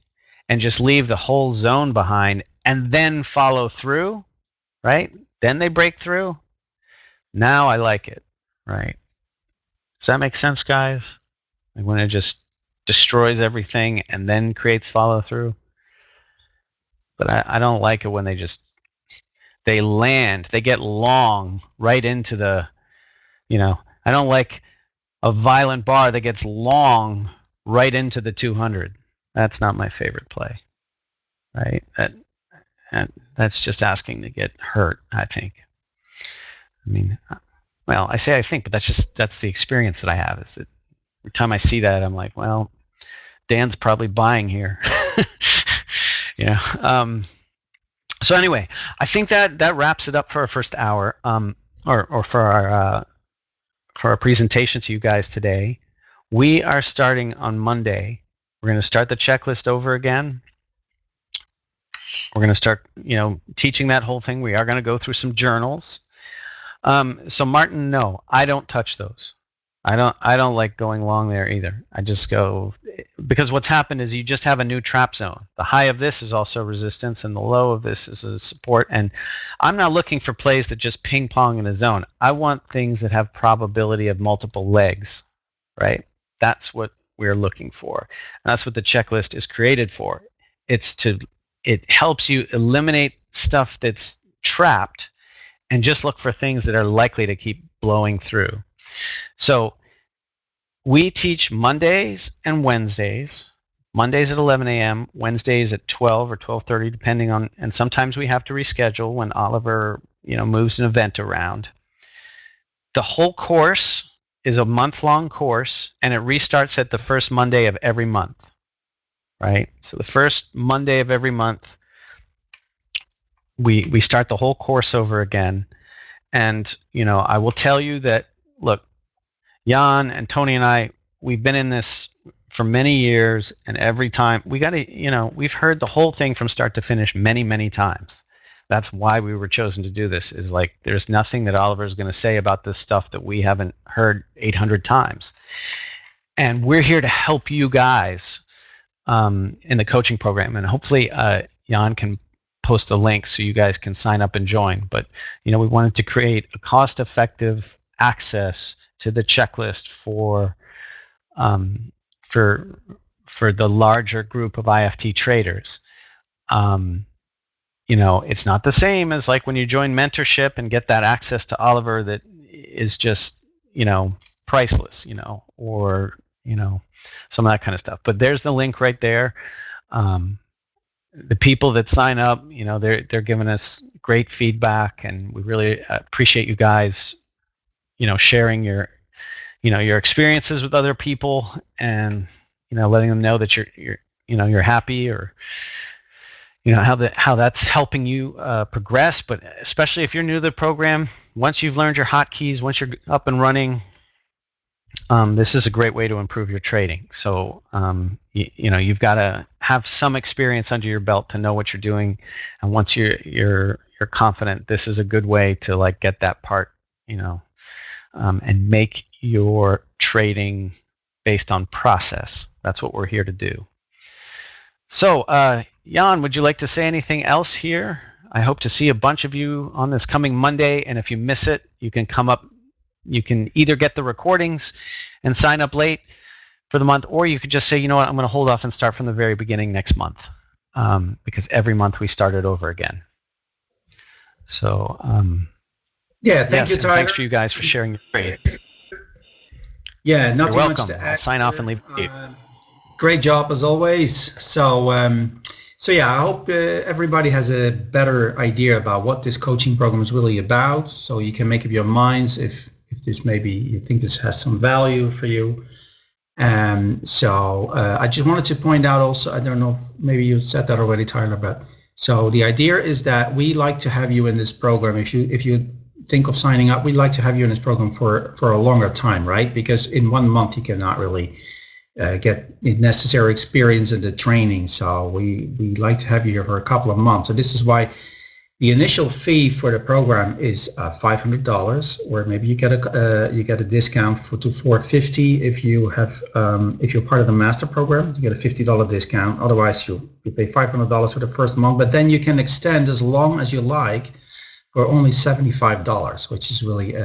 and just leave the whole zone behind and then follow through, right? Then they break through. Now I like it, right? Does that make sense, guys? Like when it just destroys everything and then creates follow through. But I don't like it when they get long right into the, I don't like a violent bar that gets long right into the 200. That's not my favorite play, right? That's just asking to get hurt, I think. I mean, well, I say I think, but that's the experience that I have, is that every time I see that, I'm like, well, Dan's probably buying here. So anyway, I think that wraps it up for our first hour, or for our presentation to you guys today. We are starting on Monday. We're going to start the checklist over again. We're going to start, teaching that whole thing. We are going to go through some journals. So Martin, no, I don't touch those. I don't like going long there either. I just go, because what's happened is you just have a new trap zone. The high of this is also resistance and the low of this is a support. And I'm not looking for plays that just ping pong in a zone. I want things that have probability of multiple legs, right? That's what we're looking for. And that's what the checklist is created for. It helps you eliminate stuff that's trapped and just look for things that are likely to keep blowing through. So we teach Mondays and Wednesdays. Mondays at 11 a.m., Wednesdays at 12 or 12:30, depending on, and sometimes we have to reschedule when Oliver, moves an event around. The whole course is a month-long course, and it restarts at the first Monday of every month, right? So the first Monday of every month, we start the whole course over again. And, I will tell you that, look, Jan and Tony and I, we've been in this for many years, and every time we've heard the whole thing from start to finish many, many times. That's why we were chosen to do this, is like, there's nothing that Oliver is going to say about this stuff that we haven't heard 800 times. And we're here to help you guys in the coaching program. And hopefully Jan can post a link so you guys can sign up and join. But, we wanted to create a cost-effective access to the checklist for the larger group of IFT traders. It's not the same as like when you join mentorship and get that access to Oliver that is just, priceless, or, some of that kind of stuff. But there's the link right there. The people that sign up, they're giving us great feedback, and we really appreciate you guys, sharing your experiences with other people, and letting them know that you're happy, or how that's helping you progress. But especially if you're new to the program, once you've learned your hotkeys, once you're up and running, this is a great way to improve your trading. So you've got to have some experience under your belt to know what you're doing, and once you're confident, this is a good way to like get that part, and make your trading based on process. That's what we're here to do. So Jan, would you like to say anything else here? I hope to see a bunch of you on this coming Monday, and if you miss it, you can come up You can either get the recordings and sign up late for the month, or you could just say, you know what, I'm going to hold off and start from the very beginning next month, because every month we start it over again. So yeah, thank you, and Tyler. thanks for you guys for sharing your grade. Yeah, not You're too welcome. much to I'll add sign off and here. leave you. Great job as always. So yeah, I hope everybody has a better idea about what this coaching program is really about, so you can make up your minds if this, maybe you think this has some value for you. So I just wanted to point out also, I don't know if maybe you said that already, Tyler, but so the idea is that we like to have you in this program. If you think of signing up, we'd like to have you in this program for a longer time, right? Because in 1 month you cannot really get necessary experience in the training. So we like to have you here for a couple of months. So this is why the initial fee for the program is $500, or maybe you get a discount to $450 if you have if you're part of the master program. You get a $50 discount. Otherwise, you pay $500 for the first month, but then you can extend as long as you like for only $75, which is really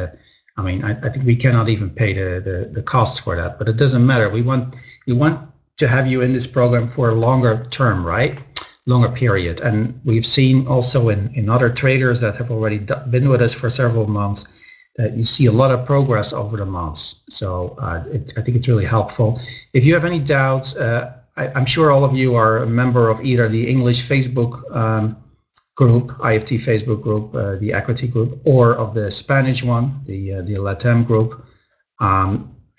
I mean, I think we cannot even pay the costs for that, but it doesn't matter. We want to have you in this program for a longer term, right? Longer period. And we've seen also in other traders that have already been with us for several months that you see a lot of progress over the months. So I think it's really helpful. If you have any doubts, I'm sure all of you are a member of either the English Facebook group, IFT Facebook group, the equity group, or of the Spanish one, the LATAM group.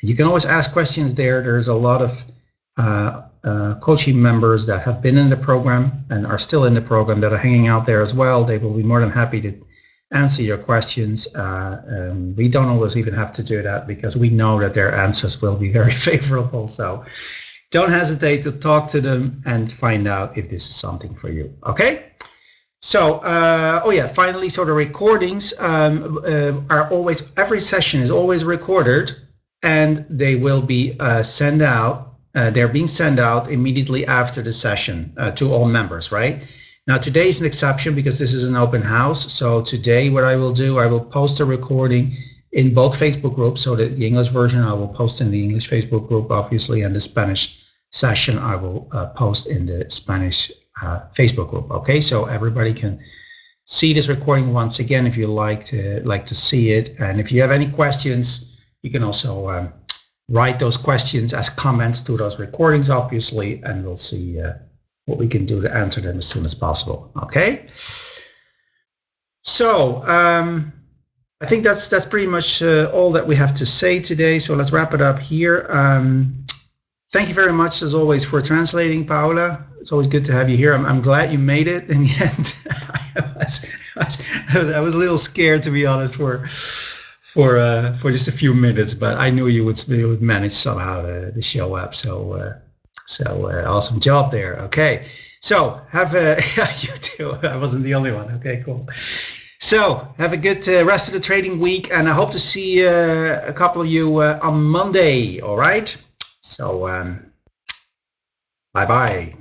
You can always ask questions there. There's a lot of coaching members that have been in the program and are still in the program that are hanging out there as well. They will be more than happy to answer your questions. We don't always even have to do that because we know that their answers will be very favorable. So don't hesitate to talk to them and find out if this is something for you. Okay? So, oh yeah, finally, so the recordings are always, every session is always recorded, and they will be sent out. They're being sent out immediately after the session to all members, right? Now, today is an exception because this is an open house. So today, what I will do, I will post a recording in both Facebook groups. So that the English version I will post in the English Facebook group, obviously, and the Spanish session I will post in the Spanish Facebook group. Okay, so everybody can see this recording once again if you like to see it. And if you have any questions, you can also write those questions as comments to those recordings, obviously, and we'll see what we can do to answer them as soon as possible. Okay. So I think that's pretty much all that we have to say today. So let's wrap it up here. Thank you very much, as always, for translating, Paula. It's always good to have you here. I'm glad you made it in the end. I was a little scared, to be honest, for just a few minutes, but I knew you would manage somehow to show up. So awesome job there. Okay, so have a you too. I wasn't the only one. Okay, cool. So have a good rest of the trading week, and I hope to see a couple of you on Monday. All right. So bye bye.